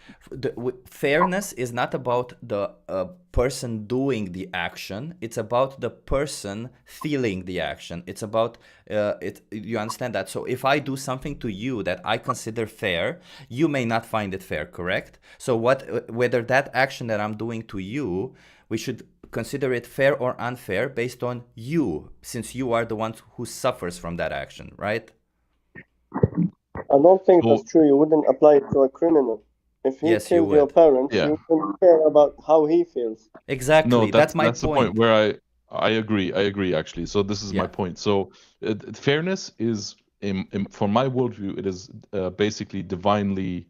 Fairness is not about the person doing the action. It's about the person feeling the action. It's about, you understand that? So if I do something to you that I consider fair, you may not find it fair, correct? So whether that action that I'm doing to you, we should consider it fair or unfair based on you, since you are the one who suffers from that action, right? I don't think that's true. You wouldn't apply it to a criminal. If he killed your parents, you wouldn't care about how he feels. Exactly. No, that's my point. The point where I agree actually. So this is my point. So fairness is, from my worldview, it is basically divinely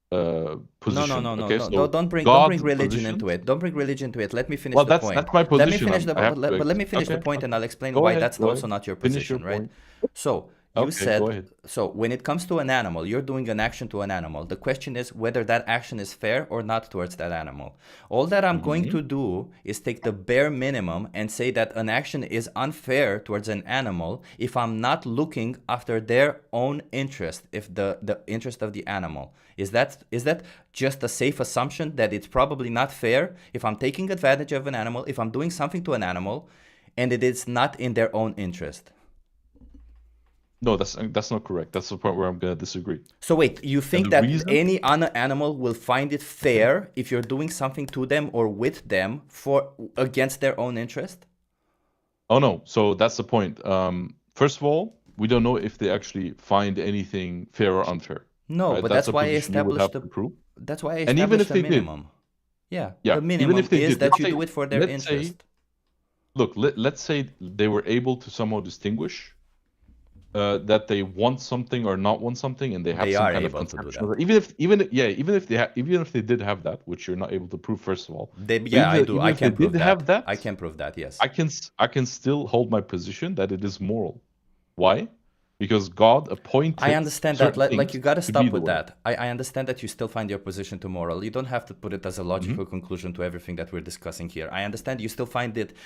positioned. No. Okay? So don't bring religion into it. Don't bring religion into it. Let me finish the point. That's my position. Let me finish the point and I'll explain why that's also not your position, right? So you said, so when it comes to an animal, you're doing an action to an animal. The question is whether that action is fair or not towards that animal. All that I'm going to do is take the bare minimum and say that an action is unfair towards an animal if I'm not looking after their own interest, if the interest of the animal. Is that just a safe assumption that it's probably not fair if I'm taking advantage of an animal, if I'm doing something to an animal, and it is not in their own interest? No, that's not correct. That's the point where I'm going to disagree. So wait, you think that any animal will find it fair if you're doing something to them or with them against their own interest? Oh no, so that's the point. First of all, we don't know if they actually find anything fair or unfair. No, right? But that's why I established the minimum. Yeah, the minimum is that you do it for their interest. Let's say they were able to somehow distinguish that they want something or not want something, and they have some kind of conception. Even if they did have that, which you're not able to prove, first of all. I do. I can prove that. I can prove that. Yes. I can still hold my position that it is moral. Why? Because God appointed. I understand that. Like you got to stop with that. I understand that you still find your position to moral. You don't have to put it as a logical conclusion to everything that we're discussing here. I understand you still find it.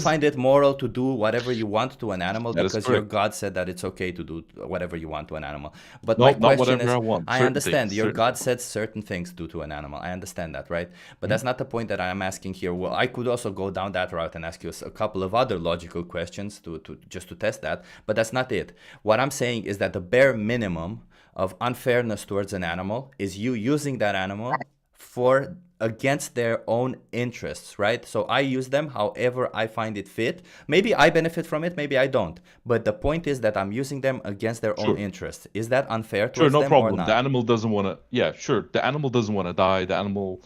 Find it moral to do whatever you want to an animal because your God said that it's okay to do whatever you want to an animal. But my question is, I understand your God said certain things to an animal. I understand that, right? But that's not the point that I'm asking here. Well, I could also go down that route and ask you a couple of other logical questions to test that. But that's not it. What I'm saying is that the bare minimum of unfairness towards an animal is you using that animal against their own interests, right? So I use them however I find it fit. Maybe I benefit from it, maybe I don't. But the point is that I'm using them against their own interests. Is that unfair towards them problem. Or not? The animal doesn't want to. Yeah, sure. The animal doesn't want to die. The animal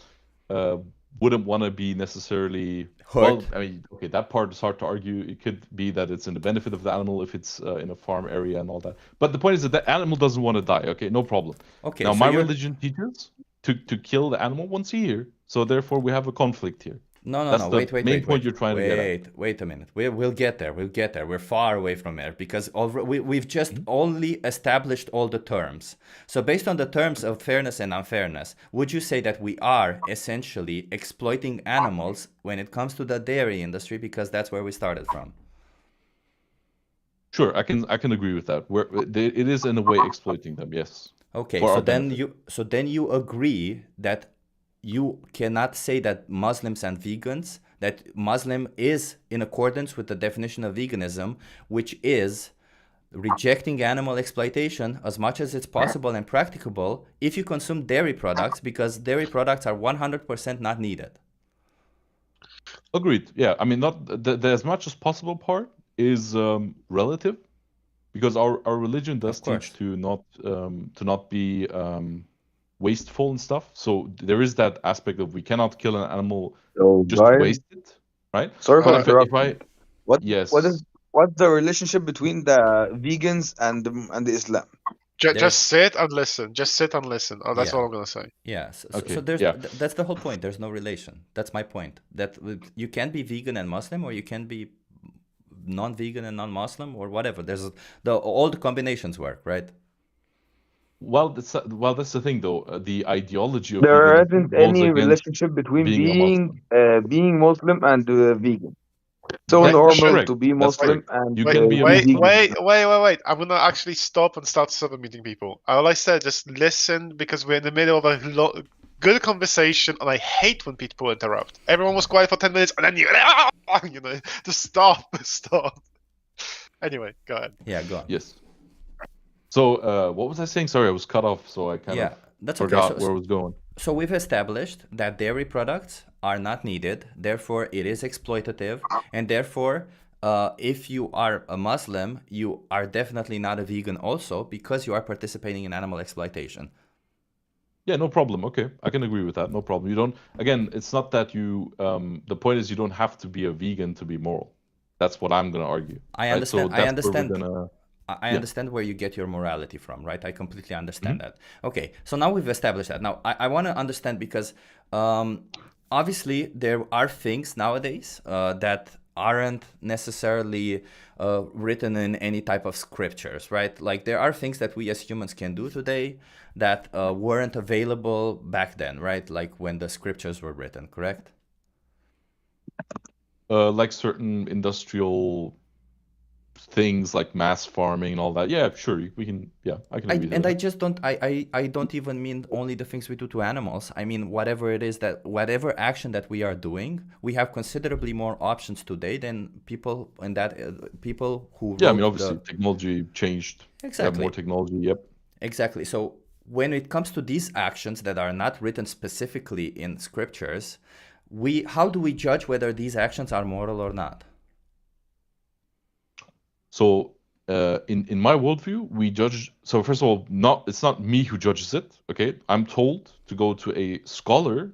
wouldn't want to be necessarily hurt. Well, I mean, okay, that part is hard to argue. It could be that it's in the benefit of the animal if it's in a farm area and all that. But the point is that the animal doesn't want to die. Okay, no problem. Okay. Now, so my religion teaches to kill the animal once a year. So therefore, we have a conflict here. No. Wait. You're trying to get at. Wait a minute. We'll get there. We're far away from there because we've just only established all the terms. So based on the terms of fairness and unfairness, would you say that we are essentially exploiting animals when it comes to the dairy industry because that's where we started from? Sure, I can agree with that. It is in a way exploiting them. Yes. Okay. So then you agree that you cannot say that Muslims and vegans, that Muslim is in accordance with the definition of veganism, which is rejecting animal exploitation as much as it's possible and practicable if you consume dairy products, because dairy products are 100% not needed. Agreed. Yeah, I mean, not the as much as possible part is relative, because our religion does teach to not be wasteful and stuff. So there is that aspect of we cannot kill an animal just to waste it, right? Sorry for But interrupting. Yes. What's the relationship between the vegans and the Islam? Just sit and listen. Just sit and listen. Oh, that's Yeah. all I'm gonna say. Yeah. So there's that's the whole point. There's no relation. That's my point. That you can be vegan and Muslim, or you can be non-vegan and non-Muslim, or whatever. There's all the combinations work, right? Well, that's the thing, though. The ideology of There veganism isn't goes any against relationship between being a being Muslim and vegan. So That's normal correct. to be That's Muslim correct. and You can be a Wait, Muslim. wait. I'm gonna actually stop and start submitting people. All I said, just listen, because we're in the middle of a good conversation, and I hate when people interrupt. Everyone was quiet for 10 minutes, and then you know, just stop. Anyway, go ahead. Yeah, go on. Yes. So, what was I saying? Sorry, I was cut off, so I kind of forgot where I was going. So we've established that dairy products are not needed, therefore it is exploitative, and therefore if you are a Muslim, you are definitely not a vegan also, because you are participating in animal exploitation. Yeah, no problem. Okay, I can agree with that. No problem. You don't. Again, it's not that you. The point is, you don't have to be a vegan to be moral. That's what I'm going to argue. I understand. I understand. I understand where you get your morality from, right? I completely understand that. Okay, so now we've established that. Now, I want to understand, because obviously there are things nowadays that aren't necessarily written in any type of scriptures, right? Like there are things that we as humans can do today that weren't available back then, right? Like when the scriptures were written, correct? Like certain industrial things like mass farming and all that. Yeah, sure, we can. Yeah, I can agree. And I just don't. I don't even mean only the things we do to animals. I mean whatever it is whatever action that we are doing, we have considerably more options today than people people who. Yeah, I mean obviously technology changed. Exactly. We have more technology. Yep. Exactly. So when it comes to these actions that are not written specifically in scriptures, how do we judge whether these actions are moral or not? So in my worldview, we judge. So first of all, it's not me who judges it. Okay, I'm told to go to a scholar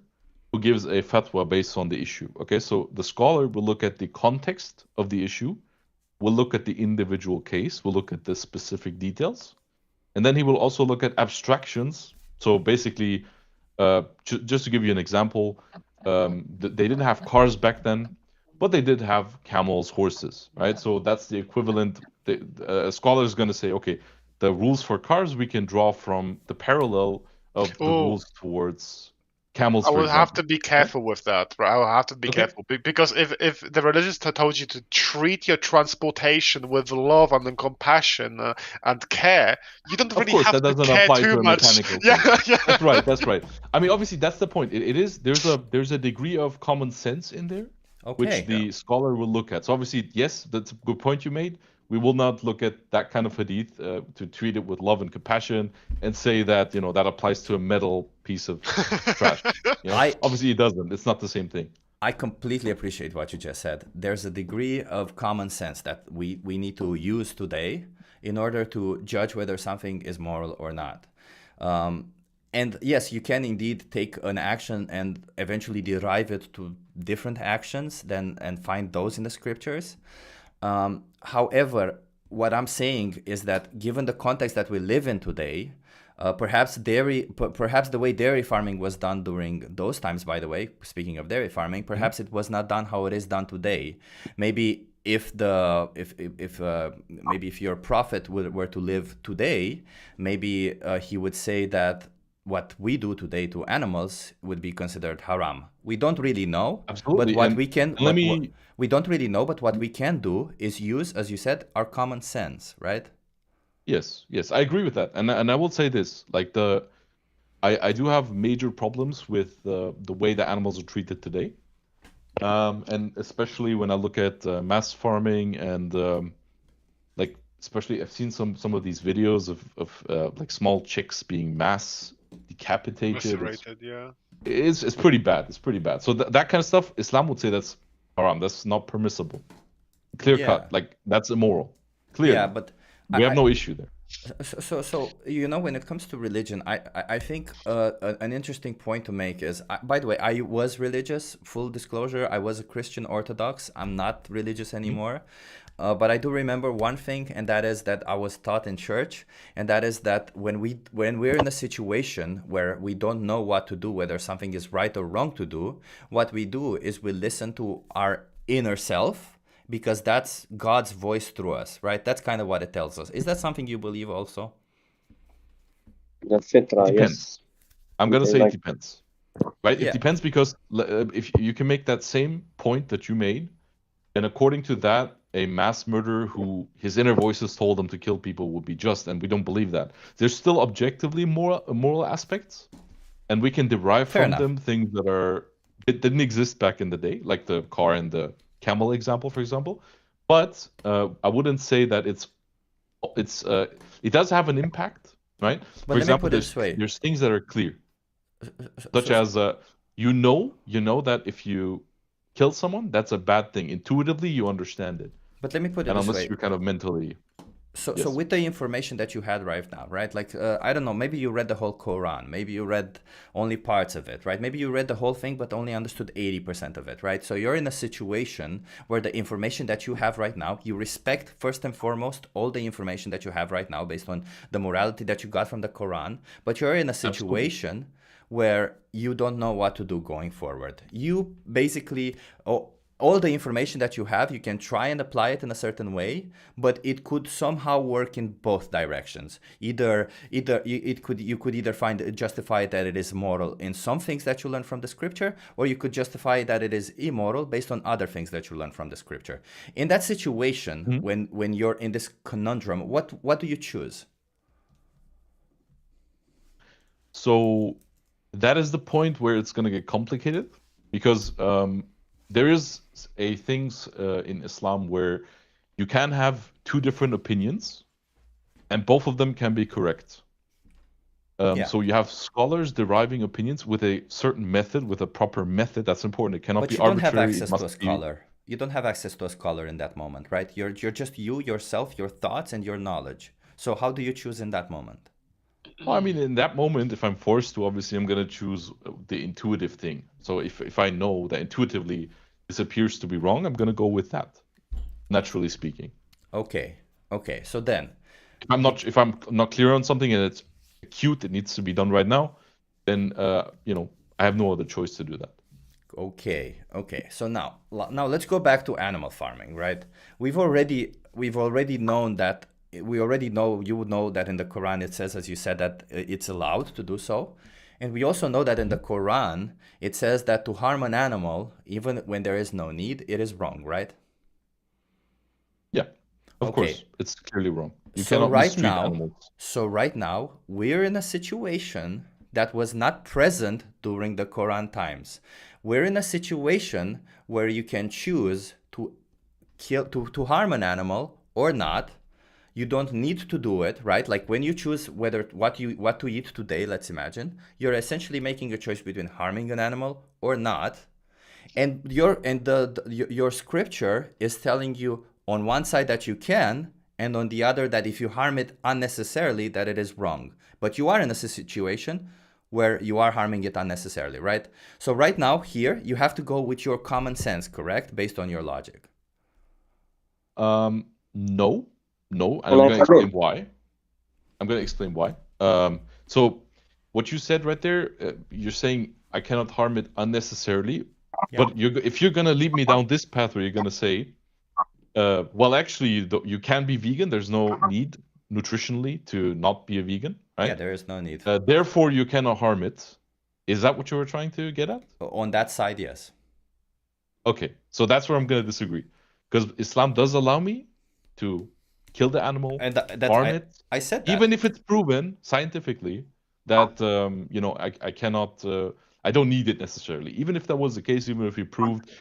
who gives a fatwa based on the issue. Okay, so the scholar will look at the context of the issue, will look at the individual case, will look at the specific details, and then he will also look at abstractions. So basically, just to give you an example, they didn't have cars back then, but they did have camels, horses, right? So that's the equivalent. A scholar is going to say, okay, the rules for cars we can draw from the parallel of the rules towards camels. I will have to be careful with that. Right? I will have to be careful, because if the religious told you to treat your transportation with love and compassion and care, you don't really have to care too much. Yeah. That's right. I mean, obviously, that's the point. It is there's a degree of common sense in there, which the scholar will look at. So obviously, yes, that's a good point you made. We will not look at that kind of hadith to treat it with love and compassion and say that that applies to a metal piece of trash. Obviously, it doesn't. It's not the same thing. I completely appreciate what you just said. There's a degree of common sense that we need to use today in order to judge whether something is moral or not. And yes, you can indeed take an action and eventually derive it to different actions and find those in the scriptures. However, what I'm saying is that given the context that we live in today, perhaps the way dairy farming was done during those times, by the way, speaking of dairy farming, perhaps it was not done how it is done today. Maybe if your prophet were to live today, maybe he would say that what we do today to animals would be considered haram. We don't really know. Absolutely. But what we can we don't really know, but what we can do is use, as you said, our common sense, right? Yes, I agree with that. And I will say this, like I do have major problems with the way the animals are treated today. And especially when I look at mass farming and like especially I've seen some of these videos of like small chicks being mass decapitated. Macerated, yeah. It's pretty bad. It's pretty bad. So that kind of stuff, Islam would say that's haram. That's not permissible. Clear Yeah. cut. Like that's immoral. Clearly. Yeah, but we have no issue there. So you know, when it comes to religion, I think an interesting point to make is, by the way, I was religious. Full disclosure, I was a Christian Orthodox. I'm not religious anymore. But I do remember one thing, and that is that I was taught in church, and that is that when we're in a situation where we don't know what to do, whether something is right or wrong to do, what we do is we listen to our inner self, because that's God's voice through us, right? That's kind of what it tells us. Is that something you believe also? The fitra, Depends. yes. I'm gonna say Like- it depends, right? Yeah. It depends because if you can make that same point that you made, and according to that, a mass murderer who his inner voices told him to kill people would be just, and we don't believe that. There's still objectively moral aspects, and we can derive Fair from enough. them things that didn't exist back in the day, like the car and the camel example, for example. But I wouldn't say that it does have an impact, right? But For let me example, put it this way. there's things that are clear, such as you know that if you kill someone, that's a bad thing. Intuitively, you understand it. But let me put it And this unless way. you're kind of mentally... So Yes. with the information that you had right now, right? Like, I don't know, maybe you read the whole Quran, maybe you read only parts of it, right? Maybe you read the whole thing, but only understood 80% of it, right? So you're in a situation where the information that you have right now, you respect first and foremost all the information that you have right now based on the morality that you got from the Quran, but you're in a situation where you don't know what to do going forward. You basically... all the information that you have, you can try and apply it in a certain way, but it could somehow work in both directions. You could either justify that it is moral in some things that you learn from the scripture, or you could justify that it is immoral based on other things that you learn from the scripture. In that situation, when you're in this conundrum, what do you choose? So that is the point where it's going to get complicated, because there is things in Islam where you can have two different opinions, and both of them can be correct. So you have scholars deriving opinions with a certain method, with a proper method. That's important. It cannot But be you don't arbitrary. have access It to a must be... scholar. You don't have access to a scholar in that moment, right? You're just you, yourself, your thoughts, and your knowledge. So how do you choose in that moment? Well, I mean, in that moment, if I'm forced to, obviously, I'm going to choose the intuitive thing. So if I know that intuitively this appears to be wrong, I'm going to go with that, naturally speaking. Okay. So then, if I'm not clear on something and it's acute, it needs to be done right now, then I have no other choice to do that. Okay. So now let's go back to animal farming, right? We've already known that. You would know that in the Quran it says, as you said, that it's allowed to do so. And we also know that in the Quran it says that to harm an animal, even when there is no need, it is wrong, right? Yeah, of course. It's clearly wrong. You So cannot right mistreat now, animals. we're in a situation that was not present during the Quran times. We're in a situation where you can choose to harm an animal or not. You don't need to do it, right? Like when you choose what to eat today, let's imagine, you're essentially making a choice between harming an animal or not. And your scripture is telling you on one side that you can, and on the other that if you harm it unnecessarily, that it is wrong. But you are in a situation where you are harming it unnecessarily, right? So right now here, you have to go with your common sense, correct? Based on your logic. No, and I'm going to explain why. So what you said right there, you're saying I cannot harm it unnecessarily, but if you're going to lead me down this path where you're going to say, well, actually, you can be vegan. There's no need nutritionally to not be a vegan, right? Yeah, there is no need. Therefore, you cannot harm it. Is that what you were trying to get at? On that side, yes. Okay, so that's where I'm going to disagree. Because Islam does allow me to kill the animal, and harm it. I said that. Even if it's proven scientifically that, I cannot, I don't need it necessarily. Even if that was the case, even if you proved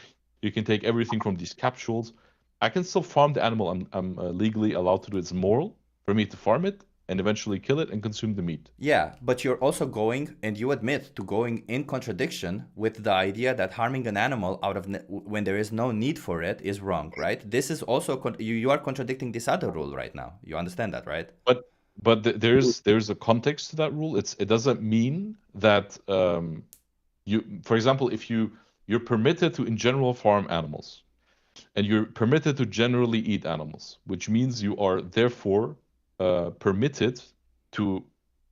you can take everything from these capsules, I can still farm the animal. I'm legally allowed to do it. It's moral for me to farm it and eventually kill it and consume the meat. Yeah, but you're also going, and you admit to going in contradiction with the idea that harming an animal out of when there is no need for it is wrong, right? This is also you are contradicting this other rule right now. You understand that, right? But there's a context to that rule. It doesn't mean that you, for example, if you're permitted to in general farm animals, and you're permitted to generally eat animals, which means you are therefore permitted to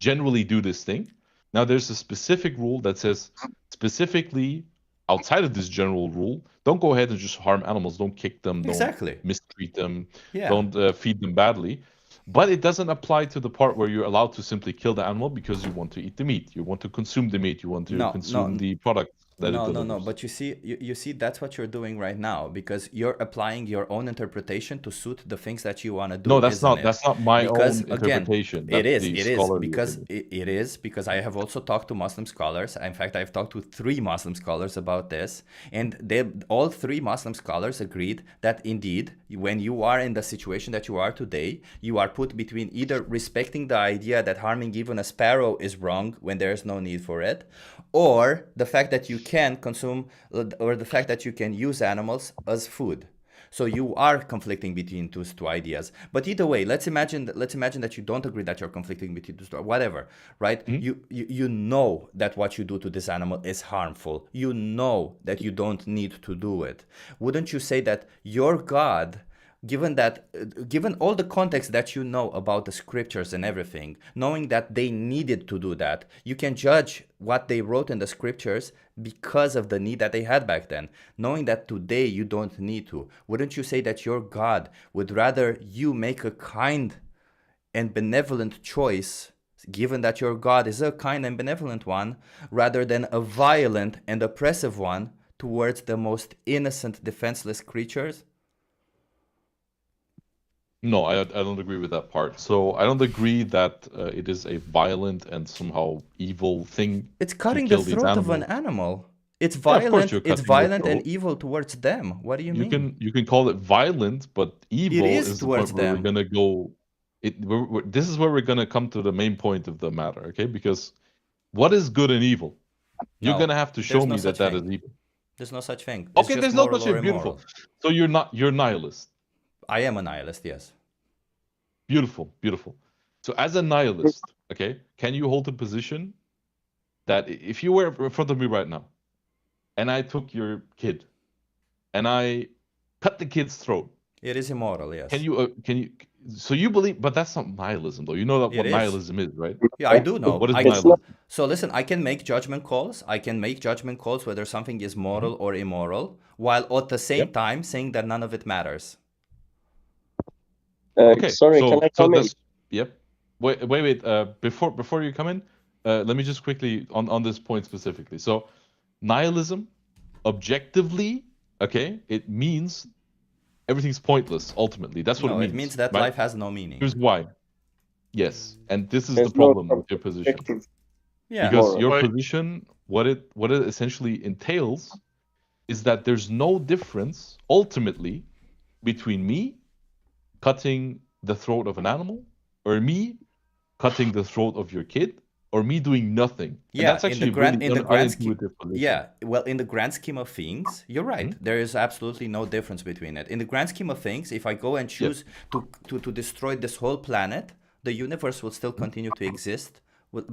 generally do this thing. Now there's a specific rule that says specifically outside of this general rule, don't go ahead and just harm animals, don't kick them, don't mistreat them, don't feed them badly. But it doesn't apply to the part where you're allowed to simply kill the animal because you want to eat the meat, you want to consume the meat, you want to consume the product. No, but you see, that's what you're doing right now, because you're applying your own interpretation to suit the things that you want to do. No, that's not my own interpretation. It is because I have also talked to Muslim scholars. In fact, I've talked to 3 Muslim scholars about this, and all 3 Muslim scholars agreed that indeed, when you are in the situation that you are today, you are put between either respecting the idea that harming even a sparrow is wrong when there is no need for it, or the fact that you can consume, or the fact that you can use animals as food. So you are conflicting between those 2 ideas. But either way, let's imagine that you don't agree that you're conflicting between those 2, whatever, right? You know that what you do to this animal is harmful. You know that you don't need to do it. Wouldn't you say that your God, given all the context that you know about the scriptures and everything, knowing that they needed to do that, you can judge what they wrote in the scriptures because of the need that they had back then, knowing that today you don't need to? Wouldn't you say that your God would rather you make a kind and benevolent choice, given that your God is a kind and benevolent one, rather than a violent and oppressive one towards the most innocent, defenseless creatures? No, I don't agree with that part. So I don't agree that it is a violent and somehow evil thing. It's cutting the throat of an animal. It's violent. It's violent and evil towards them. What do you mean? You can call it violent, but evil is the point where we're gonna go. This is where we're gonna come to the main point of the matter, okay? Because what is good and evil? You're gonna have to show me that is evil. There's no such thing. Okay, there's no such thing. Beautiful. So you're nihilist. I am a nihilist, yes. Beautiful, beautiful. So as a nihilist, okay, can you hold a position that if you were in front of me right now, and I took your kid, and I cut the kid's throat? It is immoral, yes. Can you? So you believe, but that's not nihilism, though. You know that what nihilism is, right? Yeah, I do know. What is nihilism? So listen, I can make judgment calls. I can make judgment calls whether something is moral or immoral, while at the same time saying that none of it matters. Okay, sorry, can I come in? Yep. Wait. Before you come in, let me just quickly on this point specifically. So, nihilism, objectively, okay, it means everything's pointless. Ultimately, that's what it means. It means that life has no meaning. Here's why. Yes, and this is the problem with your position. Yeah. Because your position, what it essentially entails, is that there's no difference ultimately between me cutting the throat of an animal, or me cutting the throat of your kid, or me doing nothing. Yeah, and that's actually in the grand scheme. Yeah, well, in the grand scheme of things, you're right. There is absolutely no difference between it. In the grand scheme of things, if I go and choose to destroy this whole planet, the universe will still continue to exist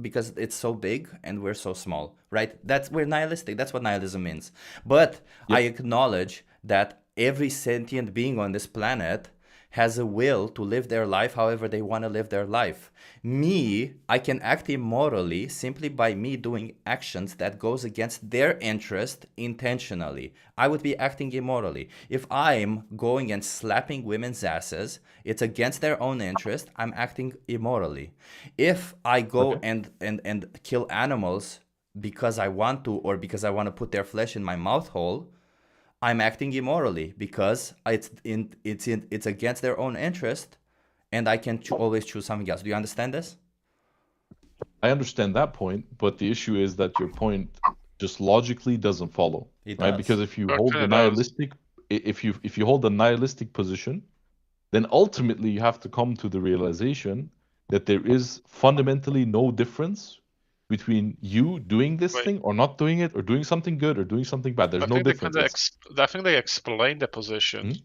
because it's so big and we're so small, right? We're nihilistic. That's what nihilism means. But I acknowledge that every sentient being on this planet has a will to live their life however they want to live their life. I can act immorally simply by me doing actions that goes against their interest intentionally. I would be acting immorally. If I'm going and slapping women's asses, it's against their own interest, I'm acting immorally. If I go and kill animals because I want to, or because I want to put their flesh in my mouth hole, I'm acting immorally because it's against their own interest, and I can always choose something else. Do you understand this? I understand that point, but the issue is that your point just logically doesn't follow, right? Because if you hold the nihilistic, if you hold the nihilistic position, then ultimately you have to come to the realization that there is fundamentally no difference between you doing this thing or not doing it, or doing something good or doing something bad. There's no difference. I think they explain the position.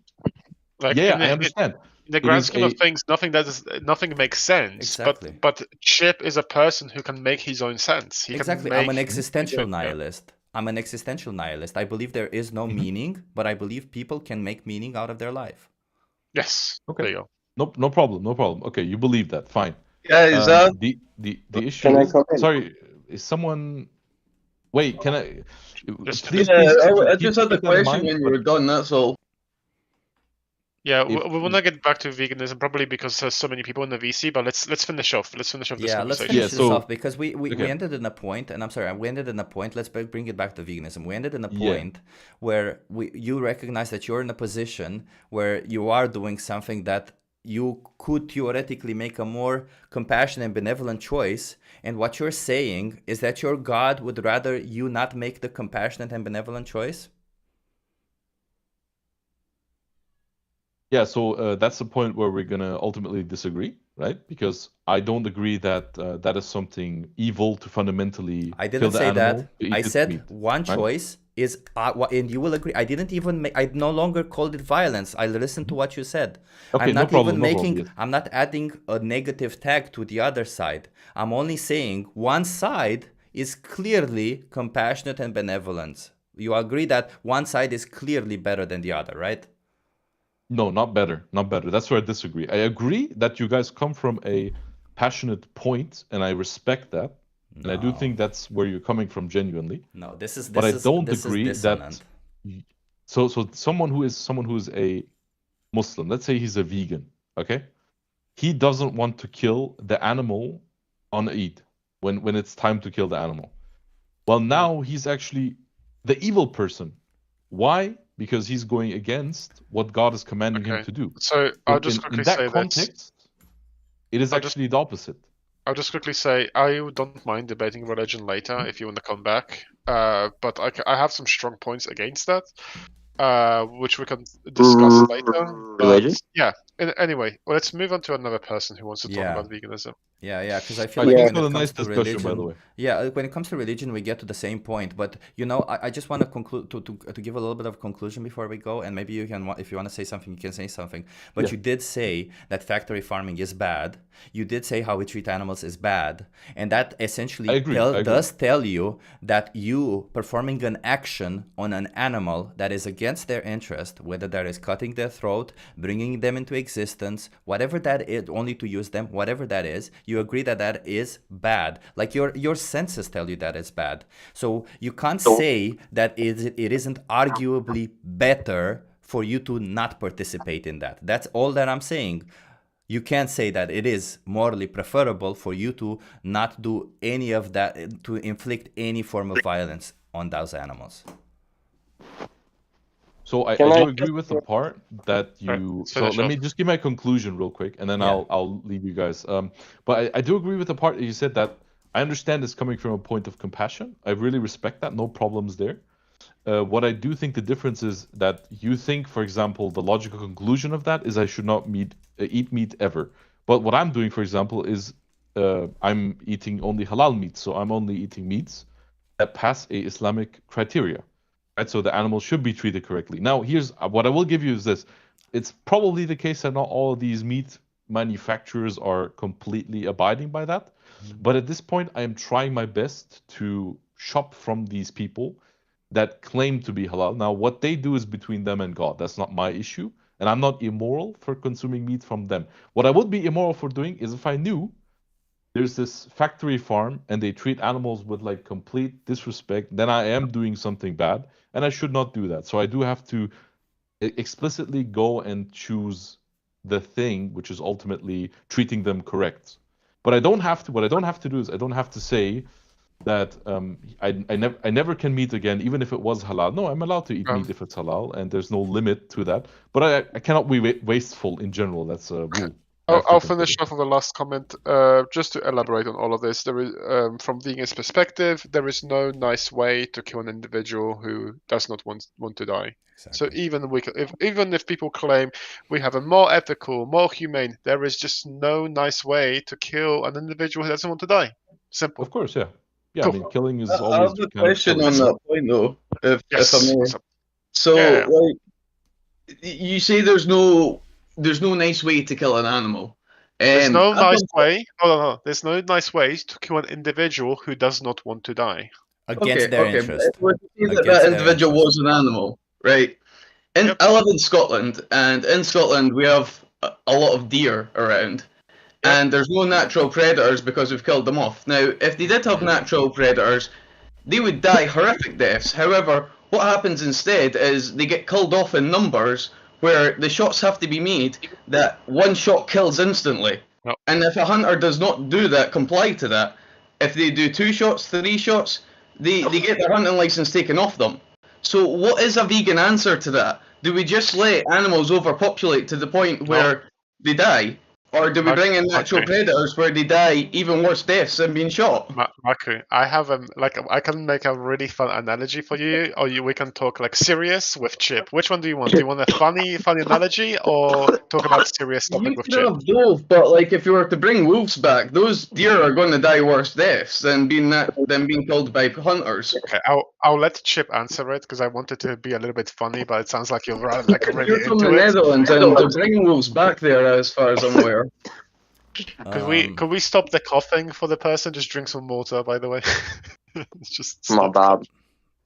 Like yeah, I understand. In the grand scheme of things, nothing makes sense. Exactly. But Chip is a person who can make his own sense. He exactly. Can make, I'm an existential nihilist. I'm an existential nihilist. I believe there is no meaning, but I believe people can make meaning out of their life. Yes. Okay. There you go. No problem. Okay, you believe that. Fine. Yeah, the issue is, sorry, is someone... Wait, can I... Please, I just had the question when you were done, that's all. Yeah, we want to get back to veganism probably because there's so many people in the VC, but let's finish off. Let's finish off this conversation. Let's finish this off because we ended in a point, and I'm sorry, we ended in a point. Let's bring it back to veganism. We ended in a point where you recognize that you're in a position where you are doing something that you could theoretically make a more compassionate and benevolent choice. And what you're saying is that your God would rather you not make the compassionate and benevolent choice? Yeah, so that's the point where we're going to ultimately disagree, right? Because I don't agree that that is something evil to fundamentally kill the animal. I said one choice is, and you will agree, I didn't even make, I no longer called it violence. I listened to what you said. Okay, I'm not I'm not adding a negative tag to the other side. I'm only saying one side is clearly compassionate and benevolent. You agree that one side is clearly better than the other, right? No, not better. Not better. That's where I disagree. I agree that you guys come from a passionate point, and I respect that. And I do think that's where you're coming from genuinely. No, this is. But I don't agree that. So someone who is a Muslim, let's say he's a vegan, okay? He doesn't want to kill the animal on Eid when it's time to kill the animal. Well, now he's actually the evil person. Why? Because he's going against what God is commanding him to do. So I'll just quickly say context, it is actually the opposite. I'll just quickly say I don't mind debating religion later if you want to come back. But I have some strong points against that, which we can discuss later. But, yeah. Anyway, let's move on to another person who wants to talk about veganism. Yeah, because I feel like when it comes to religion, by the way. Yeah, when it comes to religion, we get to the same point. But I just want to conclude to give a little bit of conclusion before we go, and maybe you can, if you want to say something, you can say something. But you did say that factory farming is bad. You did say how we treat animals is bad, and that essentially does tell you that you performing an action on an animal that is against their interest, whether that is cutting their throat, bringing them into existence, whatever that is, only to use them, whatever that is, you agree that that is bad. Like your senses tell you that it's bad. So you can't say that it isn't arguably better for you to not participate in that. That's all that I'm saying. You can't say that it is morally preferable for you to not do any of that, to inflict any form of violence on those animals. So I do agree with the part that you. So let me just give my conclusion real quick, and then I'll leave you guys. But I do agree with the part that you said that I understand it's coming from a point of compassion. I really respect that. No problems there. What I do think the difference is that you think, for example, the logical conclusion of that is I should not eat meat ever. But what I'm doing, for example, is I'm eating only halal meat. So I'm only eating meats that pass a Islamic criteria. Right, so the animal should be treated correctly. Now, here's what I will give you is this. It's probably the case that not all of these meat manufacturers are completely abiding by that. But at this point, I am trying my best to shop from these people that claim to be halal. Now, what they do is between them and God. That's not my issue. And I'm not immoral for consuming meat from them. What I would be immoral for doing is if I knew there's this factory farm and they treat animals with like complete disrespect, then I am doing something bad and I should not do that. So I do have to explicitly go and choose the thing which is ultimately treating them correct. But I don't have to. What I don't have to do is I don't have to say that I never can meat again, even if it was halal. No, I'm allowed to eat meat if it's halal, and there's no limit to that. But I cannot be wasteful in general. That's a rule. I'll finish off with a last comment. Just to elaborate on all of this, there is, from vegan's perspective, there is no nice way to kill an individual who does not want to die. Exactly. So even if people claim we have a more ethical, more humane, there is just no nice way to kill an individual who doesn't want to die. Simple. Of course, yeah. Yeah, Cool. I mean, killing is I always have the a kind of question on killing. that point, though, if I may. Yes. So, Yeah. like, you say there's no nice way to kill an animal. There's no I've nice come- way. No. There's no nice ways to kill an individual who does not want to die. Against their but interest. if we're to say that Against their individual interest. was an animal, right? I live in Scotland, and in Scotland we have a lot of deer around, and there's no natural predators because we've killed them off. Now, if they did have natural predators, they would die horrific deaths. However, what happens instead is they get killed off in numbers where the shots have to be made that one shot kills instantly. Yep. And if a hunter does not do that, comply to that, if they do 2 shots, 3 shots, they get their hunting license taken off them. So what is a vegan answer to that? Do we just let animals overpopulate to the point where they die? Or do we bring in natural predators where they die even worse deaths than being shot? Maku, I have I can make a really fun analogy for you, or we can talk like serious with Chip. Which one do you want? Do you want a funny analogy, or talk about serious topic You with could Chip? have both, but like if you were to bring wolves back, those deer are going to die worse deaths than being killed by hunters. Okay, I'll let Chip answer it because I wanted to be a little bit funny, but it sounds like you're really You're from into the it. Netherlands, and they're bringing wolves back there, as far as I'm aware. Could we stop the coughing for the person? Just drink some water, by the way. Just Not bad.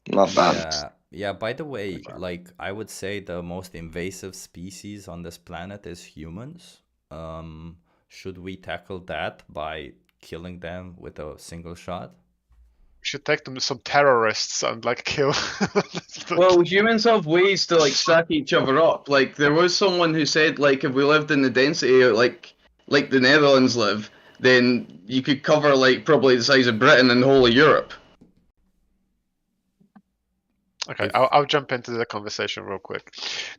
Not bad. Yeah, by the way, like I would say the most invasive species on this planet is humans. Should we tackle that by killing them with a single shot? We should take them to some terrorists and like kill. Well, humans have ways to like stack each other up. Like there was someone who said like if we lived in the density like the Netherlands live, then you could cover like probably the size of Britain and the whole of Europe. Okay, I'll jump into the conversation real quick.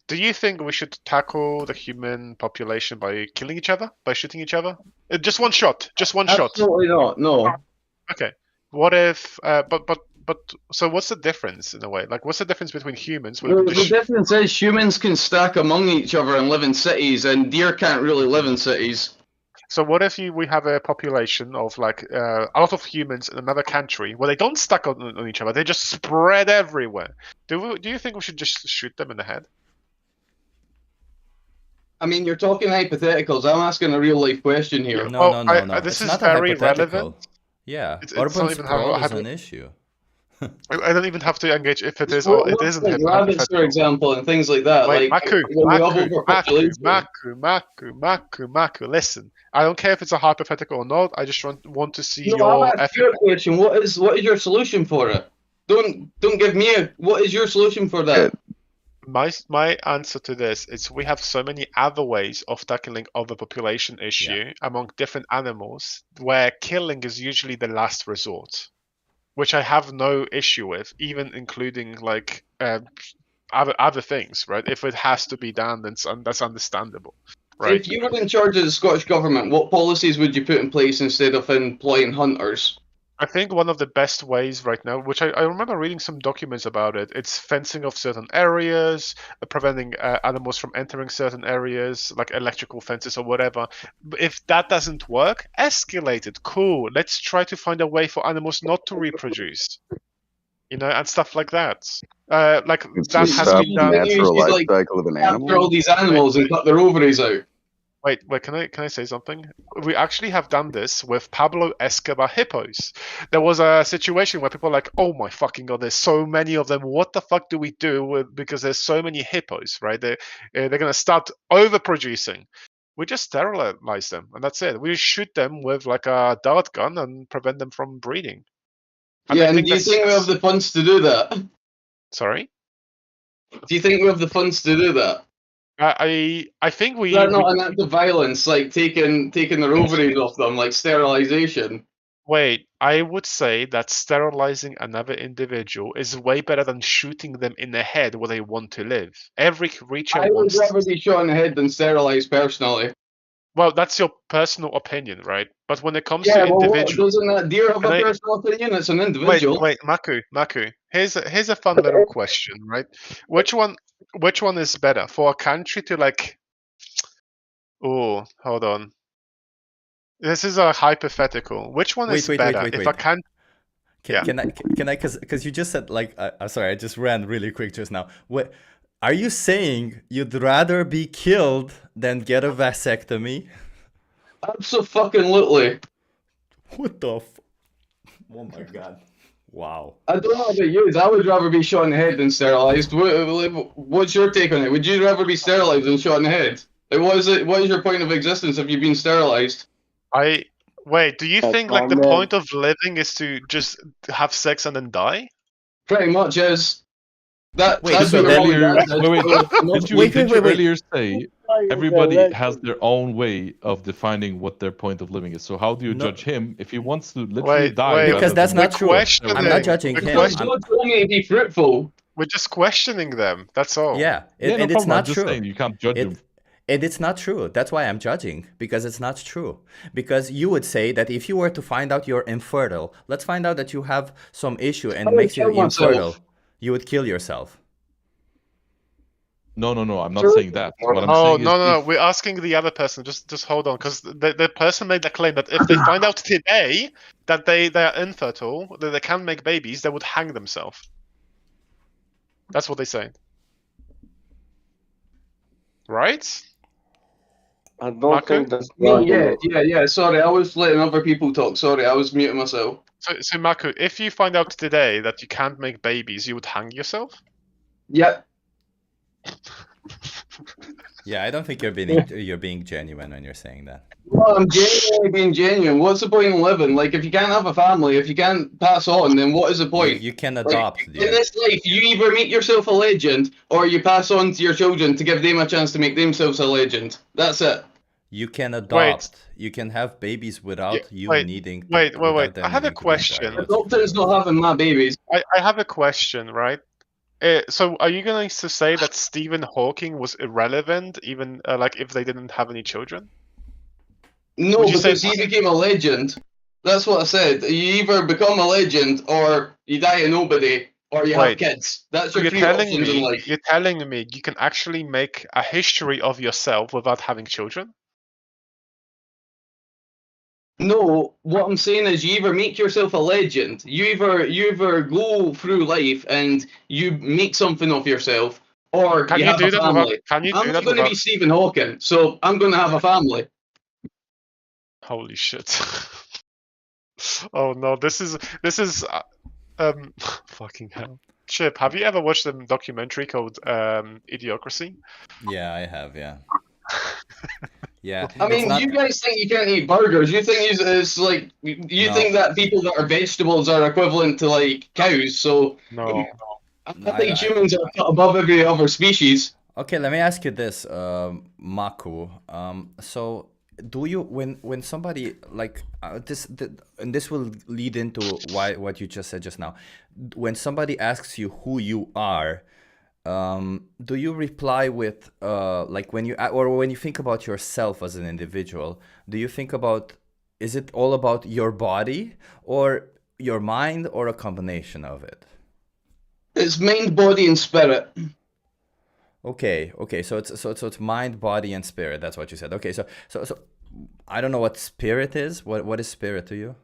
Do you think we should tackle the human population by killing each other, by shooting each other? Just one shot. Just one shot. Absolutely not. No. Okay. What if? But so what's the difference in a way? Like, what's the difference between humans? Well, the difference is humans can stack among each other and live in cities, and deer can't really live in cities. So what if we have a population of like a lot of humans in another country where they don't stack on each other, they just spread everywhere? Do you think we should just shoot them in the head? I mean, you're talking hypotheticals. I'm asking a real life question here. No. This it's is not very hypothetical. relevant. Yeah, It's urban not even sprawl is an issue. I don't even have to engage if it is Well, or it isn't. like rabbits, for example, and things like that. Wait, like Maku, listen. I don't care if it's a hypothetical or not. I just want to see your question. What is your solution for it? Don't give me what is your solution for that? My answer to this is we have so many other ways of tackling overpopulation issue among different animals where killing is usually the last resort, which I have no issue with, even including like other things, right? If it has to be done, then that's understandable, right? If you were in charge of the Scottish Government, what policies would you put in place instead of employing hunters? I think one of the best ways right now, which I remember reading some documents about it, it's fencing off certain areas, preventing animals from entering certain areas, like electrical fences or whatever. If that doesn't work, escalate it. Cool. Let's try to find a way for animals not to reproduce. And stuff like that. Like that has been done. Natural life cycle of an animal. After all these animals and cut their ovaries out. Wait, can I say something? We actually have done this with Pablo Escobar hippos. There was a situation where people were like, oh my fucking god, there's so many of them. What the fuck do we do because there's so many hippos, right? They're going to start overproducing. We just sterilize them, and that's it. We shoot them with like a dart gun and prevent them from breeding. And do you think we have the funds to do that? Sorry? Do you think we have the funds to do that? I think we. Is that not an act of violence, like taking their ovaries off them, like sterilization? Wait, I would say that sterilizing another individual is way better than shooting them in the head where they want to live. Every creature I would wants. rather be shot in the head than sterilized, personally. Well, that's your personal opinion, right? But when it comes Yeah, to well, individual, doesn't that deer have a personal opinion? It's an individual. wait, Maku. Here's a fun little question, right? Which one is better for a country to like? Oh, hold on. This is a hypothetical. Which one is better? If I can't. Can I? Because you just said like, sorry, I just ran really quick just now. What are you saying? You'd rather be killed than get a vasectomy? Absolutely. What the? Oh my god! Wow. I don't know about you. I would rather be shot in the head than sterilized. What's your take on it? Would you rather be sterilized than shot in the head? Like, what is your point of existence if you've been sterilized? Wait, do you think like the point of living is to just have sex and then die? Pretty much is. That's Did you earlier say everybody has their own way of defining what their point of living is? So how do you judge him if he wants to literally die? Because that's not true. I'm not judging him. God told me to be fruitful. We're just questioning them. That's all. Yeah, and it's not true. Saying you can't judge him. And it's not true. That's why I'm judging, because it's not true. Because you would say that if you were to find out you're infertile, let's find out that you have some issue and makes you infertile, you would kill yourself. No, I'm not saying that. What I'm saying no. We're asking the other person. Just hold on, because the person made the claim that if they find out today that they are infertile, that they can't make babies, they would hang themselves. That's what they say. Right? I don't think that's right. Yeah. Sorry, I was letting other people talk. Sorry, I was muting myself. So Maku, if you find out today that you can't make babies, you would hang yourself? Yep. Yeah, I don't think you're being genuine when you're saying that. Well, I'm genuinely being genuine. What's the point in living? Like, if you can't have a family, if you can't pass on, then what is the point? You can adopt. In this life, you either make yourself a legend, or you pass on to your children to give them a chance to make themselves a legend. That's it. You can adopt. You can have babies without needing. Wait. I have a question. Adopters not having my babies. I have a question, right? So are you going to say that Stephen Hawking was irrelevant, even like if they didn't have any children? No, because he became a legend. That's what I said. You either become a legend, or you die a nobody, or you have kids. That's your three options in life. You're telling me you can actually make a history of yourself without having children? No, what I'm saying is you either make yourself a legend, you either go through life and you make something of yourself, or you have a family. I'm not going to be Stephen Hawking, so I'm going to have a family. Holy shit. Oh no, this is fucking hell. Chip, have you ever watched a documentary called Idiocracy? Yeah, I have, yeah. Yeah. I mean, you guys think you can't eat burgers. You think it's like you think that people that are vegetables are equivalent to like cows. So no. I think humans are above every other species. Okay, let me ask you this, Maku. So do you when somebody like and this will lead into what you just said just now. When somebody asks you who you are, do you reply with like when you think about yourself as an individual, do you think about, is it all about your body or your mind or a combination of it? It's mind, body, and spirit. Okay. So it's mind, body, and spirit. That's what you said. Okay. So I don't know what spirit is. What is spirit to you?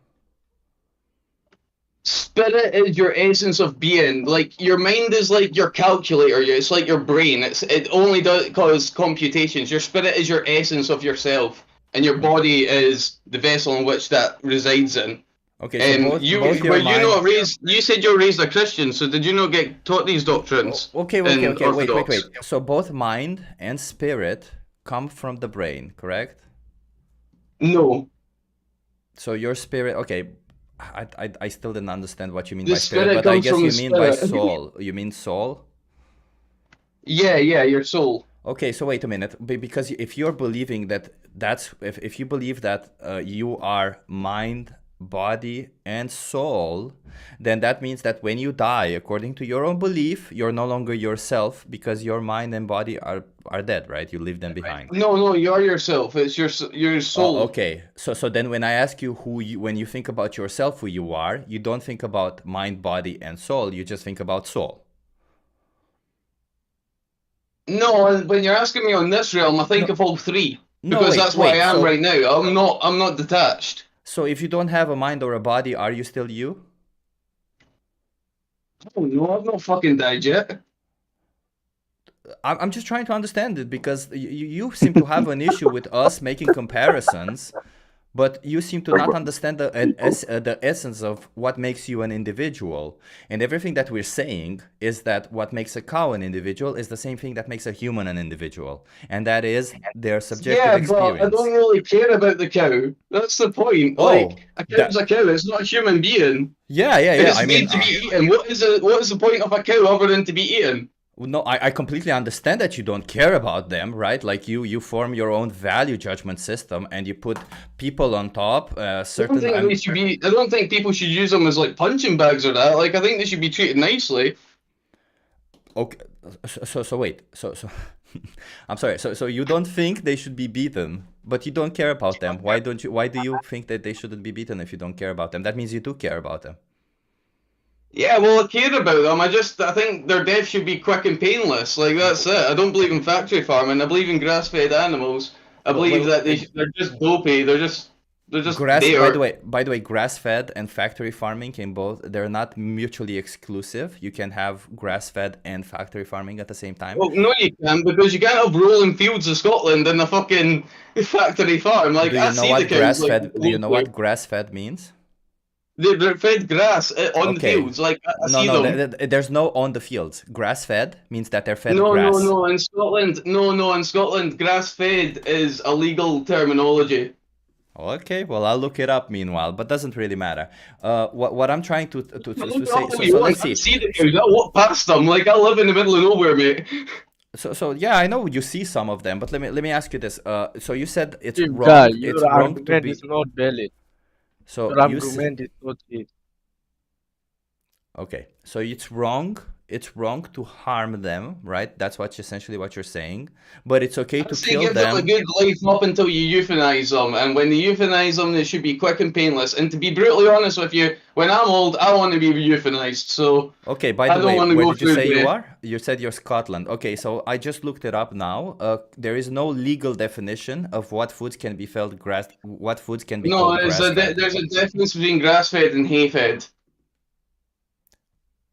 Spirit is your essence of being. Like, your mind is like your calculator. It's like your brain. It only does cause computations. Your spirit is your essence of yourself, and your body is the vessel in which that resides in. Okay, so you said you were raised a Christian, so did you not get taught these doctrines? Okay, wait. So both mind and spirit come from the brain, correct? No. So your spirit, okay. I still didn't understand what you mean by spirit, but I guess you mean by soul. You mean soul? Yeah, your soul. Okay, so wait a minute, because if you're believing that if you believe that you are mind body, and soul, then that means that when you die, according to your own belief, you're no longer yourself because your mind and body are dead, right? You leave them behind. No, you're yourself. It's your soul. Oh, okay. So then when I ask you when you think about yourself, who you are, you don't think about mind, body, and soul. You just think about soul. No, when you're asking me on this realm, I think of all three. Because that's what I am right now. I'm not detached. So if you don't have a mind or a body, are you still you? Oh no, I've not fucking died yet. I'm just trying to understand it because you seem to have an issue with us making comparisons, but you seem to not understand the essence of what makes you an individual. And everything that we're saying is that what makes a cow an individual is the same thing that makes a human an individual. And that is their subjective experience. But I don't really care about the cow. That's the point. Like, a cow's a cow. It's not a human being. Yeah. It's made to be eaten. What is the point of a cow other than to be eaten? No, I completely understand that you don't care about them, right? Like you form your own value judgment system and you put people on top. I don't think people should use them as like punching bags or that. Like I think they should be treated nicely. Okay, so wait, so I'm sorry. So you don't think they should be beaten, but you don't care about them. Why do you think that they shouldn't be beaten if you don't care about them? That means you do care about them. Yeah, well, I care about them. I think their death should be quick and painless. Like, that's it. I don't believe in factory farming. I believe in grass-fed animals. I believe that they're just dopey. They're just there. By the way, grass-fed and factory farming they're not mutually exclusive. You can have grass-fed and factory farming at the same time. Well, no, you can't, because you can't have rolling fields of Scotland and a fucking factory farm. Like, do you know what grass-fed means? They're fed grass on the fields. Like I see them. There's no on the fields. Grass-fed means that they're fed grass. No. In Scotland, grass-fed is a legal terminology. Okay, well I'll look it up meanwhile, but doesn't really matter. What I'm trying to say. So let's see. See the cows. I walk past them. Like I live in the middle of nowhere, mate. So yeah, I know you see some of them, but let me ask you this. So you said it's wrong. It's wrong to be. It's not valid. So your argument is not it. Okay, so it's wrong. It's wrong to harm them, right? That's essentially what you're saying. But it's okay to kill them. Give them a good life up until you euthanize them, and when you euthanize them, they should be quick and painless. And to be brutally honest with you, when I'm old, I want to be euthanized. So okay. By the way, where did you say you are? You said you're Scotland. Okay, so I just looked it up now. There is no legal definition of what foods can be fed grass. What foods can be called grass-fed. There's a difference between grass-fed and hay-fed.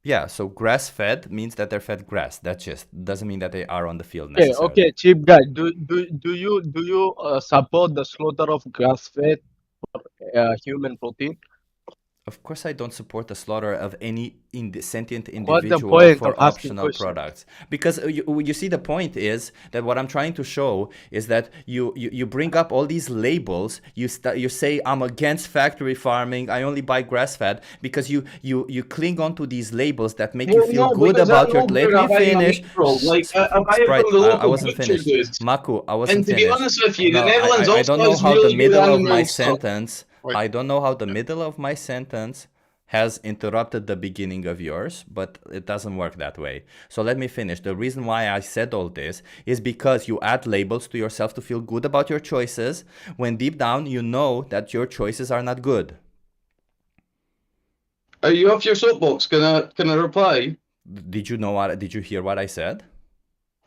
Yeah, so grass-fed means that they're fed grass. That just doesn't mean that they are on the field necessarily. Okay, cheap guy. Do you support the slaughter of grass-fed for human protein? Of course, I don't support the slaughter of any sentient individual for optional products. Because you see, the point is that what I'm trying to show is that you bring up all these labels. You say I'm against factory farming. I only buy grass-fed because you cling on to these labels that make you feel good about your. Let me finish. Sprite, I wasn't finished. Maku, I wasn't finished. And to be honest with you, the Netherlands I don't know how the middle of my sentence. Wait. I don't know how the middle of my sentence has interrupted the beginning of yours, but it doesn't work that way. So let me finish. The reason why I said all this is because you add labels to yourself to feel good about your choices, when deep down you know that your choices are not good. Are you off your soapbox? Can I reply? Did you hear what I said?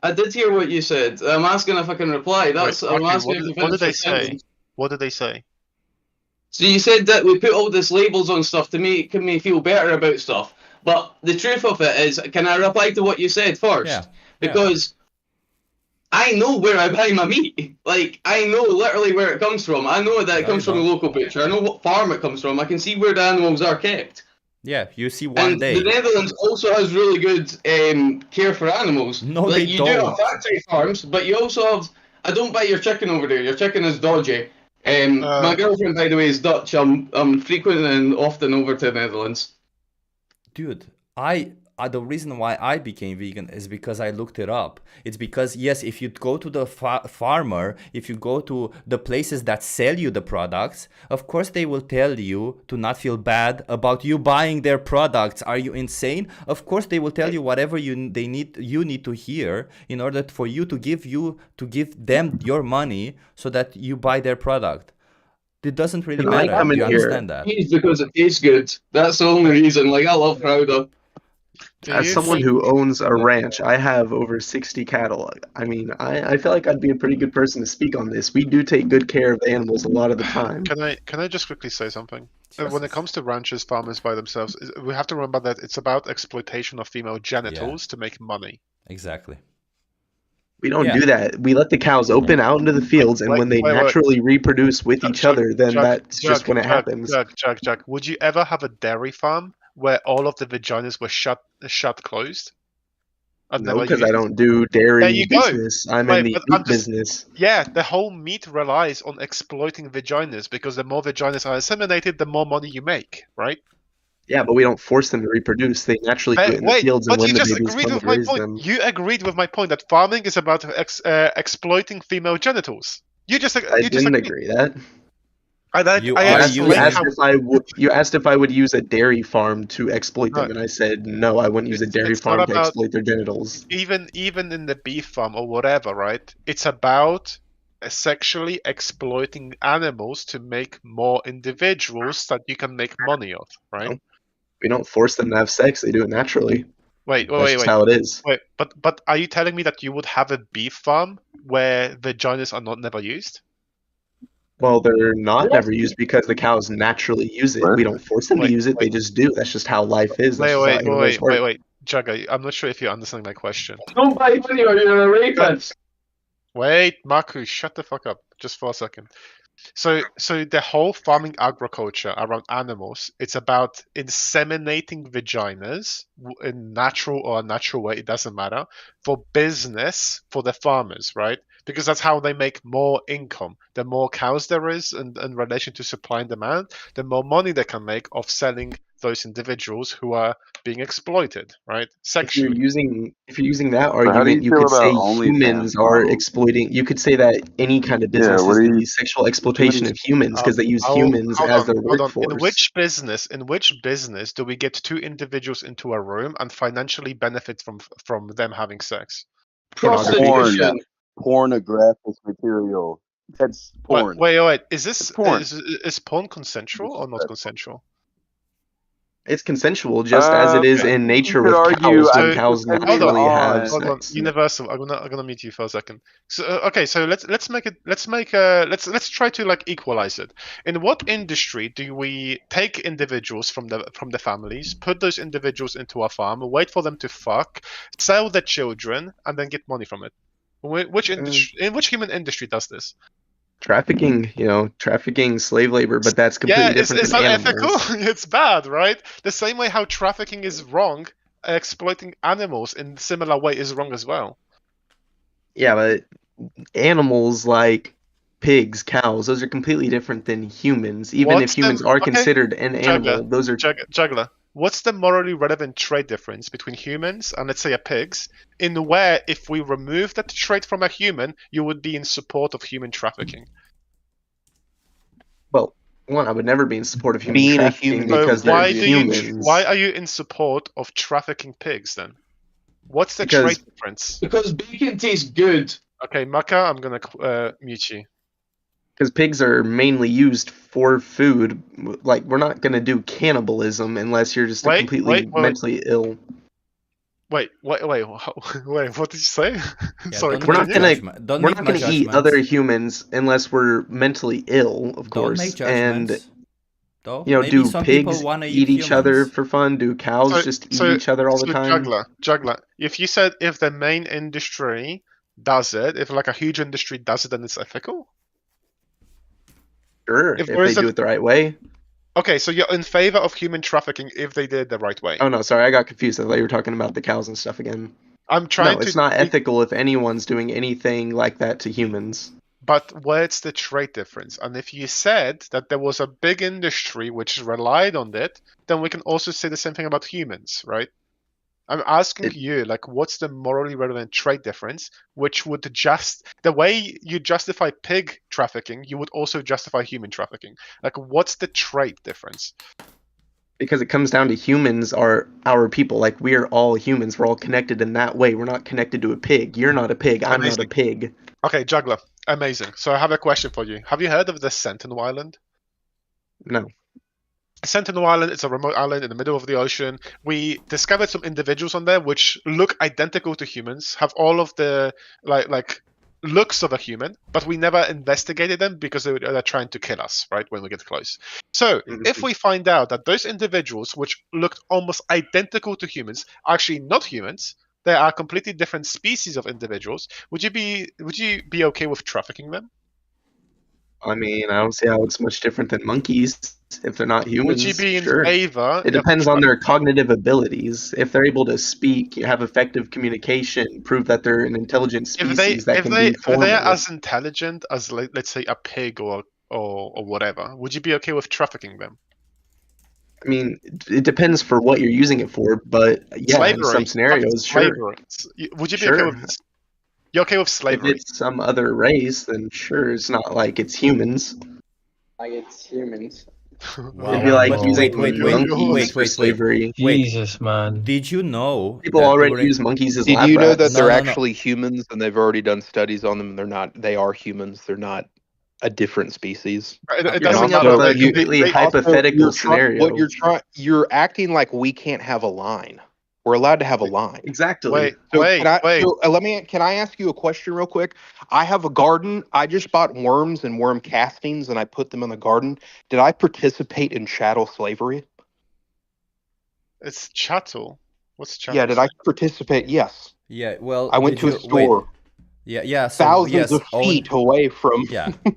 I did hear what you said. I'm asking if I can reply. What did they say? What did they say? So you said that we put all these labels on stuff to make me feel better about stuff. But the truth of it is, can I reply to what you said first? Yeah. Because I know where I buy my meat. Like, I know literally where it comes from. I know that it comes from a local butcher. I know what farm it comes from. I can see where the animals are kept. Yeah, you see one day. The Netherlands also has really good care for animals. No, they you don't. do have factory farms, but you also have... I don't buy your chicken over there. Your chicken is dodgy. My girlfriend, by the way, is Dutch. I'm frequent and often over to the Netherlands. Dude, I the reason why I became vegan is because I looked it up. It's because, yes, if you go to the farmer, if you go to the places that sell you the products, of course they will tell you to not feel bad about you buying their products. Are you insane? Of course they will tell you whatever you need to hear in order for you to give them your money so that you buy their product. It doesn't really matter. I come in You here understand that? because it tastes good. That's the only reason. Like, I love Crowder. As someone who owns a ranch, I have over 60 cattle. I mean, I feel like I'd be a pretty good person to speak on this. We do take good care of the animals a lot of the time. Can I just quickly say something? When it comes to ranchers, farmers by themselves, we have to remember that it's about exploitation of female genitals to make money. Exactly. We don't do that. We let the cows open out into the fields, and when they naturally reproduce with each other, then that's just when it happens. Jack, would you ever have a dairy farm where all of the vaginas were shut closed? No, because I don't do dairy business. I'm in the meat business. Yeah, the whole meat relies on exploiting vaginas, because the more vaginas are inseminated, the more money you make, right? Yeah, but we don't force them to reproduce. They naturally go in the fields and win the babies from and raise them. You agreed with my point that farming is about exploiting female genitals. You didn't agree that. You asked if I would use a dairy farm to exploit them, and I said no, I wouldn't use a dairy farm to exploit their genitals. Even in the beef farm or whatever, right? It's about sexually exploiting animals to make more individuals that you can make money of, right? No, we don't force them to have sex; they do it naturally. Wait. That's how it is. Wait, but are you telling me that you would have a beef farm where vaginas are never used? Well, they're not never used because the cows naturally use it. We don't force them to use it; they just do. That's just how life is. Wait, Jagger, I'm not sure if you're understanding my question. Don't buy money or you're a rapist. Wait, Marcus, shut the fuck up just for a second. So the whole farming agriculture around animals, it's about inseminating vaginas in natural or unnatural way, it doesn't matter, for business for the farmers, right? Because that's how they make more income. The more cows there is in relation to supply and demand, the more money they can make of selling those individuals who are being exploited, right? Sexually. If you're using that argument, you could say humans are exploiting. You could say that any kind of business is sexual exploitation of humans because they use humans as their workforce. In which business do we get two individuals into a room and financially benefit from them having sex? Pornographic material. That's porn. Wait. Is porn consensual or not consensual? It's consensual, just as it is in nature with cows. When cows naturally have sex. Hold on. Universal. I'm gonna mute you for a second. So so let's try to like equalize it. In what industry do we take individuals from the families, put those individuals into a farm, wait for them to fuck, sell their children, and then get money from it? Which industry? In which human industry does this? Trafficking, slave labor, but that's completely different it's than not animals. ethical. It's bad, right? The same way how trafficking is wrong, exploiting animals in a similar way is wrong as well. Yeah, but animals like pigs, cows, those are completely different than humans. Even if humans are considered an animal, those are... Juggler, what's the morally relevant trait difference between humans and, let's say, a pigs, in where if we remove that trait from a human, you would be in support of human trafficking? Well, one, I would never be in support of human trafficking because they're humans. Why are you in support of trafficking pigs, then? What's the trait difference? Because bacon tastes good. Okay, Maka, I'm going to mute you. Because pigs are mainly used for food. Like, we're not going to do cannibalism unless you're just completely mentally ill. Wait, what did you say? Sorry, we're not going to eat other humans unless we're mentally ill, of course. Don't make judgments. Do pigs eat each other for fun? Do cows just eat each other all the time? Juggler, if you said if the main industry does it, if like a huge industry does it, then it's ethical? Sure, if they do it the right way. Okay, so you're in favor of human trafficking if they did it the right way. Oh no, sorry, I got confused. I thought you were talking about the cows and stuff again. It's not ethical if anyone's doing anything like that to humans. But where's the trait difference? And if you said that there was a big industry which relied on it, then we can also say the same thing about humans, right? I'm asking you, like, what's the morally relevant trait difference, which would the way you justify pig trafficking, you would also justify human trafficking. Like, what's the trait difference? Because it comes down to humans are our people. Like, we are all humans. We're all connected in that way. We're not connected to a pig. You're not a pig. I'm not a pig. Okay, Juggler. Amazing. So I have a question for you. Have you heard of the Sentinel Island? No. Sentinel Island is a remote island in the middle of the ocean. We discovered some individuals on there which look identical to humans, have all of the like looks of a human, but we never investigated them because they're trying to kill us, right, when we get close. So if we find out that those individuals which looked almost identical to humans are actually not humans, they are completely different species of individuals, would you be okay with trafficking them? I mean, I don't see how it's much different than monkeys if they're not humans. Would you be in favor? It depends on their cognitive abilities. If they're able to speak, have effective communication, prove that they're an intelligent species that can be formal. If they're as intelligent as, let's say, a pig or whatever, would you be okay with trafficking them? I mean, it depends for what you're using it for, but yeah, slavery. In some scenarios, sure. Would you be okay with? You're okay with slavery? If it's some other race, then sure. It's not like it's humans. Like it's humans. Wow. It'd be like using monkeys for slavery. Jesus, man. Did you know people already use monkeys as lab rats? Did you know that they're actually humans, and they've already done studies on them? They are humans. They're not a different species. You're coming up with a completely hypothetical scenario. You're acting like we can't have a line. We're allowed to have a line. Exactly. Can I ask you a question real quick? I have a garden. I just bought worms and worm castings, and I put them in the garden. Did I participate in chattel slavery? It's chattel. What's chattel? Yeah, did I participate? Yes. Yeah, well, I went to a store. Yeah. So, thousands of feet away from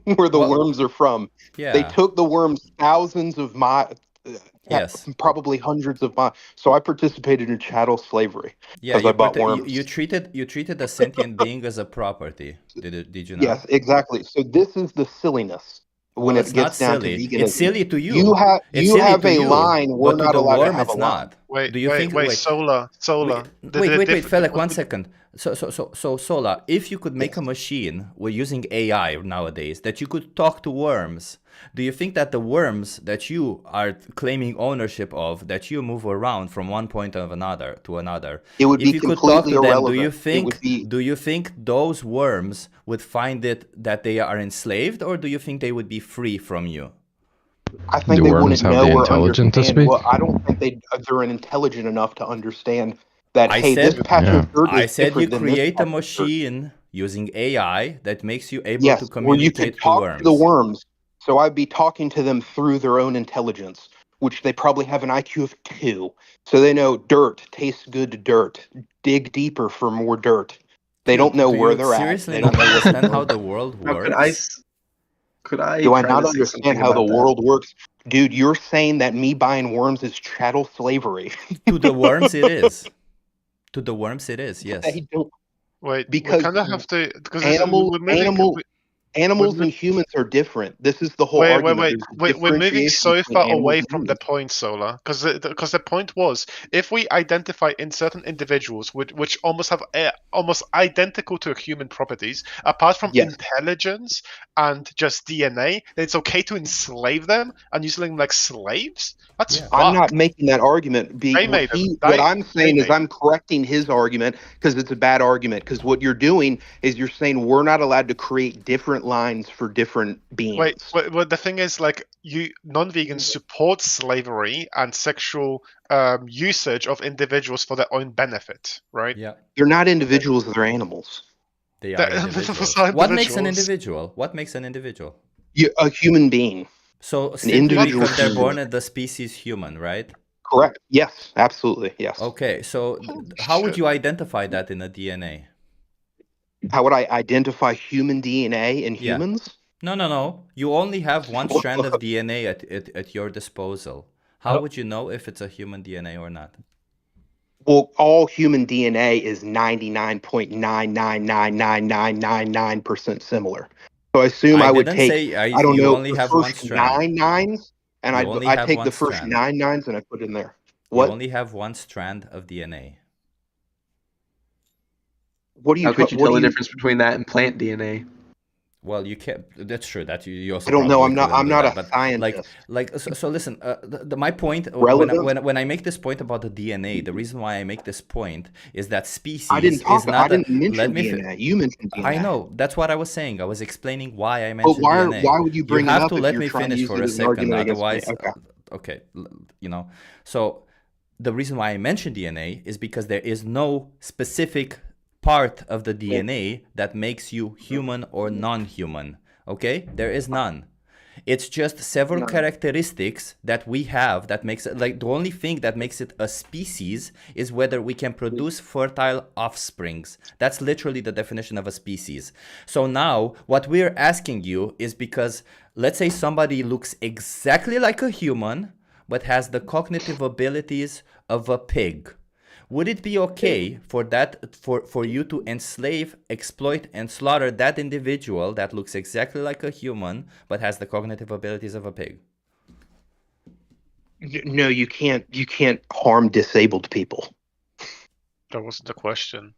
where the worms are from. Yeah. They took the worms thousands of miles. Yes, probably hundreds of miles. So I participated in chattel slavery because I bought worms. You treated a sentient being as a property. Did you know? Yes, exactly. So this is the silliness when it gets down to veganism. It's silly to you. You have a line. We're not allowed to have a line. Wait, Sola. Wait, Felix, 1 second. So Sola, if you could make a machine, we're using AI nowadays, that you could talk to worms, do you think that the worms that you are claiming ownership of, that you move around from one point of another to another, it would be completely irrelevant. Do you think those worms would find it that they are enslaved, or do you think they would be free from you? I think they wouldn't know or understand. Well, I don't think they're intelligent enough to understand that. This patch of dirt is I said you different than create this a machine using AI that makes you able to communicate where you can talk to worms. To the worms. So I'd be talking to them through their own intelligence, which they probably have an IQ of 2. So they know dirt tastes good to dirt. Dig deeper for more dirt. They don't know where they're at. Seriously, not understand how the world works. Do I not understand how the world works? Dude, you're saying that me buying worms is chattel slavery. To the worms it is. To the worms it is, yes. Wait, because we kind of have to... Because animals and humans are different. This is the whole argument. We're moving so far away from the point, Sola. Because the point was, if we identify in certain individuals which almost have almost identical to human properties, apart from intelligence and just DNA, then it's okay to enslave them and use them like slaves? That's fucked. I'm not making that argument. What I'm saying is I'm correcting his argument because it's a bad argument. Because what you're doing is you're saying we're not allowed to create different lines for different beings. Wait, the thing is, like, you non-vegans support slavery and sexual usage of individuals for their own benefit, right? Yeah. They're not individuals, they're animals. They are individuals. What makes an individual? What makes an individual? A human being. So simply because they're born in the species human, right? Correct. Yes, absolutely. Yes. Okay, so how would you identify that in a DNA? How would I identify human DNA in humans? No. You only have one strand of DNA at your disposal. How would you know if it's a human DNA or not? Well, all human DNA is 99.9999999% similar. So I assume I would take, I don't know, only the have first one strand. 9 nines, and I take the first strand. 9 nines and I put in there. What? You only have one strand of DNA. What do you? How could you tell the difference between that and plant DNA? Well, you can't. That's true. That you also. I don't know. probably I'm couldn't do not that, a but scientist. So listen. My point Relevant? when I make this point about the DNA, the reason why I make this point is that species I didn't is not. I didn't mention let me. DNA. You mentioned DNA. I know. That's what I was saying. I was explaining why I mentioned But DNA. why would you bring it have up to if let you're me trying to finish use for it a as an second. argument against me? Otherwise, okay. So the reason why I mentioned DNA is because there is no specific part of the DNA that makes you human or non-human. Okay, there is none. It's just several characteristics that we have that makes it, like, the only thing that makes it a species is whether we can produce fertile offsprings. That's literally the definition of a species. So now what we're asking you is, because let's say somebody looks exactly like a human but has the cognitive abilities of a pig. Would it be okay for you to enslave, exploit, and slaughter that individual that looks exactly like a human but has the cognitive abilities of a pig? No, you can't. You can't harm disabled people. That wasn't the question.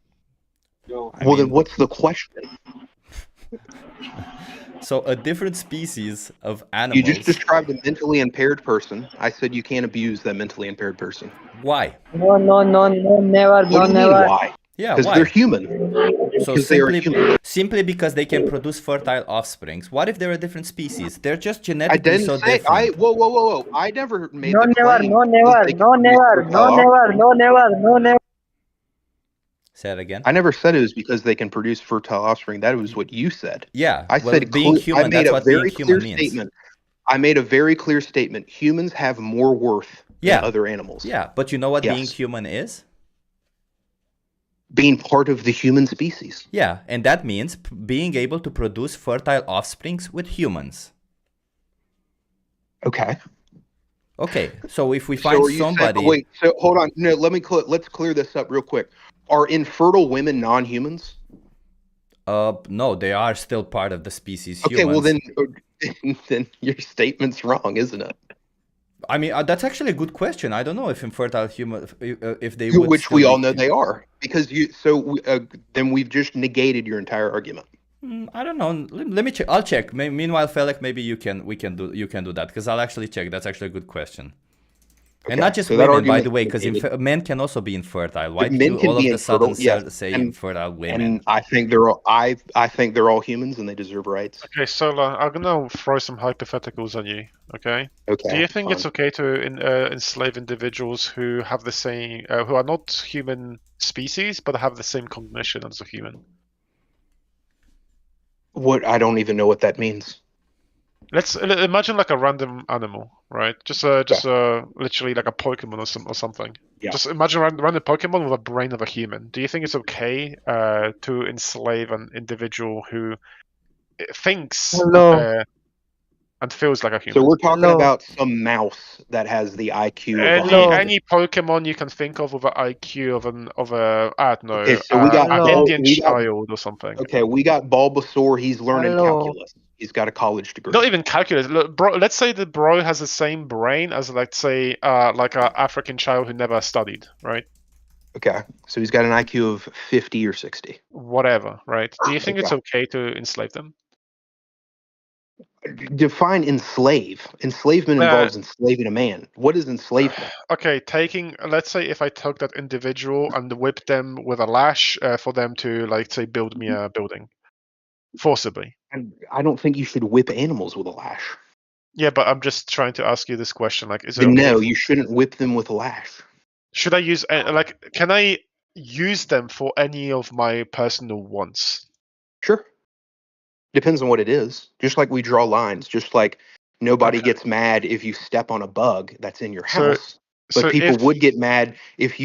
Well, then what's the question? So a different species of animals. You just described a mentally impaired person. I said you can't abuse that mentally impaired person. Why? No, never, What do you mean, why? Yeah, because why? they're human. So Because they are human. simply because they can produce fertile offsprings. What if they're a different species? They're just I genetically didn't so say. different. Whoa! I never made no, the never, claim. no, that never, they can no, produce never, fertile no, never, no, never, no, never. Say it again. I never said it was because they can produce fertile offspring. That was what you said. Yeah. I Well, said being human, I made that's a what being very human clear means. statement. I made a very clear statement. Humans have more worth than other animals. Yeah, but you know what being Yes. human is? Being part of the human species. Yeah, and that means being able to produce fertile offsprings with humans. Okay. Okay, so if we find somebody... wait, so hold on. No, let's clear this up real quick. Are infertile women non-humans? No, they are still part of the species Okay, humans. well then your statement's wrong, isn't it? I mean, that's actually a good question. I don't know if infertile human, if they would. Which we all know they are, because then we've just negated your entire argument. I don't know. Let me check. I'll check. Meanwhile, Felek, maybe you can do that, because I'll actually check. That's actually a good question. Okay, and not just women, by the way, because men can also be infertile. Why did you all of a sudden say infertile women? And I think they're all humans and they deserve rights. Okay, so I'm gonna throw some hypotheticals on you. Okay. Okay. Do you think it's okay to enslave individuals who have the same, who are not human species but have the same cognition as a human? What? I don't even know what that means. Let's imagine like a random animal, right? Just literally like a Pokemon or something. Yeah. Just imagine a random Pokemon with a brain of a human. Do you think it's okay to enslave an individual who thinks and feels like a human? So we're talking about some mouse that has the IQ of any Pokemon you can think of with an IQ of a I don't know, okay, so we got an Indian child or something. Okay, we got Bulbasaur. He's learning calculus. He's got a college degree. Not even calculus. Look, bro, let's say the bro has the same brain as, let's say, like an African child who never studied, right? Okay, so he's got an IQ of 50 or 60. Whatever, right? Do you think it's okay to enslave them? Define enslave. Enslavement involves enslaving a man. What is enslavement? Okay, let's say if I took that individual and whipped them with a lash for them to, like, say, build me a building. Forcibly. And I don't think you should whip animals with a lash. Yeah, but I'm just trying to ask you this question. Like, is it okay? No, you shouldn't whip them with a lash. Should I use, can I use them for any of my personal wants? Sure. Depends on what it is. Just like we draw lines. Just like nobody gets mad if you step on a bug that's in your house. But people would get mad if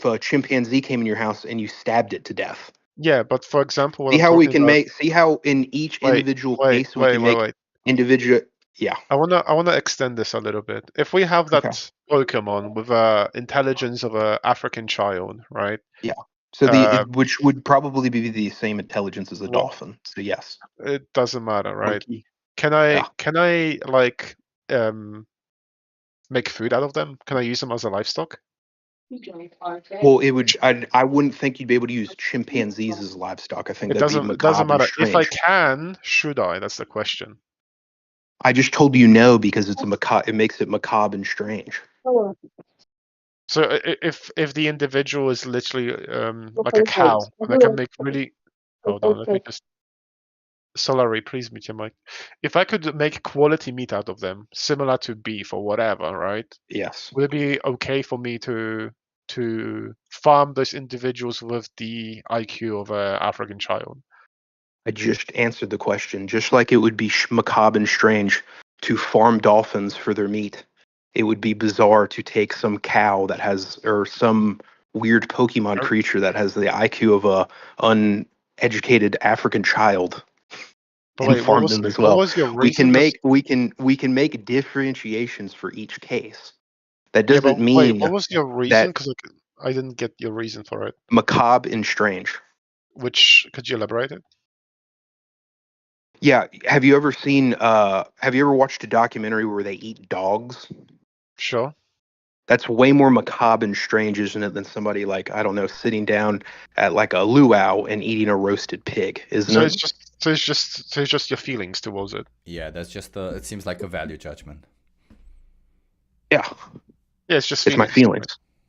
a chimpanzee came in your house and you stabbed it to death. Yeah, but for example, see how in each individual case we can make individual. Yeah. I wanna extend this a little bit. If we have that Pokemon with intelligence of an African child, right? Yeah. So which would probably be the same intelligence as a dolphin. So yes. It doesn't matter, right? Can I like make food out of them? Can I use them as a livestock? Well, it would. I wouldn't think you'd be able to use chimpanzees as livestock. I think It that'd be doesn't matter. macabre and If I strange. can, should I? That's the question. I just told you no because it's it makes it macabre and strange. So if the individual is literally like a cow, and I can make really. Hold on, let me just. Solari, please mute your mic. If I could make quality meat out of them, similar to beef or whatever, right? Yes. Would it be okay for me to farm those individuals with the IQ of an African child? I just answered the question. Just like it would be macabre and strange to farm dolphins for their meat, it would be bizarre to take some cow that has, or some weird Pokemon creature that has the IQ of a uneducated African child and farm them as well. What was your We reason? we can make differentiations for each case. That doesn't mean what was your reason? Because I didn't get your reason for it. Macabre and strange. Which could you elaborate it? Yeah, have you ever seen? Have you ever watched a documentary where they eat dogs? Sure. That's way more macabre and strange, isn't it, than somebody like, I don't know, sitting down at like a luau and eating a roasted pig, isn't it? It's just your feelings towards it. Yeah, that's just it seems like a value judgment. Yeah. Yeah, it's just my feelings.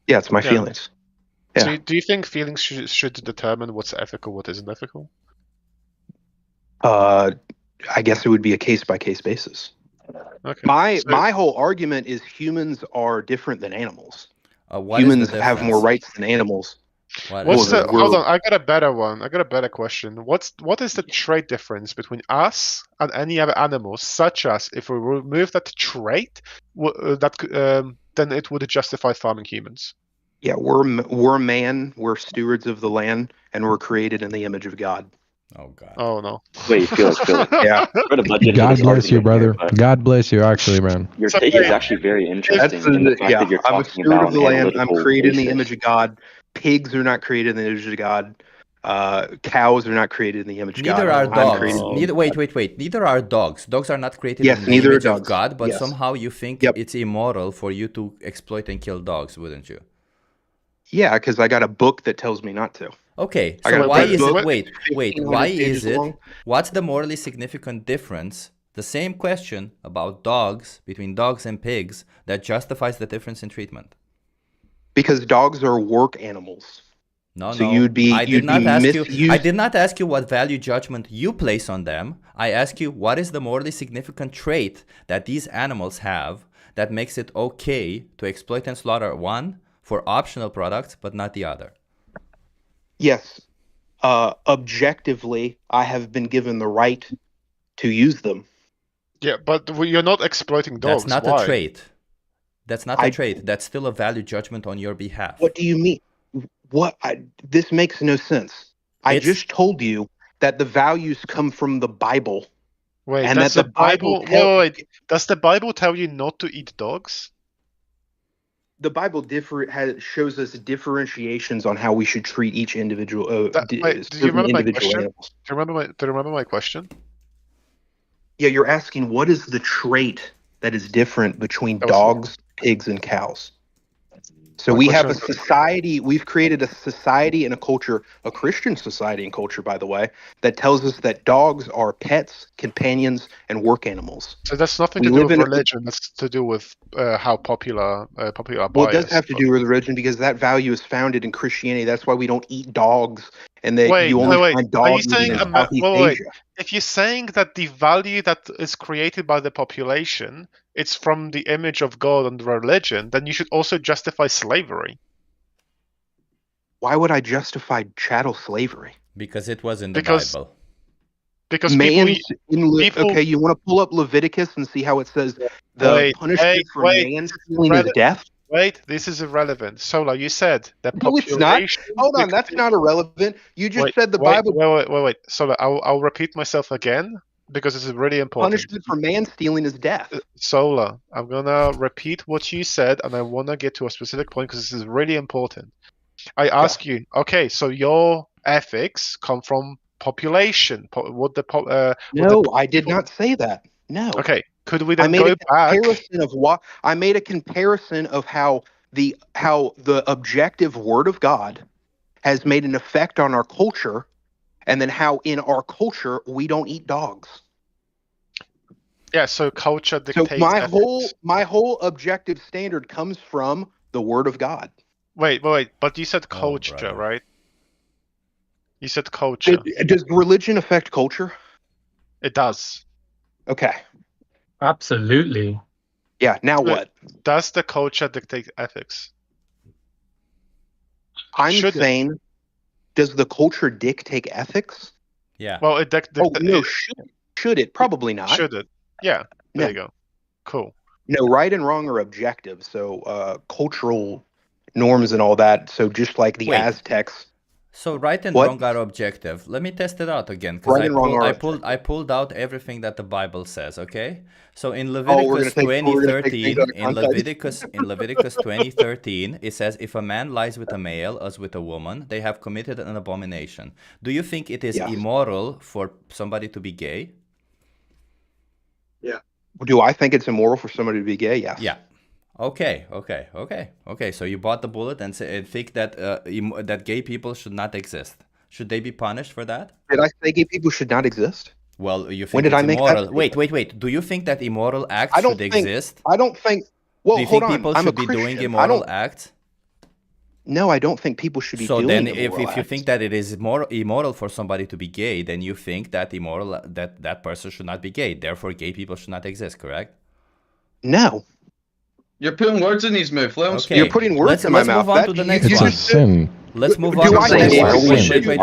Yeah, it's my feelings. Yeah. So do you think feelings should determine what's ethical, what isn't ethical? I guess it would be a case by case basis. Okay. My whole argument is humans are different than animals. Humans have more rights than animals. Hold on, I got a better one. I got a better question. What is the trait difference between us and any other animals? Such as if we remove that trait, then it would justify farming humans. Yeah, we're man. We're stewards of the land, and we're created in the image of God. Oh God. Oh no. Wait, Felix. Yeah. God bless you, brother. God bless you, actually, man. Your take is actually very interesting. I'm a steward of the land. I'm created in the image of God. Pigs are not created in the image of God. Cows are not created in the image of God. Neither are dogs. Wait. Neither are dogs. Dogs are not created in the image of God, but somehow you think it's immoral for you to exploit and kill dogs, wouldn't you? Yeah, because I got a book that tells me not to. Okay, so why is it? Wait. Why is it? What's the morally significant difference? The same question about dogs, between dogs and pigs, that justifies the difference in treatment. Because dogs are work animals. No. I did not ask you what value judgment you place on them. I ask you what is the morally significant trait that these animals have that makes it okay to exploit and slaughter one for optional products, but not the other. Yes. Objectively, I have been given the right to use them. Yeah, but you're not exploiting dogs. That's not a trait. That's not a trait. That's still a value judgment on your behalf. What do you mean? This makes no sense. I just told you that the values come from the Bible. Wait, and does the Bible tell you not to eat dogs? The Bible shows us differentiations on how we should treat each individual. Do you remember my question? Animals. Do you remember my question? Yeah, you're asking what is the trait that is different between dogs, pigs, and cows. So we have a society, we've created a society and a culture, a Christian society and culture, by the way, that tells us that dogs are pets, companions, and work animals. So that's nothing to do with religion. That's to do with how popular Well, it does have to do with religion because that value is founded in Christianity. That's why we don't eat dogs, and that you only find dogs in Southeast Asia. If you're saying that the value that is created by the population, it's from the image of God and religion, then you should also justify slavery. Why would I justify chattel slavery? Because it was in the Bible. Because okay, you want to pull up Leviticus and see how it says the punishment for man stealing is death? Wait, this is irrelevant. Sola, you said that population... No, it's not. Hold on, that's not irrelevant. You just said the Bible... Wait. Sola, I'll repeat myself again because this is really important. Punishment for man stealing is death. Sola, I'm going to repeat what you said, and I want to get to a specific point because this is really important. I ask you, okay, so your ethics come from population. I did not say that. No. Okay. Could we then go back? I made a comparison of how how the objective Word of God has made an effect on our culture, and then how in our culture we don't eat dogs. Yeah, so culture dictates. So my whole objective standard comes from the Word of God. Wait, but you said culture, right? You said culture. Does religion affect culture? It does. Okay. Absolutely. Yeah, now what? Does the culture dictate ethics? I'm saying, does the culture dictate ethics? Yeah. Well, it should it? Probably not. Should it? Yeah. There you go. Cool. No, right and wrong are objective. So cultural norms and all that. So just like the Aztecs. So right and wrong are objective. Let me test it out again, because I pulled out everything that the Bible says. Okay, so in Leviticus 20:13, in Leviticus 20:13, it says, "If a man lies with a male as with a woman, they have committed an abomination." Do you think it is immoral for somebody to be gay? Yeah. Do I think it's immoral for somebody to be gay? Yes. Yeah. Okay. So you bought the bullet and think that that gay people should not exist. Should they be punished for that? Did I say gay people should not exist? Well, you think when did I make immoral? that? Wait. Do you think that immoral acts should exist? I don't think. Well, do you hold think on. people I'm should a be doing Christian. immoral acts? No, I don't think people should be doing So then, immoral if you think that it is immoral for somebody to be gay, then you think that that person should not be gay. Therefore, gay people should not exist. Correct? No. You're putting words in his mouth. Let him speak. You're putting words in my mouth. Let's move on to the next It's one. a sin. Let's move on to the Why next one. are we veering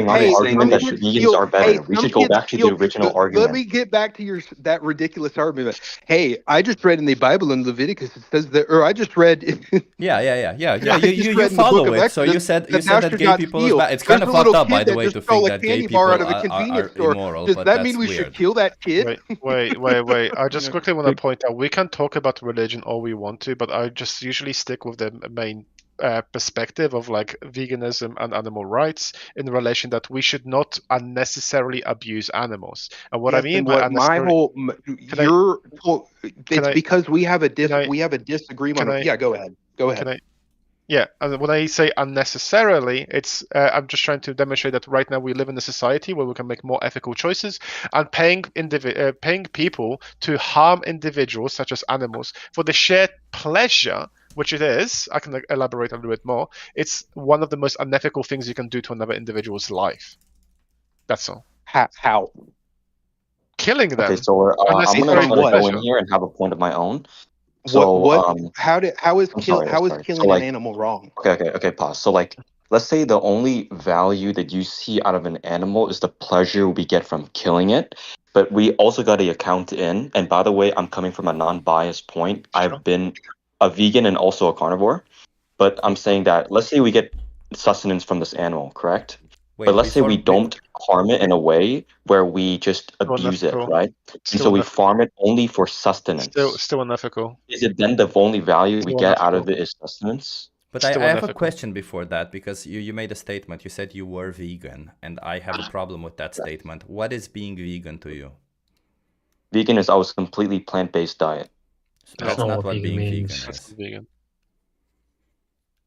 on the argument that vegans are better? We should go back to the original argument. Let me get back to that ridiculous argument. Hey, I just read in the Bible in Leviticus, it says that, or I just read. Yeah. You follow it. So you said that gay people is bad. It's kind of fucked up, by the way, to think that gay people are immoral. Does that mean we should kill that kid? Wait. I just quickly want to point out, we can talk about religion all we want to, but I just usually stick with the main perspective of like veganism and animal rights in relation that we should not unnecessarily abuse animals. And what I mean by because we have a disagreement. Yeah, go ahead. And when I say unnecessarily, it's I'm just trying to demonstrate that right now we live in a society where we can make more ethical choices, and paying people to harm individuals such as animals for the shared pleasure, which it is, I can elaborate a little bit more, it's one of the most unethical things you can do to another individual's life. That's all. How? Killing them. Okay, so I'm going to go in here and have a point of my own. So, how is killing an animal wrong? Okay, pause. So, like, let's say the only value that you see out of an animal is the pleasure we get from killing it. But we also got to account in, and by the way, I'm coming from a non-biased point. Sure. I've been a vegan and also a carnivore. But I'm saying that, let's say we get sustenance from this animal, correct? But let's say we don't harm it in a way where we just abuse it, right? And so we farm it only for sustenance. Still unethical. Is it then the only value we get out of it is sustenance? But I have a question before that, because you made a statement. You said you were vegan, and I have a problem with that statement. What is being vegan to you? Vegan is always completely plant-based diet. So that's not what being vegan is.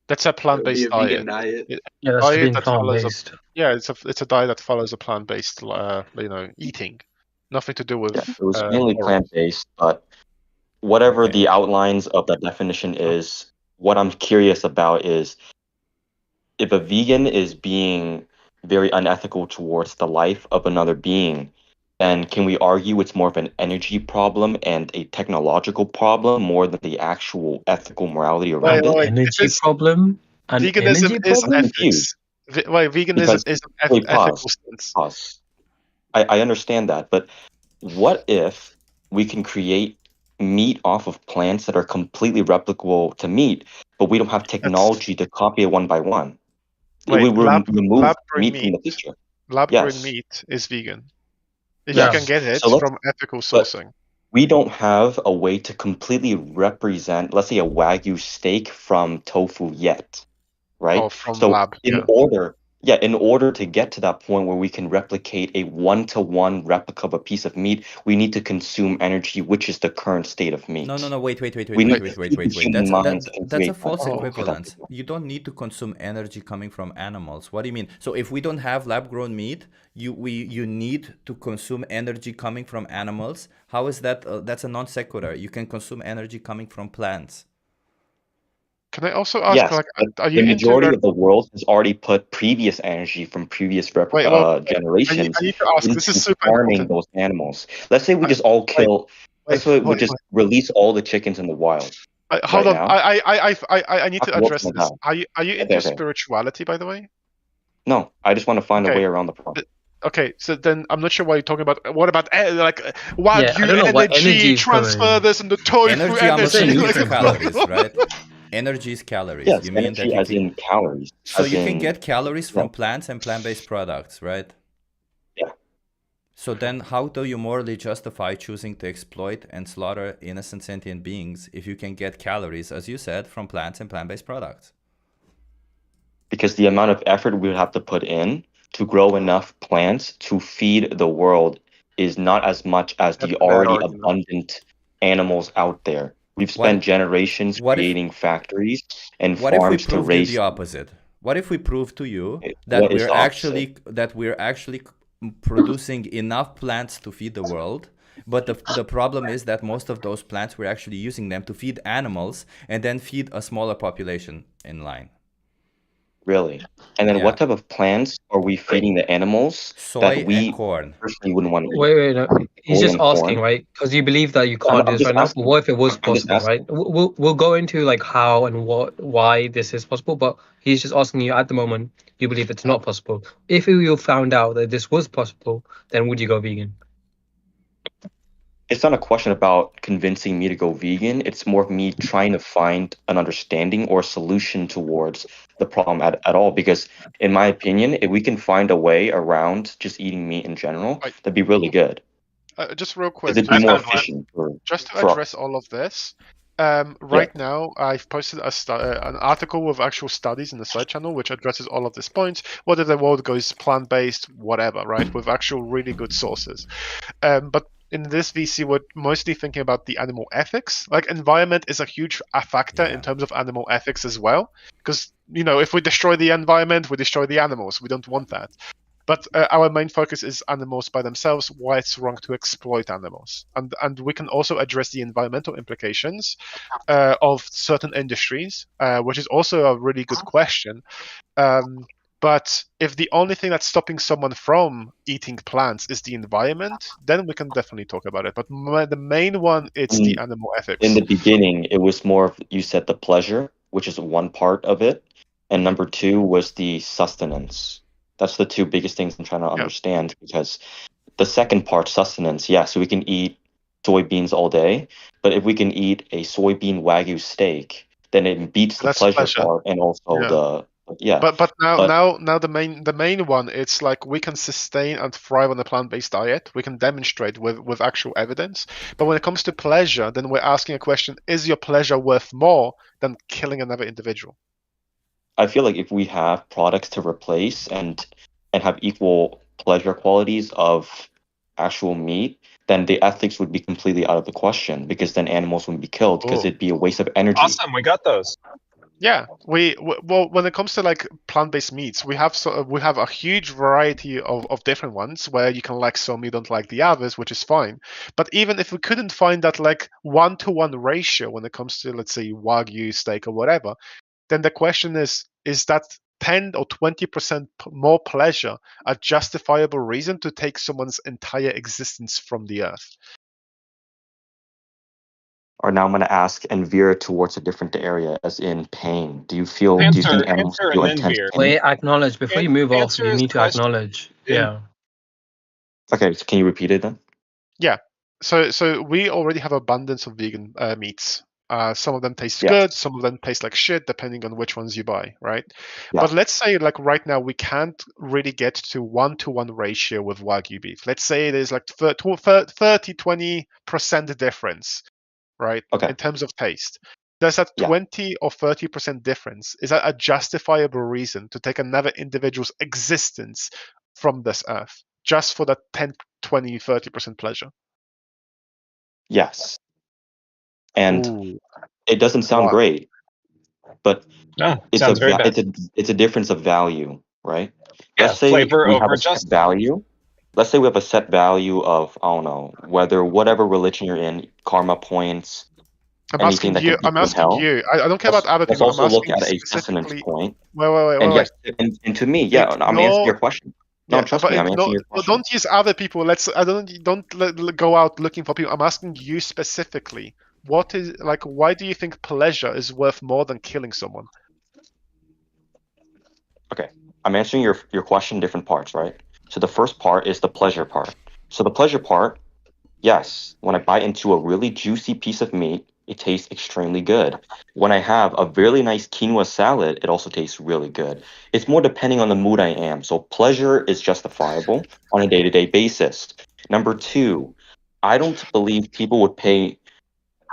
That's a plant-based diet. Yeah, that's being plant-based. It's a diet that follows a plant-based, eating. Nothing to do with. Yeah, it was mainly plant-based, but whatever the outlines of that definition is, what I'm curious about is if a vegan is being very unethical towards the life of another being, then can we argue it's more of an energy problem and a technological problem more than the actual ethical morality around it? Energy problem? Veganism is ethics. Veganism is an ethical sense. I understand that, but what if we can create meat off of plants that are completely replicable to meat, but we don't have technology to copy it one by one? We remove meat from the picture. Lab-grown meat is vegan. If you can get it from ethical sourcing. We don't have a way to completely represent, let's say, a Wagyu steak from tofu yet, right? Oh, from lab. In order Yeah, in order to get to that point where we can replicate a one-to-one replica of a piece of meat, we need to consume energy, which is the current state of meat. No, wait. We need Wait. to feed the human mind to That's a create false that equivalence. You don't need to consume energy coming from animals. What do you mean? So if we don't have lab-grown meat, you need to consume energy coming from animals. How is that? That's a non sequitur. You can consume energy coming from plants. Can I also ask, Yes, like, are you the majority into of the world has already put previous energy from previous generations I need to ask, this is into super farming important. those animals. Let's say we just all kill. Let's say we just release all the chickens in the wild. Hold right on, now. I need to After what's address gonna this. die. Are you into Okay. spirituality, by the way? No, I just want to find a Okay. way around the problem. Okay, so then I'm not sure what you're talking about. What about like I Wagyu don't know what energy energy is transfer coming. this and the tofu Energy, I'm energy? assuming Like, it's calories, right? Energy is calories. Yes, You mean energy that you as can... in calories. So as you can in, get calories from yeah. plants and plant-based products, right? Yeah. So then how do you morally justify choosing to exploit and slaughter innocent sentient beings if you can get calories, as you said, from plants and plant-based products? Because the amount of effort we would have to put in to grow enough plants to feed the world is not as much as That's the a bad already argument. abundant animals out there. We've spent generations creating factories and What if we farms to proved raise the opposite? What if we prove to you What that is the we're actually producing enough plants to feed the world, but the problem is that most of those plants we're actually using them to feed animals and then feed a smaller population in line? Really? And then what type of plants are we feeding the animals Soy that we and corn. personally wouldn't want to eat? Wait, no. He's Soy just and asking, corn? right? Because you believe that you I'm can't do this just right now. But asking. what if it was I'm just possible, right? We'll go into like how and why this is possible. But he's just asking you at the moment. You believe it's not possible. If you found out that this was possible, then would you go vegan? It's not a question about convincing me to go vegan. It's more of me trying to find an understanding or solution towards the problem at all. Because in my opinion, if we can find a way around just eating meat in general, that'd be really good. just real quick, It'd be more efficient just to for address all of this. Right now, I've posted an article with actual studies in the side channel which addresses all of these points. Whether the world goes plant-based, whatever, right? With actual really good sources. But in this VC, we're mostly thinking about the animal ethics. Like, environment is a huge factor in terms of animal ethics as well. Because, if we destroy the environment, we destroy the animals. We don't want that. But our main focus is animals by themselves, why it's wrong to exploit animals. And we can also address the environmental implications of certain industries, which is also a really good question. But if the only thing that's stopping someone from eating plants is the environment, then we can definitely talk about it. But the main one, it's the animal ethics. In the beginning, it was more of, you said, the pleasure, which is one part of it. And number two was the sustenance. That's the two biggest things I'm trying to understand, because the second part, sustenance, so we can eat soybeans all day. But if we can eat a soybean Wagyu steak, then it beats the pleasure part and also But now the main one, it's like we can sustain and thrive on a plant-based diet. We can demonstrate with actual evidence. But when it comes to pleasure, then we're asking a question: is your pleasure worth more than killing another individual? I feel like if we have products to replace and have equal pleasure qualities of actual meat, then the ethics would be completely out of the question, because then animals wouldn't be killed, because it'd be a waste of energy. Awesome, we got those. Yeah, well, when it comes to like plant-based meats, we have a huge variety of different ones where you can like some, you don't like the others, which is fine. But even if we couldn't find that like 1-to-1 ratio when it comes to, let's say, Wagyu steak or whatever, then the question is that 10 or 20% more pleasure a justifiable reason to take someone's entire existence from the earth? Or now I'm going to ask and veer towards a different area, as in pain. Do you think animals feel intense pain? Wait, acknowledge. Before you move off, you need to acknowledge. Yeah. Okay, so can you repeat it then? Yeah. So we already have abundance of vegan meats. Some of them taste good, some of them taste like shit, depending on which ones you buy, right? But let's say like right now we can't really get to 1-to-1 ratio with Wagyu beef. Let's say there's like 30-20% difference, right? In terms of taste. There's that 20 or 30% difference. Is that a justifiable reason to take another individual's existence from this earth just for that 10, 20, 30% pleasure? Yes. And it doesn't sound great, but it's a difference of value, right? Let's say we have a set value. Let's say we have a set value of, I don't know, whatever religion you're in, karma points, I'm anything asking that you. can keep I'm you in asking hell. you. I don't care about other Let's people. I'm also look asking at you a dissonance specifically. point. Wait. And yes, and to me, yeah, I'm answering your question. No, trust me, I'm answering your question. Don't use other people. Don't go out looking for people. I'm asking you specifically. Why do you think pleasure is worth more than killing someone? Okay, I'm answering your question in different parts, right? So the first part is the pleasure part. So the pleasure part, yes, when I bite into a really juicy piece of meat, it tastes extremely good. When I have a really nice quinoa salad, it also tastes really good. It's more depending on the mood I am. So pleasure is justifiable on a day-to-day basis. Number two, I don't believe people would pay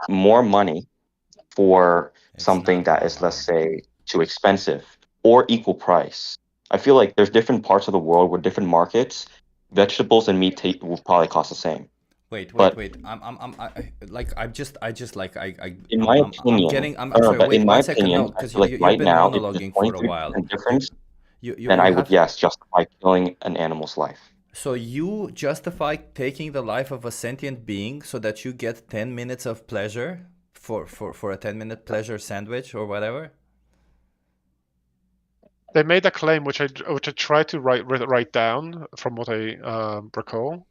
more money for something that is, let's say, too expensive or equal price. I feel like there's different parts of the world with different markets. Vegetables and meat will probably cost the same. Wait. In my opinion, I'm sorry. Wait in my 1 second. opinion, No, because like you've right been now, if there's monologuing for a 23% while. difference, You then I would, have. yes, justify killing an animal's life. So you justify taking the life of a sentient being so that you get 10 minutes of pleasure for a 10-minute pleasure sandwich or whatever? They made a claim which I tried to write down from what I recall.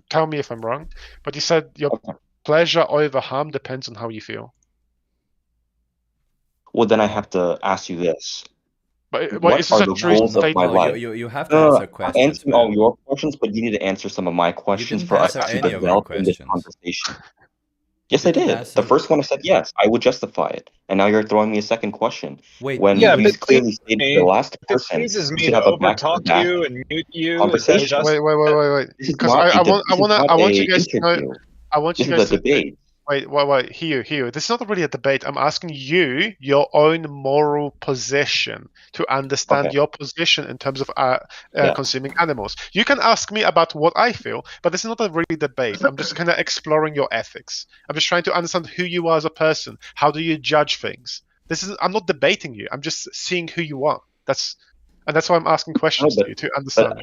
Tell me if I'm wrong, but you said your pleasure over harm depends on how you feel. Well, then I have to ask you this. But what is are this a the true goals of my statement? life? You have to answer questions. I'm answering all your questions, but you need to answer some of my questions didn't for us answer to any of our develop in this questions. conversation. Yes, I didn't did. answer- The first one I said yes, I would justify it, and now you're throwing me a second question. Wait, when Yeah, you but clearly stated to the last if it person, pleases we me should to have a overtalk back-to-back you and mute you, is that conversation. just Wait. This is Because not I a want you guys to know. interview. I want you This guys is a to debate. Wait. Here. This is not really a debate. I'm asking you your own moral position to understand your position in terms of consuming animals. You can ask me about what I feel, but this is not a really debate. I'm just kind of exploring your ethics. I'm just trying to understand who you are as a person. How do you judge things? I'm not debating you. I'm just seeing who you are. That's why I'm asking questions to you to understand.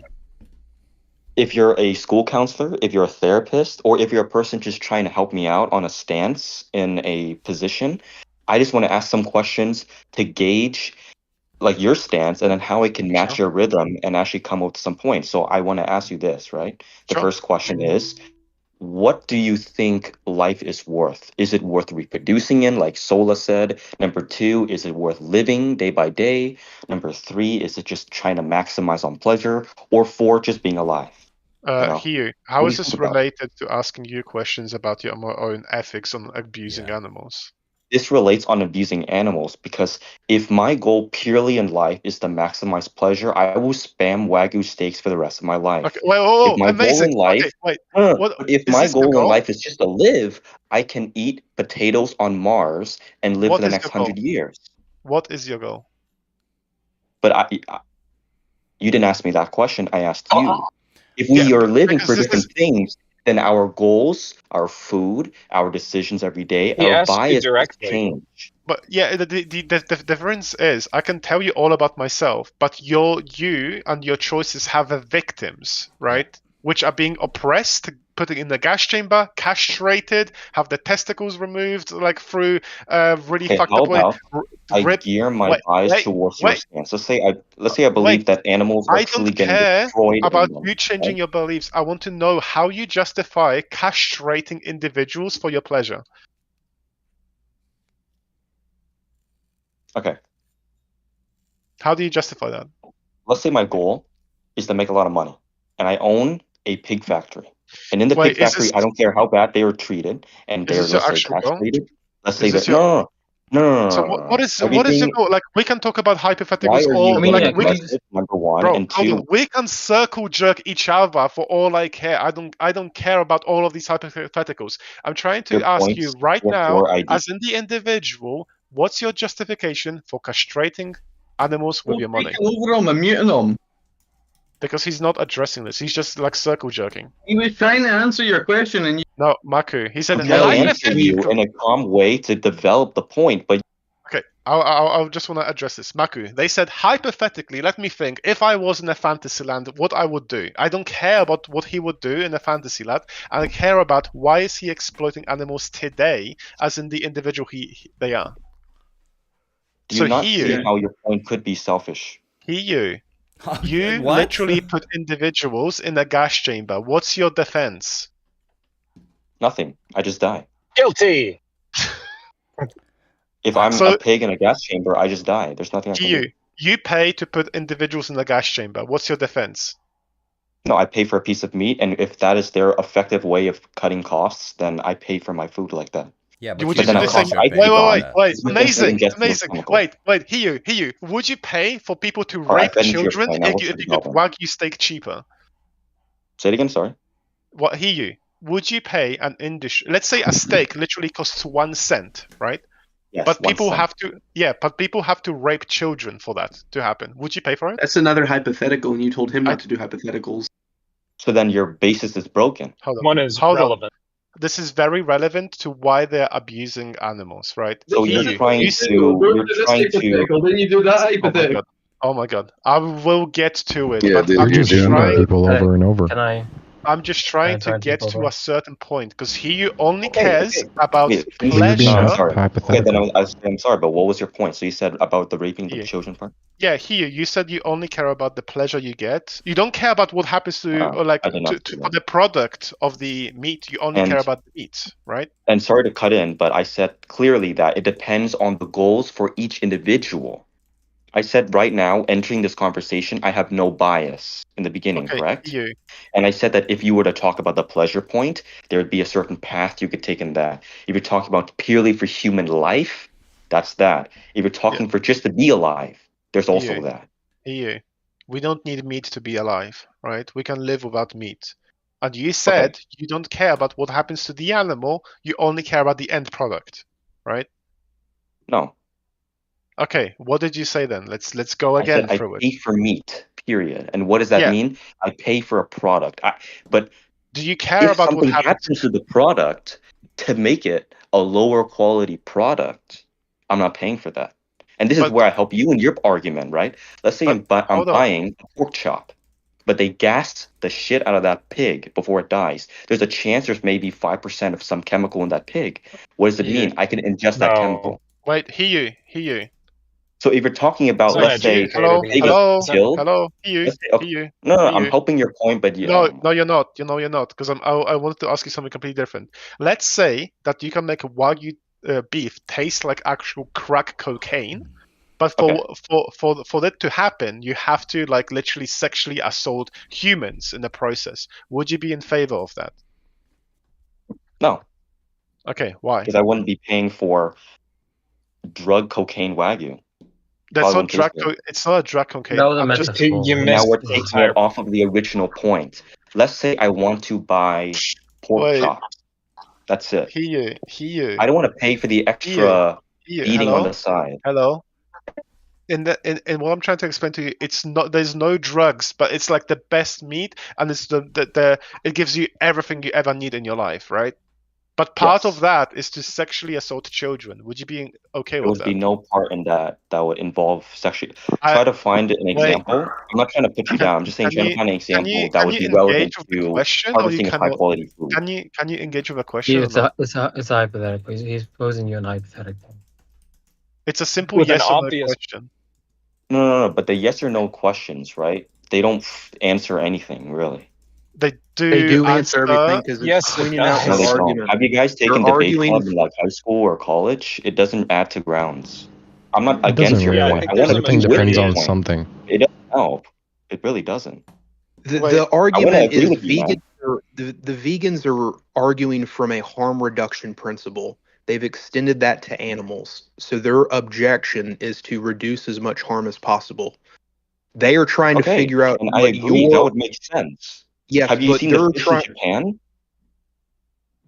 If you're a school counselor, if you're a therapist, or if you're a person just trying to help me out on a stance in a position, I just want to ask some questions to gauge like your stance and then how it can match your rhythm and actually come up with some points. So I want to ask you this, right? The first question is, what do you think life is worth? Is it worth reproducing in, like Sola said? Number two, is it worth living day by day? Number three, is it just trying to maximize on pleasure? Or four, just being alive? Hugh, how is this related to asking you questions about your own ethics on abusing animals? This relates on abusing animals because if my goal purely in life is to maximize pleasure, I will spam Wagyu steaks for the rest of my life. Okay, if my amazing. Goal in life, if my goal in life is just to live, I can eat potatoes on Mars and live for the next 100 years. What is your goal? But you didn't ask me that question. I asked you. If we are living for different things, then our goals, our food, our decisions every day, our bias change. But the difference is I can tell you all about myself, but you and your choices have victims, right? Which are being oppressed, put in the gas chamber, castrated, have the testicles removed, like through really fucked up way. I gear my bias towards your stance. Let's say I believe that animals are truly getting destroyed. I don't care about you changing your beliefs. I want to know how you justify castrating individuals for your pleasure. Okay. How do you justify that? Let's say my goal is to make a lot of money, and I own a pig factory. And in the pig factory, I don't care how bad they are treated, and they're, let's say, castrated. Let's say that, no. No. So what is your Everything. goal? Like, we can talk about Why hypotheticals are all you like getting aggressive? Number one, bro, and hold on. two. We can circle jerk each other for all I care. I don't care about all of these hypotheticals. I'm trying to Your ask points. you right What's now, your idea? as in the individual, what's your justification for castrating animals with your money? Over him and muting him. Because he's not addressing this. He's just like circle jerking. He was trying to answer your question, and you. No, Maku. He said I'm trying to answer you in a calm way to develop the point, but. Okay, I'll just want to address this. Maku, they said, hypothetically, let me think, if I was in a fantasy land, what I would do. I don't care about what he would do in a fantasy land. I care about why is he exploiting animals today, as in the individual they are. Do you not see how your point could be selfish? You literally put individuals in a gas chamber. What's your defense? Nothing. I just die. Guilty. If I'm a pig in a gas chamber, I just die. There's nothing I can do. You pay to put individuals in a gas chamber. What's your defense? No, I pay for a piece of meat, and if that is their effective way of cutting costs, then I pay for my food like that. Yeah, but you do the same. Wait, amazing. Wait, Hiyu. Would you pay for people to rape children if you could Wagyu steak cheaper? Say it again, sorry. What, Hiyu? Would you pay an industry? Let's say a steak literally costs 1 cent, right? Yes, but people have to rape children for that to happen. Would you pay for it? That's another hypothetical, and you told him not to do hypotheticals. So then your basis is broken. One is relevant. This is very relevant to why they're abusing animals, right? So you're trying to. Then you do that hypothetical. Oh my god. I will get to it. Yeah, but I'm You're just doing that people over and over. I'm just trying to get to a certain point because he only cares about pleasure. Okay, then I'm sorry, but what was your point? So you said about the raping the children part? Yeah, you said you only care about the pleasure you get. You don't care about what happens to the product of the meat. You only care about the meat, right? And sorry to cut in, but I said clearly that it depends on the goals for each individual. I said right now, entering this conversation, I have no bias in the beginning, correct? And I said that if you were to talk about the pleasure point, there would be a certain path you could take in that. If you're talking about purely for human life, that's that. If you're talking for just to be alive, there's also that. We don't need meat to be alive, right? We can live without meat. And you said you don't care about what happens to the animal, you only care about the end product, right? No. Okay, what did you say then? Let's go again through it. I pay for meat, period. And what does that mean? I pay for a product. But do you care about what happens to the product to make it a lower quality product? I'm not paying for that. And this is where I help you in your argument, right? Let's say I'm buying a pork chop, but they gas the shit out of that pig before it dies. There's a chance there's maybe 5% of some chemical in that pig. What does it mean? I can ingest that chemical. Wait, hear you. So if you're talking about, let's say, hello, No, I'm helping your point, but no, you're not. You're not, because I wanted to ask you something completely different. Let's say that you can make a Wagyu beef taste like actual crack cocaine, but for that to happen, you have to like literally sexually assault humans in the process. Would you be in favor of that? No. Okay, why? Because I wouldn't be paying for drug cocaine Wagyu. That's not drug. It's not a drug cocaine. Now we're taking it off of the original point. Let's say I want to buy pork chops. That's it. I don't want to pay for the extra eating on the side. Hello. In what I'm trying to explain to you, it's not. There's no drugs, but it's like the best meat, and it's it gives you everything you ever need in your life, right? But part of that is to sexually assault children. Would you be okay with that? There would be no part in that would involve sexually. Try to find an example. I'm not trying to put you down. I'm just saying try to find an example that would be relevant to harvesting high quality food. Can you engage with a question? It's a hypothetical. He's posing you an hypothetical. It's a simple yes or no question. No. But the yes or no questions, right? They don't answer anything really. They They do answer everything because it's pointing out No, his they don't. argument. Have you guys taken You're debate arguing- club in like high school or college? It doesn't add to grounds. I'm not It against doesn't your really. point. I want to Everything agree with depends your on point. something. It doesn't help. It really doesn't. The argument agree is with you, man. the vegans are arguing from a harm reduction principle, they've extended that to animals. So their objection is to reduce as much harm as possible. They are trying to figure out and what I agree. That would make sense. Yes, Have you but seen the they're fish in trying. Japan?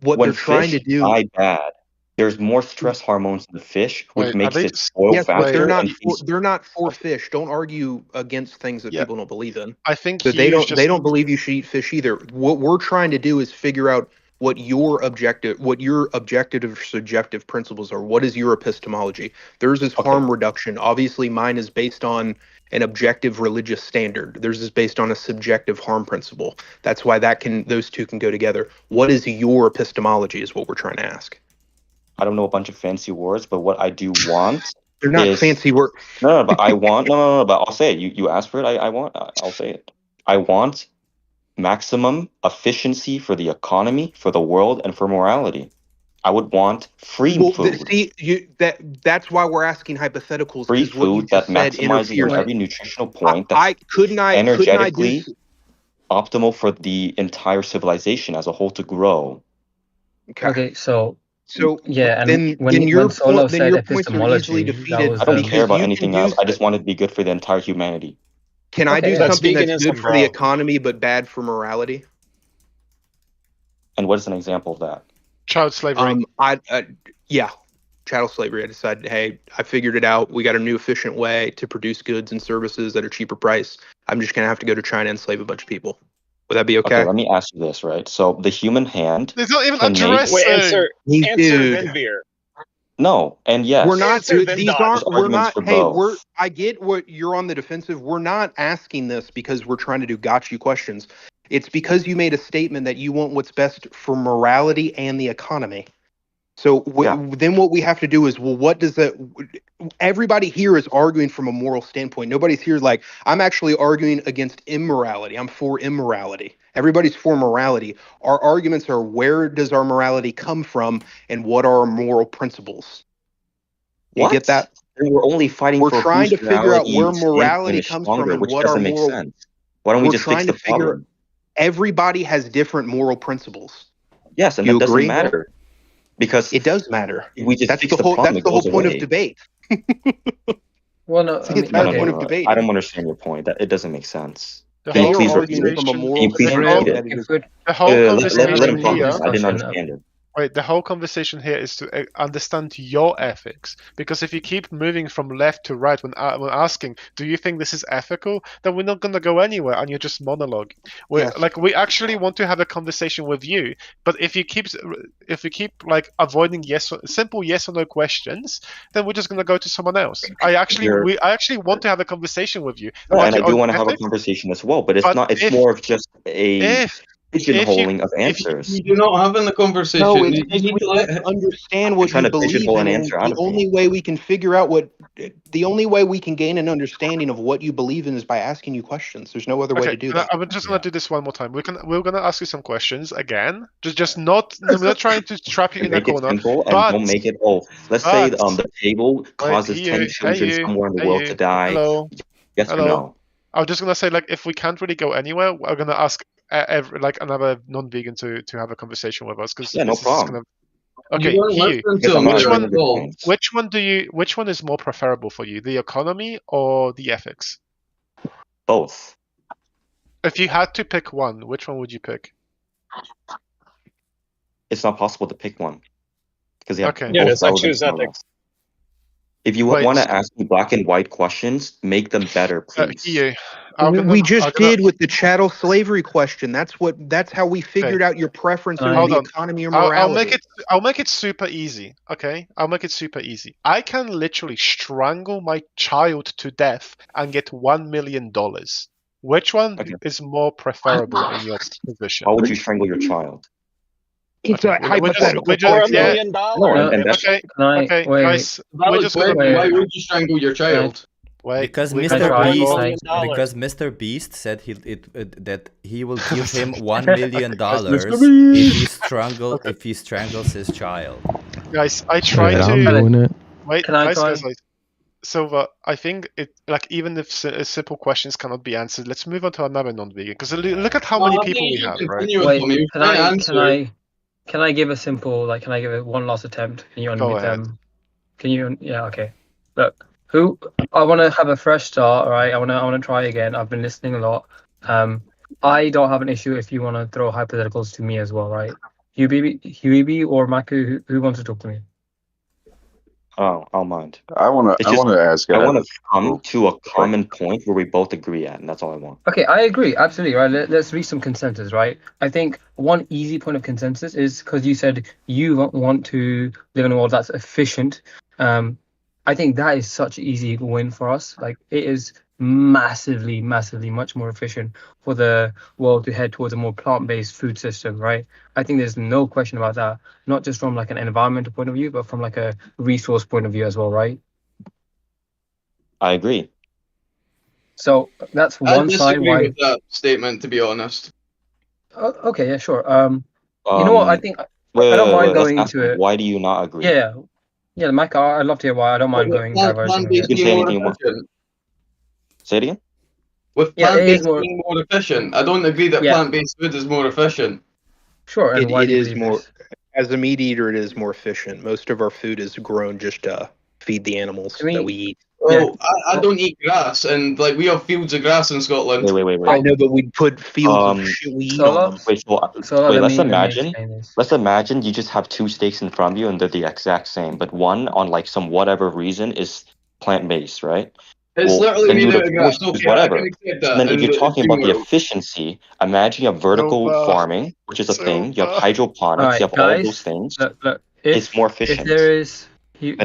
What When they're trying fish to do. die bad, there's more stress hormones in the fish, which Wait, makes are they it spoil Yes, but faster. they're not. And They're not for fish. Don't argue against things that Yeah. people don't believe in. I think So they Hughes don't. They just don't believe you should eat fish either. What we're trying to do is figure out what your objective or subjective principles are. What is your epistemology? Theirs is harm reduction. Obviously, mine is based on an objective religious standard. Theirs is based on a subjective harm principle. That's why those two can go together. What is your epistemology? Is what we're trying to ask. I don't know a bunch of fancy words, but what I do want They're not fancy words. No, but I want no, but I'll say it. You asked for it. I'll say it. I want maximum efficiency for the economy, for the world, and for morality. I would want free food. That's why we're asking hypotheticals. Free food that maximizes on every nutritional point. Energetically optimal for the entire civilization as a whole to grow. Okay, so yeah, and then your points are easily defeated. I don't care about anything else. I just want it to be good for the entire humanity. Can I do something that's good for the economy but bad for morality? And what is an example of that? Child slavery. Yeah, chattel slavery. I decided, hey, I figured it out. We got a new efficient way to produce goods and services at a cheaper price. I'm just gonna have to go to China and slave a bunch of people. Would that be okay? Okay, let me ask you this, right? So the human hand. There's not even addressing. Answer Vinveer. No, and yes. We're not. These aren't. We're not. Hey, both. I get what you're on the defensive. We're not asking this because we're trying to do gotcha questions. It's because you made a statement that you want what's best for morality and the economy. So then what we have to do is, well, what does that? Everybody here is arguing from a moral standpoint. Nobody's here like, I'm actually arguing against immorality. I'm for immorality. Everybody's for morality. Our arguments are, where does our morality come from and what are our moral principles? You get that? And we're only fighting we're for trying to figure out where morality is comes stronger, from and which what our doesn't make moral. sense. Why don't we just fix the problem? Everybody has different moral principles. Yes, and that doesn't matter. Because it does matter. We just that's fix the whole. problem, That's the whole point of debate. Well, no, I mean, that's the point of debate. I don't understand your point. That it doesn't make sense. Can you please repeat it? The whole conversation here. I didn't understand it. Wait, the whole conversation here is to understand your ethics. Because if you keep moving from left to right when asking, do you think this is ethical? Then we're not going to go anywhere, and you're just monologuing. We actually want to have a conversation with you. But if you keep like avoiding simple yes or no questions, then we're just going to go to someone else. I actually want to have a conversation with you. No, and I do want to have a conversation as well. But it's not. It's more of just a pigeonholing of answers. You're not having the conversation. No, you need to understand what you believe in. The only way we can figure out the only way we can gain an understanding of what you believe in is by asking you questions. There's no other way to do that. I'm just gonna do this one more time. We're gonna ask you some questions again. Just not. I'm not trying to trap you in a corner. Simple and don't make it. Let's say the table causes 10 children somewhere in the world to die. Hello. Yes or no? I'm just gonna say, like, if we can't really go anywhere, we're gonna ask another non-vegan to have a conversation with us, because no problem. Okay, which one is more preferable for you, the economy or the ethics? Both. If you had to pick one, which one would you pick? It's not possible to pick one because you have I choose ethics. If you want to ask me black and white questions, make them better, please. We just did with the chattel slavery question. That's how we figured out your preference in the economy or morality. I'll make it super easy. Okay, I'll make it super easy. I can literally strangle my child to death and get $1 million. Which one is more preferable in your position? Why would you strangle your child? It's a hypothetical. $4 million. Okay, guys. Why would you strangle your child? Because Mr. Beast said that he will give him $1 million if he strangles his child. Guys, I try to. Wait, guys. So I think even if simple questions cannot be answered, let's move on to another non-vegan. Because look at how many people we have, right? Wait, Can I give a simple, like, can I give it one last attempt? Can you unmute them? Can you? Yeah, okay. Look, I want to have a fresh start, all right? I want to try again. I've been listening a lot. I don't have an issue if you want to throw hypotheticals to me as well, right? Huibi or Maku, who wants to talk to me? Oh, I'll mind. I want to ask. I want to come to a common point where we both agree at, and that's all I want. Okay, I agree, absolutely, right? Let's reach some consensus, right? I think one easy point of consensus is because you said you want to live in a world that's efficient. I think that is such an easy win for us. Like, it is massively, massively much more efficient for the world to head towards a more plant-based food system, right? I think there's no question about that. Not just from like an environmental point of view, but from like a resource point of view as well, right? I agree. So that's one side. I disagree with that statement, to be honest. Okay, yeah, sure. You know what? I think I don't mind going into it. Why do you not agree? Yeah, Mike. I'd love to hear why. I don't mind going diverging. You can say anything you want. Say it again. With plant-based being more efficient, I don't agree that plant-based food is more efficient. Sure, and it is more. As a meat eater, it is more efficient. Most of our food is grown just to feed the animals that we eat. Well, I don't eat grass, and like we have fields of grass in Scotland. Wait. I know, but we'd put fields of shit we eat on them. Wait, let's imagine you just have two steaks in front of you and they're the exact same, but one, on like some whatever reason, is plant-based, right? It's literally made out of grass. Okay, whatever. I can accept that. And then if you're talking about the efficiency, imagine you have vertical farming, which is a thing. You have hydroponics. You have all of those things. Look, it's more efficient. If there is,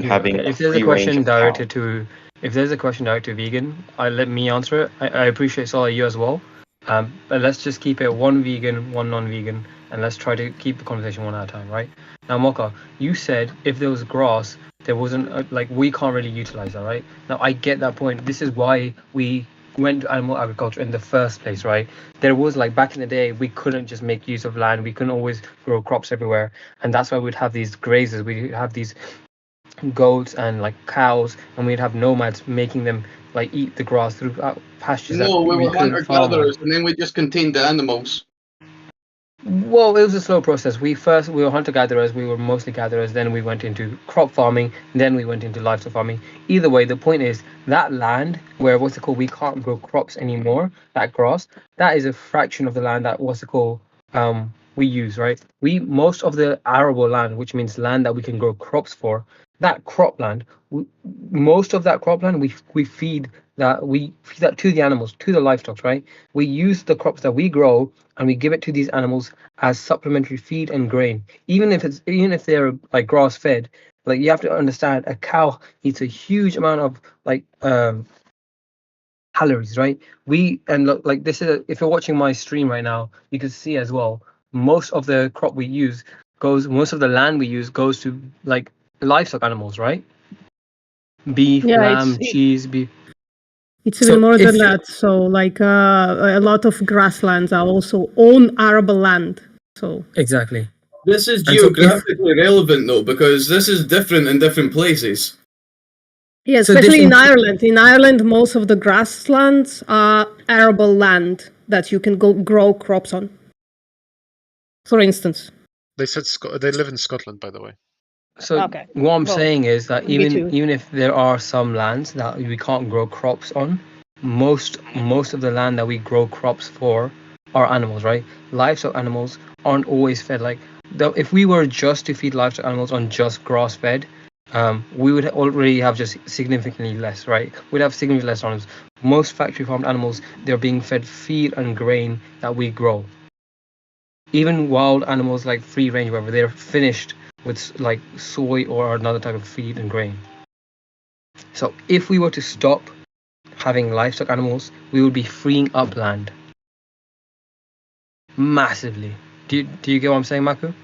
having if there's a question directed to. If there's a question directed to vegan, let me answer it. I appreciate Salah, you as well. But let's just keep it one vegan, one non-vegan, and let's try to keep the conversation one at a time, right? Now, Mocha, you said if there was grass, there wasn't like we can't really utilize that, right? Now, I get that point. This is why we went to animal agriculture in the first place, right? There was like back in the day, we couldn't just make use of land. We couldn't always grow crops everywhere, and that's why we'd have these grazers. We'd have these goats and like cows, and we'd have nomads making them like eat the grass through pastures. No, we were hunter-gatherers, and then we just contained the animals. Well, it was a slow process. We were hunter-gatherers, we were mostly gatherers, then we went into crop farming, then we went into livestock farming. Either way, the point is that land where we can't grow crops anymore, that grass, that is a fraction of the land that we use, right? Most of the arable land, which means land that we can grow crops for, that cropland, most of that cropland, we feed that to the animals, to the livestock, right? We use the crops that we grow and we give it to these animals as supplementary feed and grain. Even if they're like grass fed, like you have to understand, a cow eats a huge amount of like calories, right? This is if you're watching my stream right now, you can see as well. Most of the land we use goes to like livestock animals, right? Beef, lamb, cheese, beef. It's even more than that. So, like a lot of grasslands are also own arable land. So exactly. This is geographically relevant though, because this is different in different places. Yeah, especially in Ireland. In Ireland, most of the grasslands are arable land that you can go grow crops on. For instance. They said they live in Scotland, by the way. So what I'm saying is that even if there are some lands that we can't grow crops on, most of the land that we grow crops for are animals, right? Livestock animals aren't always fed. Like if we were just to feed livestock animals on just grass fed, we would already have just significantly less, right? We'd have significantly less animals. Most factory farmed animals, they're being fed feed and grain that we grow. Even wild animals like free range, whatever, they're finished with like soy or another type of feed and grain. So if we were to stop having livestock animals, we would be freeing up land massively. Do you get what I'm saying, Maku?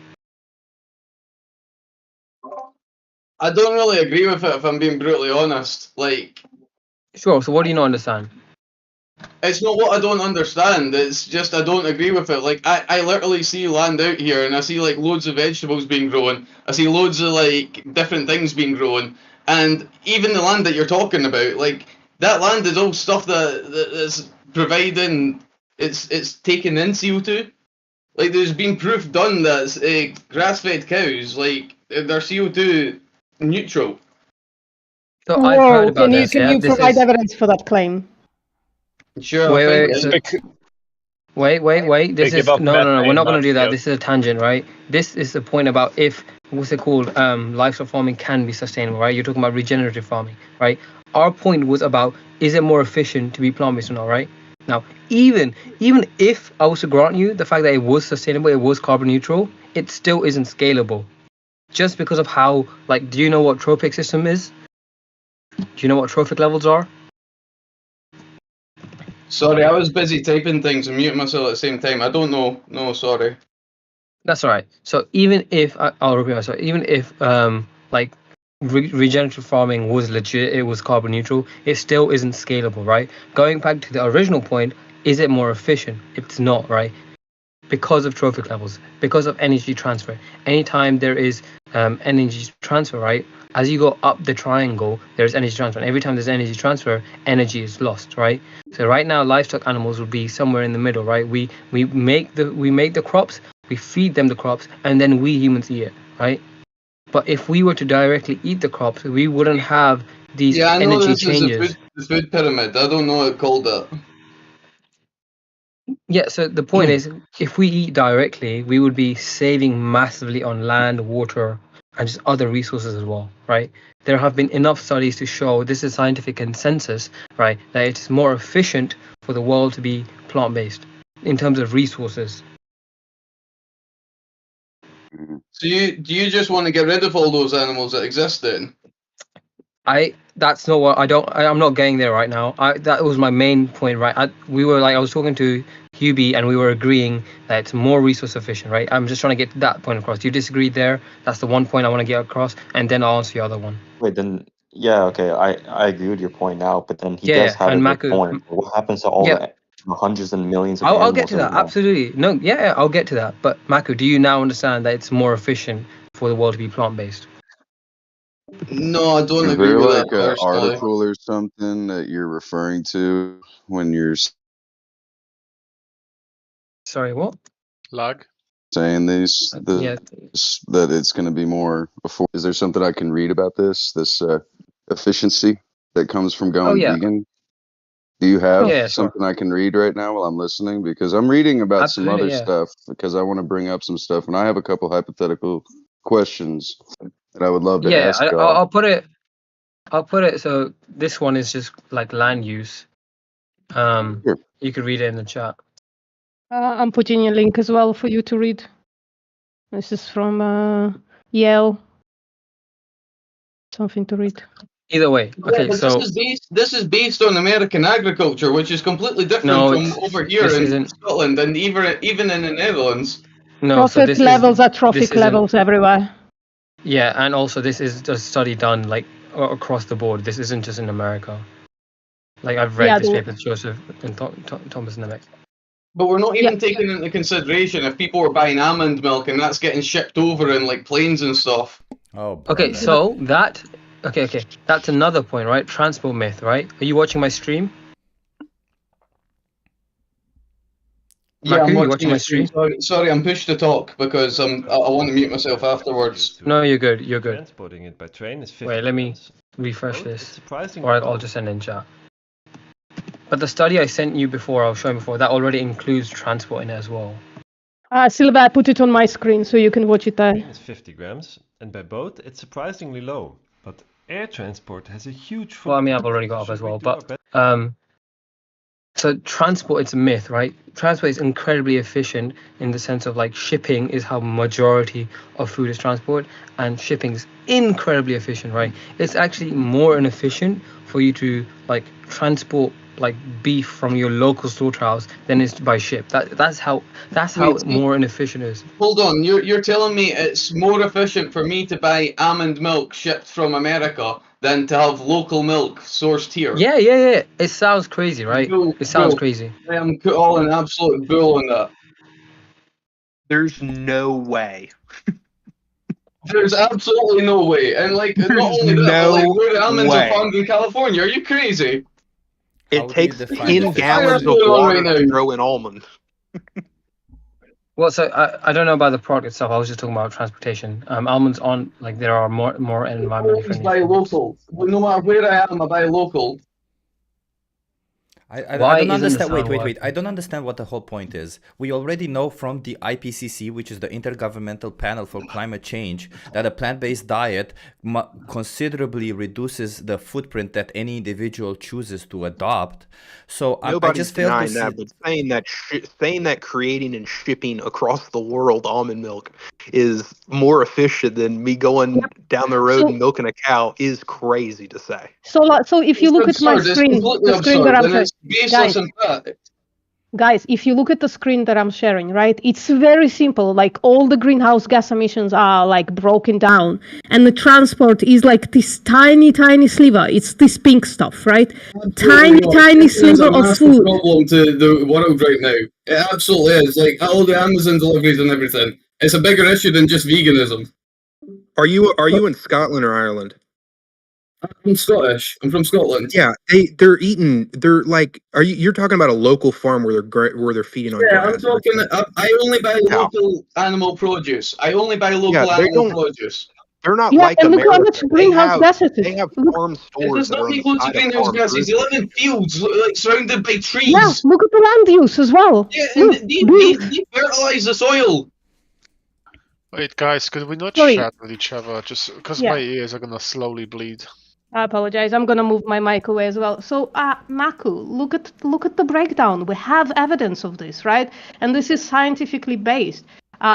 I don't really agree with it, if I'm being brutally honest. Like, sure. So what do you not understand? It's not what I don't understand. It's just I don't agree with it. Like I literally see land out here, and I see like loads of vegetables being grown. I see loads of like different things being grown, and even the land that you're talking about, like that land is all stuff that is providing. It's taking in CO2. Like, there's been proof done that grass-fed cows, like, they're CO2 neutral. So I've heard about Can you this. Yeah, this provide is. evidence for that claim? Sure. Wait. This They give is up no. We're methane, not going not to do that. CO2. This is a tangent, right? This is the point about if what's it called? Livestock farming can be sustainable, right? You're talking about regenerative farming, right? Our point was about is it more efficient to be plant-based or not, right? Now, even if I was to grant you the fact that it was sustainable, it was carbon neutral, it still isn't scalable, just because of how. Like, do you know what trophic system is? Do you know what trophic levels are? Sorry, I was busy typing things and muting myself at the same time. I don't know. No, sorry. That's all right. So even if I'll repeat myself, even if like regenerative farming was legit, it was carbon neutral, it still isn't scalable, right? Going back to the original point, is it more efficient? It's not, right? Because of trophic levels, because of energy transfer. Anytime there is energy transfer, right? As you go up the triangle, there's energy transfer. And every time there's energy transfer, energy is lost, right? So right now, livestock animals would be somewhere in the middle, right? We make the crops, we feed them the crops, and then we humans eat it, right? But if we were to directly eat the crops, we wouldn't have these Yeah, I know energy this changes. is the food pyramid. I don't know it called that. Yeah, so the point is, if we eat directly, we would be saving massively on land, water, and just other resources as well, right? There have been enough studies to show, this is scientific consensus, right, that it's more efficient for the world to be plant-based in terms of resources. So do you just want to get rid of all those animals that exist then? That's not what I'm not getting there right now. That was my main point, right? I was talking to Hubie and we were agreeing that it's more resource efficient, right? I'm just trying to get that point across. You disagreed there. That's the one point I want to get across, and then I'll answer the other one. Wait, then yeah, okay, I agree with your point now, but then he does have a good point. What happens to all the hundreds and millions of animals? I'll get to that. Absolutely. No, I'll get to that. But Maku, do you now understand that it's more efficient for the world to be plant-based? No, I don't Is agree there with like that. an article or something that you're referring to when you're Sorry, what? Lag. saying that it's going to be more before? Is there something I can read about this efficiency that comes from going vegan? Do you have something I can read right now while I'm listening? Because I'm reading about some other stuff because I want to bring up some stuff, and I have a couple hypothetical questions that I would love to ask y'all. I'll put it. So this one is just like land use. Sure. You could read it in the chat. I'm putting a link as well for you to read. This is from Yale. Something to read. Either way, okay. Yeah, so this is based on American agriculture, which is completely different from over here in Scotland and even in the Netherlands. No, so this levels are trophic levels everywhere. Yeah, and also this is a study done like across the board. This isn't just in America. Like I've read this paper, Joseph and Thomas Nemec. But we're not even taking into consideration if people are buying almond milk and that's getting shipped over in like planes and stuff. Oh. Okay, so that. Okay. That's another point, right? Transport myth, right? Are you watching my stream? Yeah, I'm watching my stream. Sorry, I'm pushed to talk because I want to mute myself afterwards. No, you're good. You're good. Transporting it by train is 50 Wait, let me refresh this, or I'll just send in chat. But the study I sent you before, I was showing before, that already includes transport in it as well. Silva, I put it on my screen so you can watch it there. It's 50 grams, and by boat it's surprisingly low. But air transport has a huge. Well, I mean, I've already got up as well, but so transport, it's a myth, right? Transport is incredibly efficient in the sense of like shipping is how majority of food is transported, and shipping is incredibly efficient, right? It's actually more inefficient for you to like transport like beef from your local slaughterhouse than it's by ship. That's how more inefficient it is. Hold on, you're telling me it's more efficient for me to buy almond milk shipped from America than to have local milk sourced here? Yeah. It sounds crazy, right? It sounds crazy. I am calling absolute bull on that. There's no way. There's absolutely no way. And like, not only that, but like, where the almonds are farmed in California, are you crazy? It takes 10 gallons of water to grow an almond. Well, so I don't know about the product itself. I was just talking about transportation. Almonds on like there are more environmentally Always friendly. buy local. No matter where I am, I buy local. I don't understand. Wait. I don't understand what the whole point is. We already know from the IPCC, which is the Intergovernmental Panel for Climate Change, that a plant-based diet considerably reduces the footprint that any individual chooses to adopt. So I just failed to see that, but saying that creating and shipping across the world almond milk is more efficient than me going down the road and milking a cow is crazy to say. So if you look at my screen, the screen that I'm sharing, guys, if you look at the screen that I'm sharing, right, it's very simple. Like all the greenhouse gas emissions are like broken down, and the transport is like this tiny sliver. It's this pink stuff, right? Tiny sliver of food. Problem to the world right now. It absolutely is. Like all the Amazon deliveries and everything. It's a bigger issue than just veganism. Are you in Scotland or Ireland? I'm Scottish. I'm from Scotland. Yeah, they're like. You're talking about a local farm where they're feeding on grass? I'm talking. I only buy local animal produce. I only buy local animal produce. They're not like and America. Look how much greenhouse gases. They have farm stores. There's nothing close to greenhouse gases. They live in fields, like surrounded by trees. Yeah, look at the land use as well. Yeah, and they fertilize the soil. Wait, guys, could we not chat with each other? Just because my ears are gonna slowly bleed. I apologize. I'm gonna move my mic away as well. So, Maku, look at the breakdown. We have evidence of this, right? And this is scientifically based.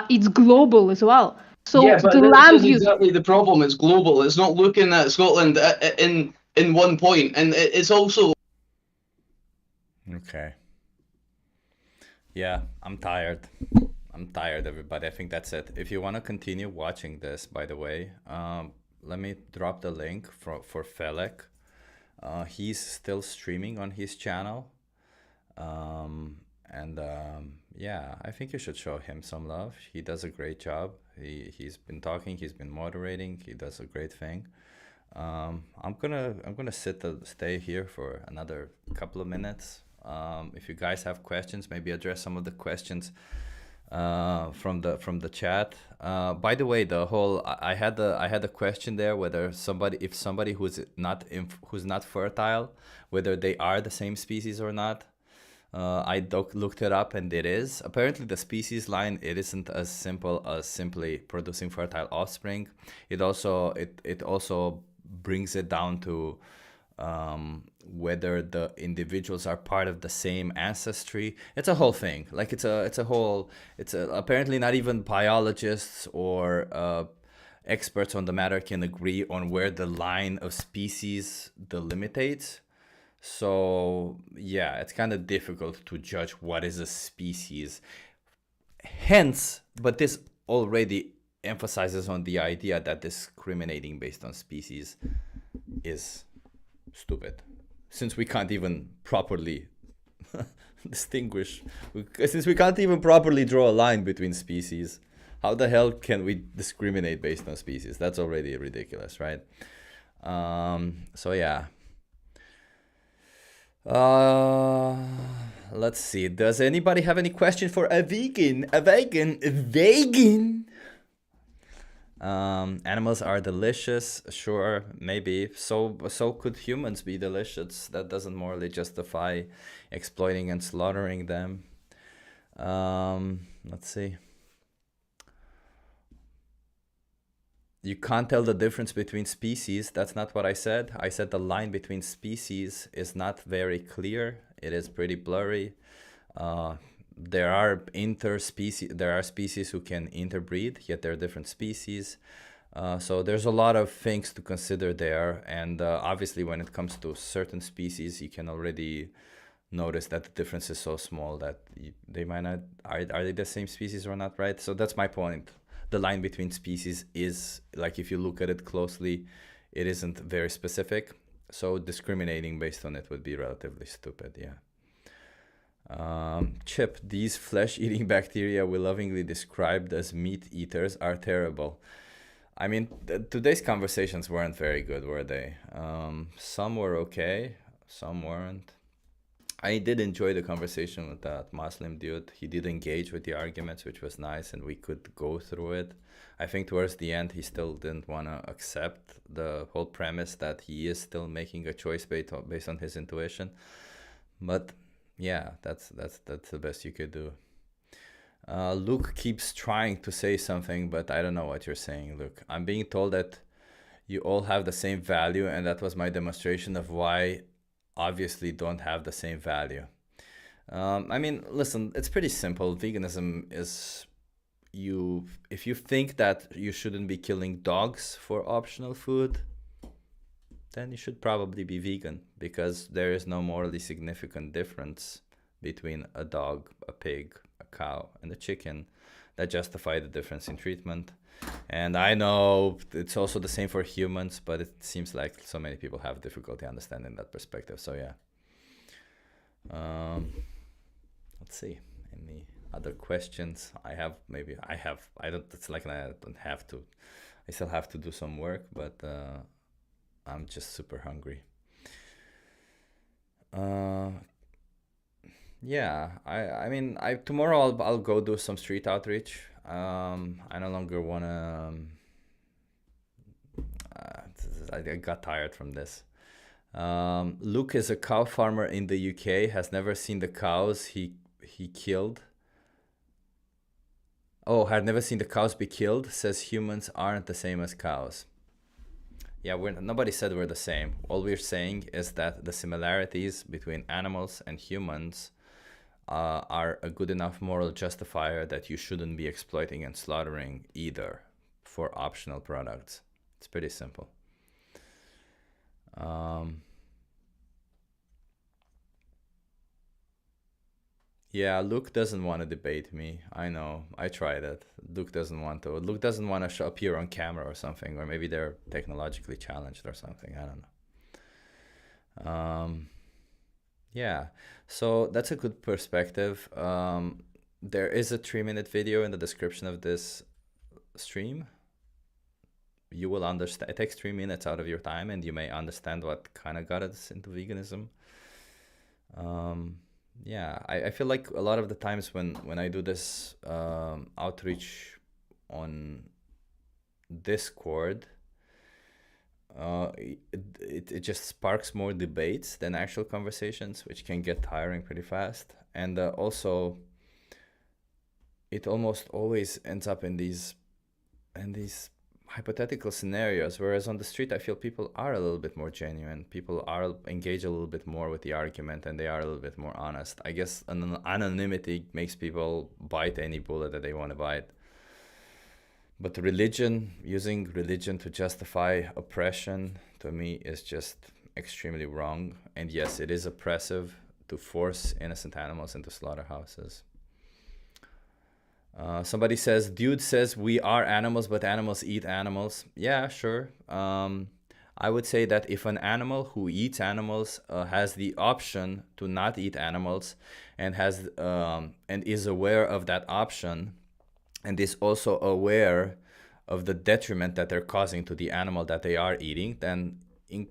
It's global as well. So yeah, but the land use exactly the problem. It's global. It's not looking at Scotland in one point, and it's also. Okay. Yeah, I'm tired. Everybody. I think that's it. If you want to continue watching this, by the way, let me drop the link for Felek. He's still streaming on his channel. Yeah, I think you should show him some love. He does a great job. He's been talking, he's been moderating, he does a great thing. I'm gonna stay here for another couple of minutes. If you guys have questions, maybe address some of the questions from the chat. By the way, I had a question there whether if somebody who's not fertile, whether they are the same species or not. I looked it up, and it is. Apparently, the species line, it isn't as simple as simply producing fertile offspring. It also brings it down to whether the individuals are part of the same ancestry. It's a whole thing. Like it's apparently not even biologists or experts on the matter can agree on where the line of species delimitates. So yeah, it's kind of difficult to judge what is a species. Hence, but this already emphasizes on the idea that discriminating based on species is stupid, since we can't even properly distinguish, since we can't even properly draw a line between species. How the hell can we discriminate based on species? That's already ridiculous, right? So yeah. Let's see. Does anybody have any question for a vegan? Animals are delicious, sure, maybe. So could humans be delicious. That doesn't morally justify exploiting and slaughtering them. Let's see. You can't tell the difference between species. That's not what I said. I said the line between species is not very clear. It is pretty blurry. There are species who can interbreed, yet they're different species. So there's a lot of things to consider there. And obviously, when it comes to certain species, you can already notice that the difference is so small that they might not. Are they the same species or not, right? So that's my point. The line between species is, like, if you look at it closely, it isn't very specific. So discriminating based on it would be relatively stupid, yeah. Chip, these flesh-eating bacteria we lovingly described as meat eaters are terrible. I mean, today's conversations weren't very good, were they? Some were okay, some weren't. I did enjoy the conversation with that Muslim dude. He did engage with the arguments, which was nice, and we could go through it. I think towards the end, he still didn't want to accept the whole premise that he is still making a choice based on his intuition. But yeah, that's the best you could do. Luke keeps trying to say something, but I don't know what you're saying, Luke. I'm being told that you all have the same value, and that was my demonstration of why obviously don't have the same value. I mean, listen, it's pretty simple. Veganism is if you think that you shouldn't be killing dogs for optional food, then you should probably be vegan, because there is no morally significant difference between a dog, a pig, a cow, and a chicken that justify the difference in treatment. And I know it's also the same for humans, but it seems like so many people have difficulty understanding that perspective. So yeah. Let's see. Any other questions? I don't, it's like I don't have to. I still have to do some work, but I'm just super hungry. Yeah, I mean, tomorrow I'll go do some street outreach. I no longer wanna. I got tired from this. Luke is a cow farmer in the UK. Has never seen the cows he killed. Oh, had never seen the cows be killed. Says humans aren't the same as cows. Yeah, nobody said we're the same. All we're saying is that the similarities between animals and humans are a good enough moral justifier that you shouldn't be exploiting and slaughtering either for optional products. It's pretty simple. Yeah, Luke doesn't want to debate me. I know. I tried it. Luke doesn't want to. Luke doesn't want to appear on camera or something, or maybe they're technologically challenged or something. I don't know. Yeah, so that's a good perspective. There is a 3-minute video in the description of this stream. You will understand. It takes 3 minutes out of your time, and you may understand what kind of got us into veganism. Yeah, I feel like a lot of the times when I do this outreach on Discord, it just sparks more debates than actual conversations, which can get tiring pretty fast. And also, it almost always ends up in these hypothetical scenarios, whereas on the street I feel people are a little bit more genuine. People are engaged a little bit more with the argument, and they are a little bit more honest. I guess anonymity makes people bite any bullet that they want to bite. But religion, using religion to justify oppression, to me is just extremely wrong. And yes, it is oppressive to force innocent animals into slaughterhouses. Somebody says, dude says we are animals, but animals eat animals. Yeah, sure. I would say that if an animal who eats animals has the option to not eat animals and has and is aware of that option, and is also aware of the detriment that they're causing to the animal that they are eating, then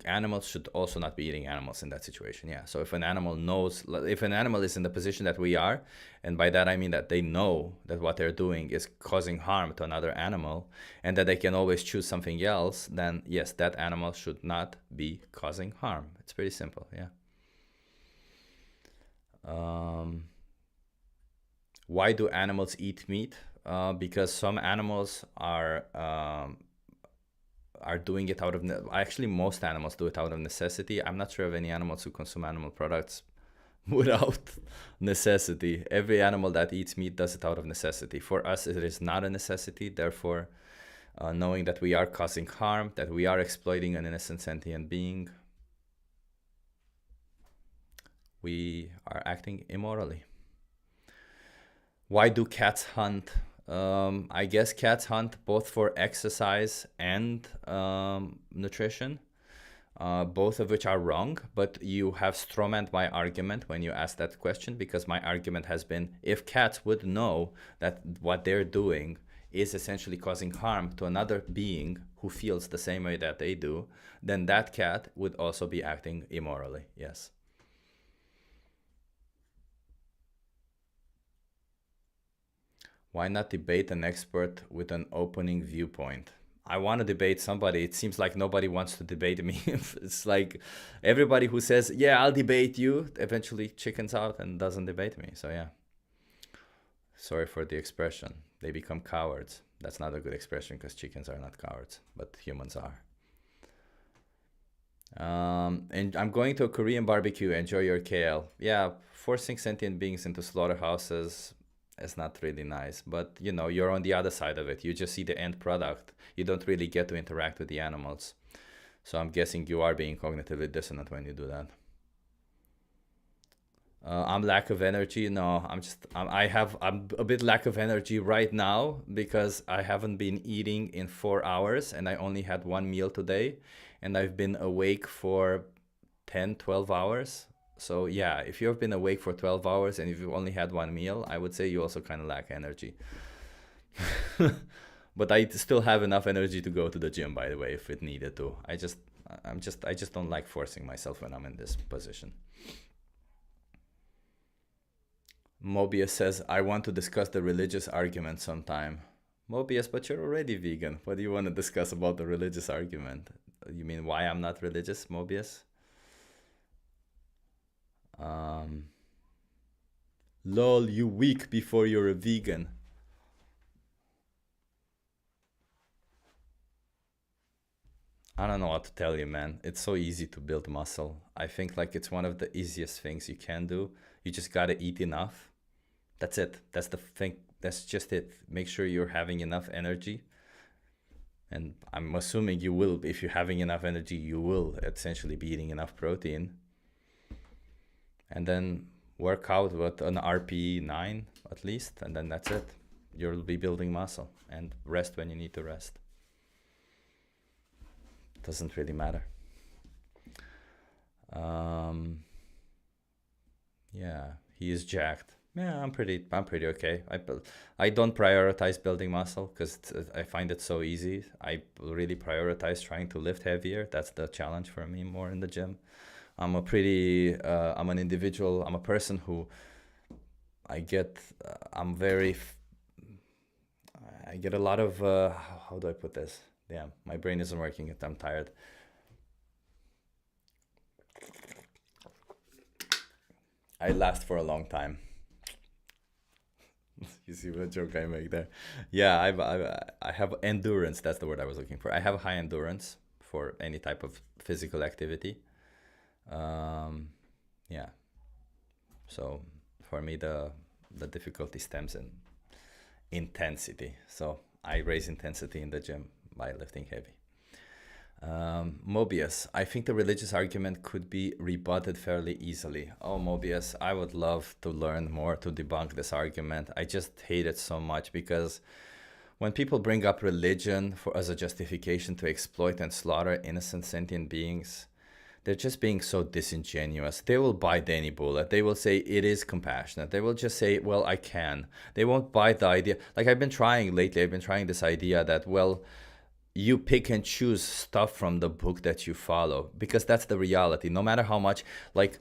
animals should also not be eating animals in that situation. Yeah. So if an animal knows, if an animal is in the position that we are, and by that I mean that they know that what they're doing is causing harm to another animal, and that they can always choose something else, then yes, that animal should not be causing harm. It's pretty simple. Yeah. Why do animals eat meat? Because some animals are doing it out of, actually most animals do it out of necessity. I'm not sure of any animals who consume animal products without necessity. Every animal that eats meat does it out of necessity. For us, it is not a necessity. Therefore, knowing that we are causing harm, that we are exploiting an innocent sentient being, we are acting immorally. Why do cats hunt? I guess cats hunt both for exercise and nutrition, both of which are wrong, but you have strawmanned my argument when you asked that question, because my argument has been, if cats would know that what they're doing is essentially causing harm to another being who feels the same way that they do, then that cat would also be acting immorally. Yes. Why not debate an expert with an opening viewpoint? I want to debate somebody. It seems like nobody wants to debate me. It's like everybody who says, yeah, I'll debate you, eventually chickens out and doesn't debate me. So yeah, sorry for the expression. They become cowards. That's not a good expression because chickens are not cowards, but humans are. And I'm going to a Korean barbecue. Enjoy your KL. Yeah, forcing sentient beings into slaughterhouses is not really nice, but you know, you're on the other side of it. You just see the end product. You don't really get to interact with the animals. So I'm guessing you are being cognitively dissonant when you do that. I'm lack of energy. No, I'm a bit lack of energy right now because I haven't been eating in 4 hours and I only had 1 meal today and I've been awake for 10-12 hours. So yeah, if you've been awake for 12 hours and if you've only had 1 meal, I would say you also kind of lack energy. But I still have enough energy to go to the gym, by the way, if it needed to. I just don't like forcing myself when I'm in this position. Mobius says, I want to discuss the religious argument sometime. Mobius, but you're already vegan. What do you want to discuss about the religious argument? You mean why I'm not religious, Mobius? Lol, you weak before you're a vegan. I don't know what to tell you, man. It's so easy to build muscle. I think like it's one of the easiest things you can do. You just gotta eat enough. That's it. That's the thing. That's just it. Make sure you're having enough energy. And I'm assuming you will. If you're having enough energy, you will essentially be eating enough protein. And then work out with an RPE 9 at least. And then that's it. You'll be building muscle. And rest when you need to rest. Doesn't really matter. Yeah, he is jacked. Yeah, I'm pretty okay. I don't prioritize building muscle because I find it so easy. I really prioritize trying to lift heavier. That's the challenge for me more in the gym. I'm an individual. I'm a person who I get a lot of how do I put this? Yeah, my brain isn't working. I'm tired. I last for a long time. You see what joke I make there? Yeah, I have endurance. That's the word I was looking for. I have high endurance for any type of physical activity. Yeah. So for me, the difficulty stems in intensity. So I raise intensity in the gym by lifting heavy. Mobius, I think the religious argument could be rebutted fairly easily. Oh, Mobius, I would love to learn more to debunk this argument. I just hate it so much because when people bring up religion as a justification to exploit and slaughter innocent sentient beings, they're just being so disingenuous. They will bite any bullet. They will say it is compassionate. They will just say, well, I can. They won't bite the idea. Like I've been trying this idea that, well, you pick and choose stuff from the book that you follow, because that's the reality. No matter how much, like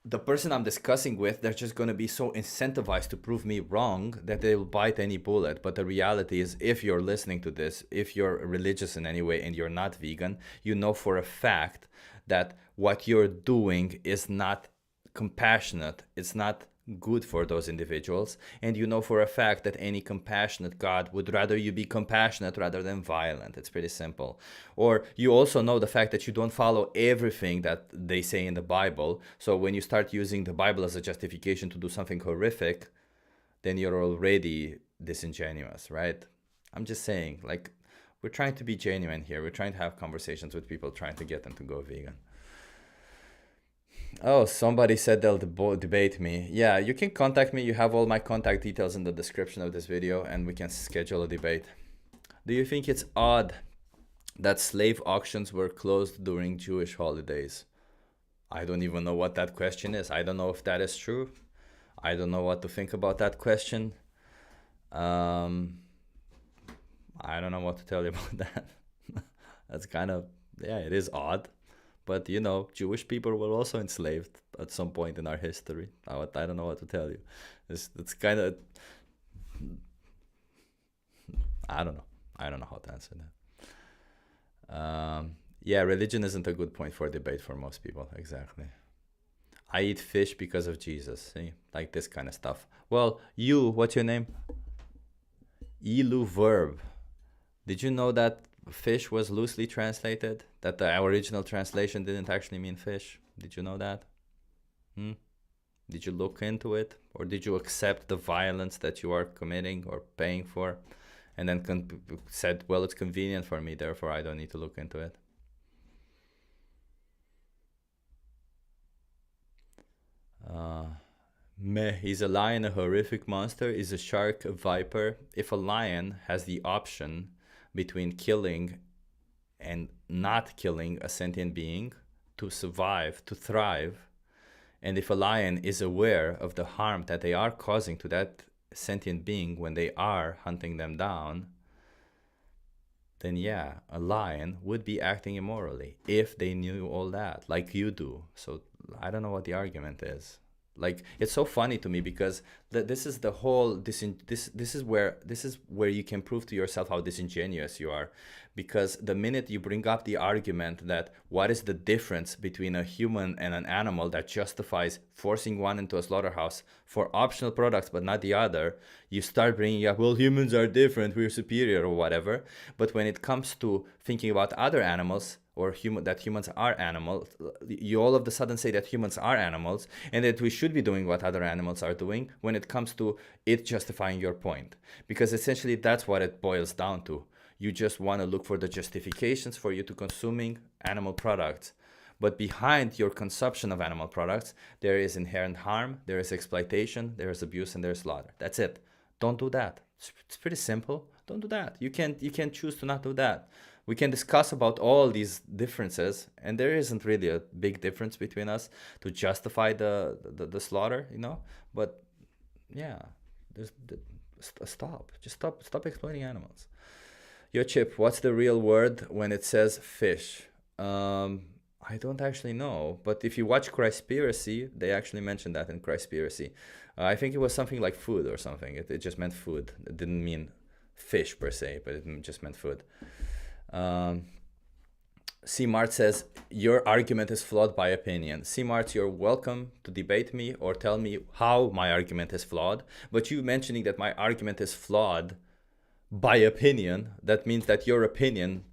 the person I'm discussing with, they're just going to be so incentivized to prove me wrong that they'll bite any bullet. But the reality is, if you're listening to this, if you're religious in any way and you're not vegan, you know for a fact that what you're doing is not compassionate. It's not good for those individuals, and you know for a fact that any compassionate God would rather you be compassionate rather than violent. It's pretty simple. Or you also know the fact that you don't follow everything that they say in the Bible, so when you start using the Bible as a justification to do something horrific, then you're already disingenuous, right? I'm just saying, like, we're trying to be genuine here. We're trying to have conversations with people, trying to get them to go vegan. Oh, somebody said they'll debate me. Yeah, you can contact me. You have all my contact details in the description of this video, and we can schedule a debate. Do you think it's odd that slave auctions were closed during Jewish holidays? I don't even know what that question is. I don't know if that is true. I don't know what to think about that question. I don't know what to tell you about that. That's kind of, yeah, it is odd. But, you know, Jewish people were also enslaved at some point in our history. I don't know what to tell you. It's kind of... I don't know. I don't know how to answer that. Yeah, religion isn't a good point for debate for most people. Exactly. I eat fish because of Jesus. See, like this kind of stuff. Well, what's your name? Ilu verb. Did you know that fish was loosely translated? That the original translation didn't actually mean fish? Did you know that? Did you look into it? Or did you accept the violence that you are committing or paying for? And then said, well, it's convenient for me, therefore I don't need to look into it. Is a lion a horrific monster? Is a shark a viper? If a lion has the option between killing and not killing a sentient being to survive, to thrive, and if a lion is aware of the harm that they are causing to that sentient being when they are hunting them down, then yeah, a lion would be acting immorally if they knew all that, like you do. So I don't know what the argument is. Like, it's so funny to me because this is the whole this is where you can prove to yourself how disingenuous you are, because the minute you bring up the argument that what is the difference between a human and an animal that justifies forcing one into a slaughterhouse for optional products but not the other, you start bringing up, well, humans are different, we're superior or whatever. But when it comes to thinking about other animals, or that humans are animals, you all of a sudden say that humans are animals and that we should be doing what other animals are doing when it comes to it justifying your point. Because essentially that's what it boils down to. You just want to look for the justifications for you to consuming animal products. But behind your consumption of animal products, there is inherent harm, there is exploitation, there is abuse, and there is slaughter. That's it. Don't do that. It's pretty simple. Don't do that. You can't choose to not do that. We can discuss about all these differences, and there isn't really a big difference between us to justify the slaughter, you know. But yeah, stop. Just stop exploiting animals. Yo, Chip, what's the real word when it says fish? I don't actually know, but if you watch Cryspiracy, they actually mentioned that in Cryspiracy. I think it was something like food or something. It just meant food. It didn't mean fish per se, but it just meant food. C. Mart says, your argument is flawed by opinion. C. Mart, you're welcome to debate me or tell me how my argument is flawed. But you mentioning that my argument is flawed by opinion, that means that your opinion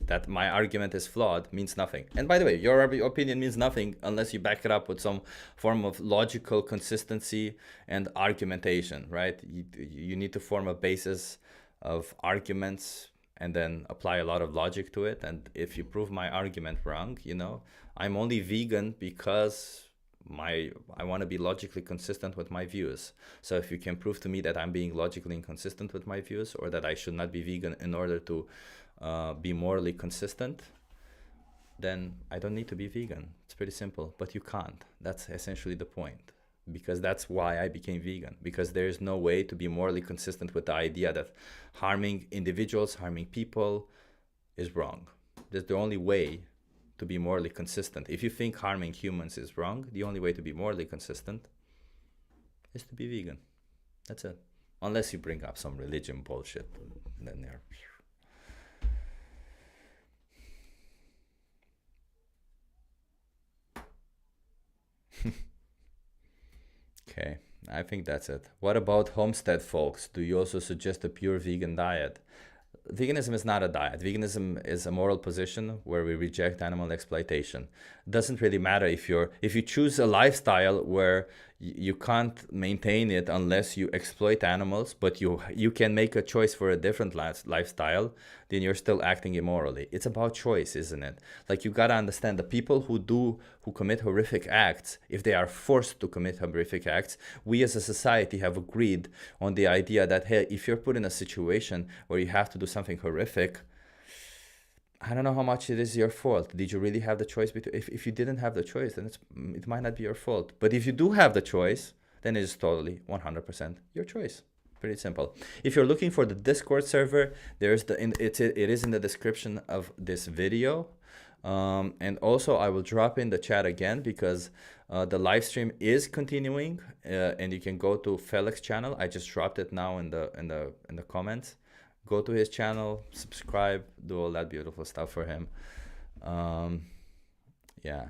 that my argument is flawed means nothing. And by the way, your opinion means nothing unless you back it up with some form of logical consistency and argumentation, right? You need to form a basis of arguments and then apply a lot of logic to it. And if you prove my argument wrong, you know, I'm only vegan because I want to be logically consistent with my views. So if you can prove to me that I'm being logically inconsistent with my views, or that I should not be vegan in order to be morally consistent, then I don't need to be vegan. It's pretty simple, but you can't. That's essentially the point. Because that's why I became vegan, because there is no way to be morally consistent with the idea that harming individuals, harming people is wrong. That's the only way to be morally consistent. If you think harming humans is wrong, the only way to be morally consistent is to be vegan. That's it. Unless you bring up some religion bullshit, then they're... Okay, I think that's it. What about homestead folks? Do you also suggest a pure vegan diet? Veganism is not a diet. Veganism is a moral position where we reject animal exploitation. It doesn't really matter if you choose a lifestyle where you can't maintain it unless you exploit animals, but you can make a choice for a different lifestyle, then you're still acting immorally. It's about choice, isn't it? Like, you gotta understand, the people who commit horrific acts, if they are forced to commit horrific acts, we as a society have agreed on the idea that, hey, if you're put in a situation where you have to do something horrific, I don't know how much it is your fault. Did you really have the choice? If you didn't have the choice, then it might not be your fault. But if you do have the choice, then it is totally 100% your choice. Pretty simple. If you're looking for the Discord server, it is in the description of this video. And also I will drop in the chat again, because the live stream is continuing, and you can go to Felix's channel. I just dropped it now in the comments. go to his channel, subscribe, do all that beautiful stuff for him. Yeah.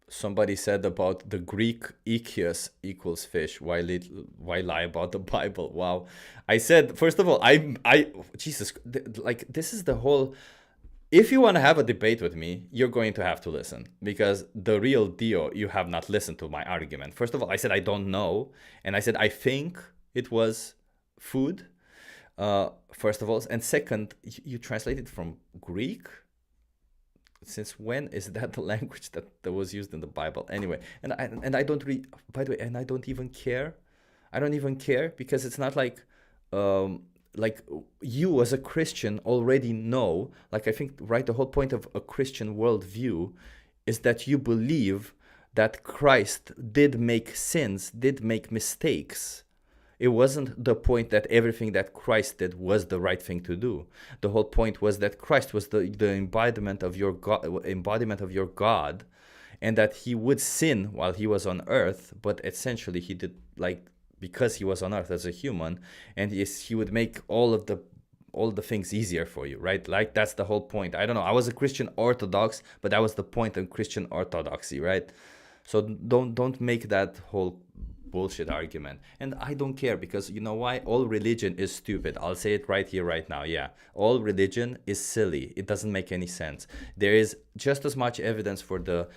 Somebody said about the Greek ikios equals fish. Why lie about the Bible? Wow. I said, first of all, Jesus, like this is the whole, if you want to have a debate with me, you're going to have to listen, because the real deal, you have not listened to my argument. First of all, I said, I don't know. And I said, I think it was food, first of all. And second, you translated from Greek. Since when is that the language that was used in the Bible? Anyway, and I don't read, by the way, and I don't even care. I don't even care, because it's not like you as a Christian already know, like I think, right, the whole point of a Christian worldview is that you believe that Christ did make sins, did make mistakes. It wasn't the point that everything that Christ did was the right thing to do. The whole point was that Christ was the embodiment of your God, and that he would sin while he was on earth, but essentially he did, like, because he was on earth as a human, and he would make all the things easier for you, right? Like, that's the whole point. I don't know. I was a Christian Orthodox, but that was the point of Christian orthodoxy, right? So don't make that whole bullshit argument. And I don't care, because you know why? All religion is stupid. I'll say it right here, right now. Yeah, all religion is silly. It doesn't make any sense. There is just as much evidence for the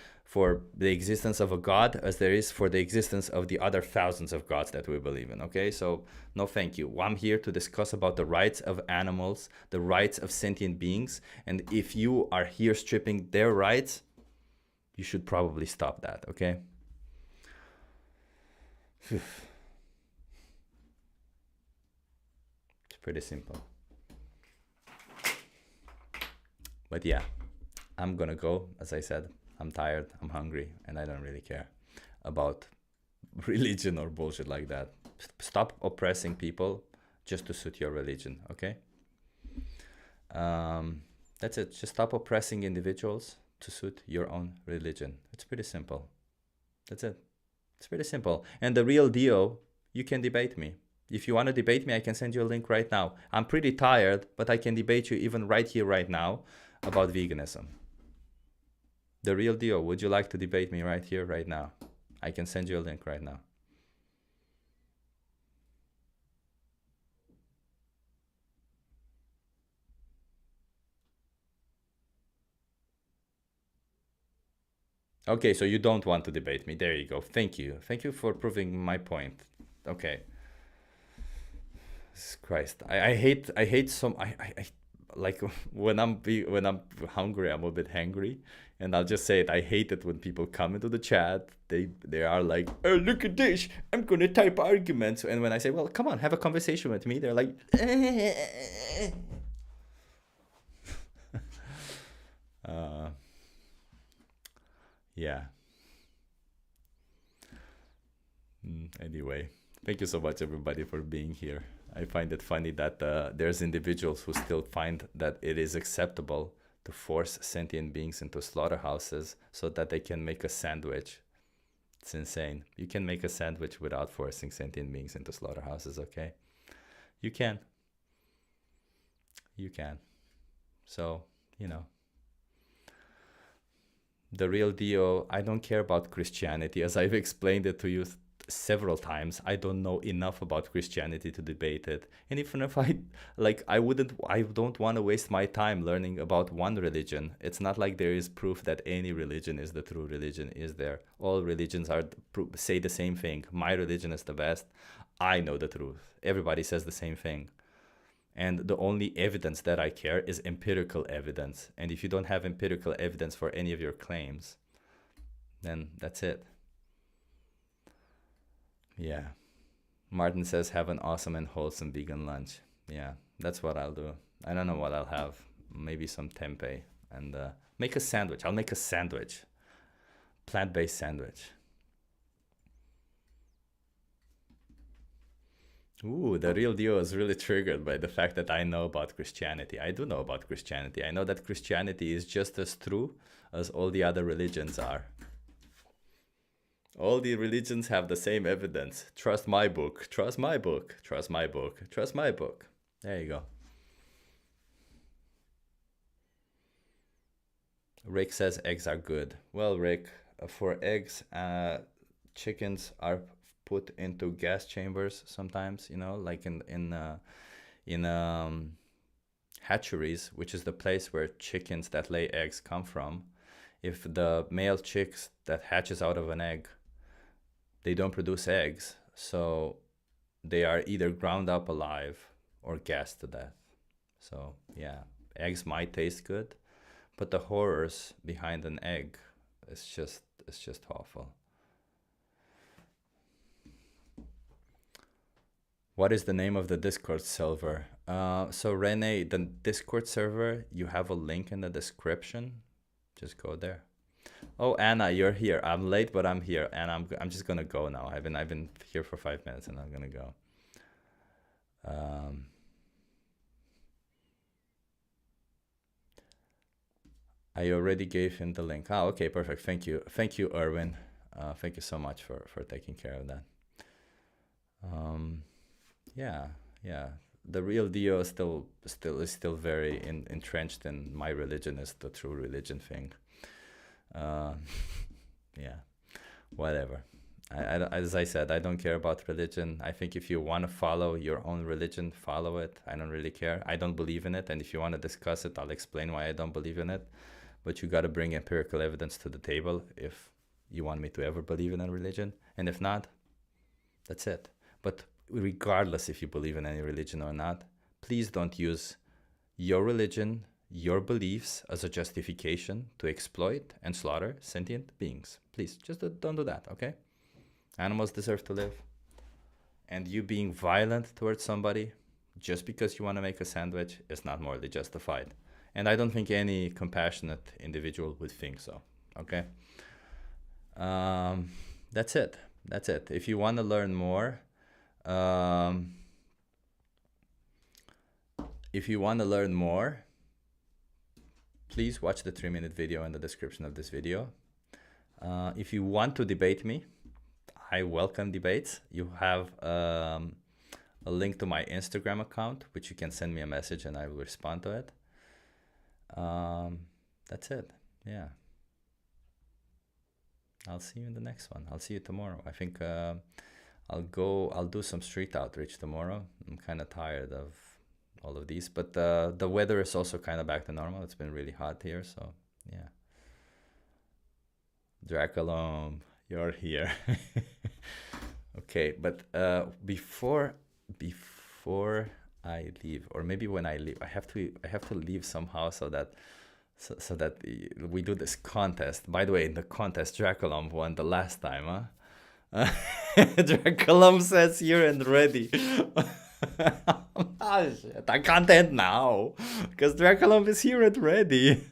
existence of a God as there is for the existence of the other thousands of gods that we believe in. Okay, so no thank you. I'm here to discuss about the rights of animals, the rights of sentient beings, and if you are here stripping their rights, you should probably stop that. Okay. It's pretty simple. But yeah, I'm gonna go. As I said, I'm tired, I'm hungry, and I don't really care about religion or bullshit like that. Stop oppressing people just to suit your religion, okay? That's it. Just stop oppressing individuals to suit your own religion. It's pretty simple. That's it. It's pretty simple. And the real deal, you can debate me. If you want to debate me, I can send you a link right now. I'm pretty tired, but I can debate you even right here, right now, about veganism. The real deal, would you like to debate me right here, right now? I can send you a link right now. Okay, so you don't want to debate me. There you go. Thank you. Thank you for proving my point. Okay. Jesus Christ. I hate some like when I'm hungry, I'm a bit hangry, and I'll just say it. I hate it when people come into the chat. They are like, "Oh, look at this. I'm gonna type arguments." And when I say, "Well, come on, have a conversation with me," they're like, yeah. Anyway, thank you so much, everybody, for being here. I find it funny that there's individuals who still find that it is acceptable to force sentient beings into slaughterhouses so that they can make a sandwich. It's insane. You can make a sandwich without forcing sentient beings into slaughterhouses, okay? You can. You can. So, you know. The real deal, I don't care about Christianity, as I've explained it to you several times. I don't know enough about Christianity to debate it. And even if I don't want to waste my time learning about one religion. It's not like there is proof that any religion is the true religion, is there? All religions say the same thing. My religion is the best. I know the truth. Everybody says the same thing. And the only evidence that I care is empirical evidence. And if you don't have empirical evidence for any of your claims, then that's it. Yeah. Martin says, have an awesome and wholesome vegan lunch. Yeah, that's what I'll do. I don't know what I'll have. Maybe some tempeh. And make a sandwich. I'll make a sandwich. Plant-based sandwich. Ooh, the real deal is really triggered by the fact that I know about Christianity. I do know about Christianity. I know that Christianity is just as true as all the other religions are. All the religions have the same evidence. Trust my book. Trust my book. Trust my book. Trust my book. There you go. Rick says eggs are good. Well, Rick, for eggs, chickens are put into gas chambers sometimes, you know, like in hatcheries, which is the place where chickens that lay eggs come from. If the male chicks that hatches out of an egg, they don't produce eggs, so they are either ground up alive or gassed to death. So yeah, eggs might taste good, but the horrors behind an egg, it's just awful. What is the name of the Discord server? So Rene, the Discord server, you have a link in the description. Just go there. Oh, Anna, you're here. I'm late, but I'm here, and I'm just gonna go now. I've been here for 5 minutes, and I'm gonna go. I already gave him the link. Oh, okay, perfect. Thank you, Erwin. Thank you so much for taking care of that. Yeah. The real deal is still very entrenched in my religion is the true religion thing. Yeah, whatever. As I said, I don't care about religion. I think if you want to follow your own religion, follow it. I don't really care. I don't believe in it, and if you want to discuss it, I'll explain why I don't believe in it. But you got to bring empirical evidence to the table if you want me to ever believe in a religion, and if not, that's it. But regardless if you believe in any religion or not, please don't use your religion, your beliefs as a justification to exploit and slaughter sentient beings. Please, just don't do that, okay? Animals deserve to live. And you being violent towards somebody just because you want to make a sandwich is not morally justified. And I don't think any compassionate individual would think so, okay? That's it. If you want to learn more, please watch the 3-minute video in the description of this video. If you want to debate me, I welcome debates. You have a link to my Instagram account, which you can send me a message and I will respond to it. That's it. Yeah. I'll see you in the next one. I'll see you tomorrow. I think I'll do some street outreach tomorrow. I'm kind of tired of all of these, but the weather is also kind of back to normal. It's been really hot here, so yeah. Draculum, you're here. Okay, but before I leave, or maybe when I leave, I have to leave somehow so that we do this contest. By the way, in the contest, Draculum won the last time, huh? Draculum says here and ready. Oh, shit. I can't end now because Draculum is here and ready.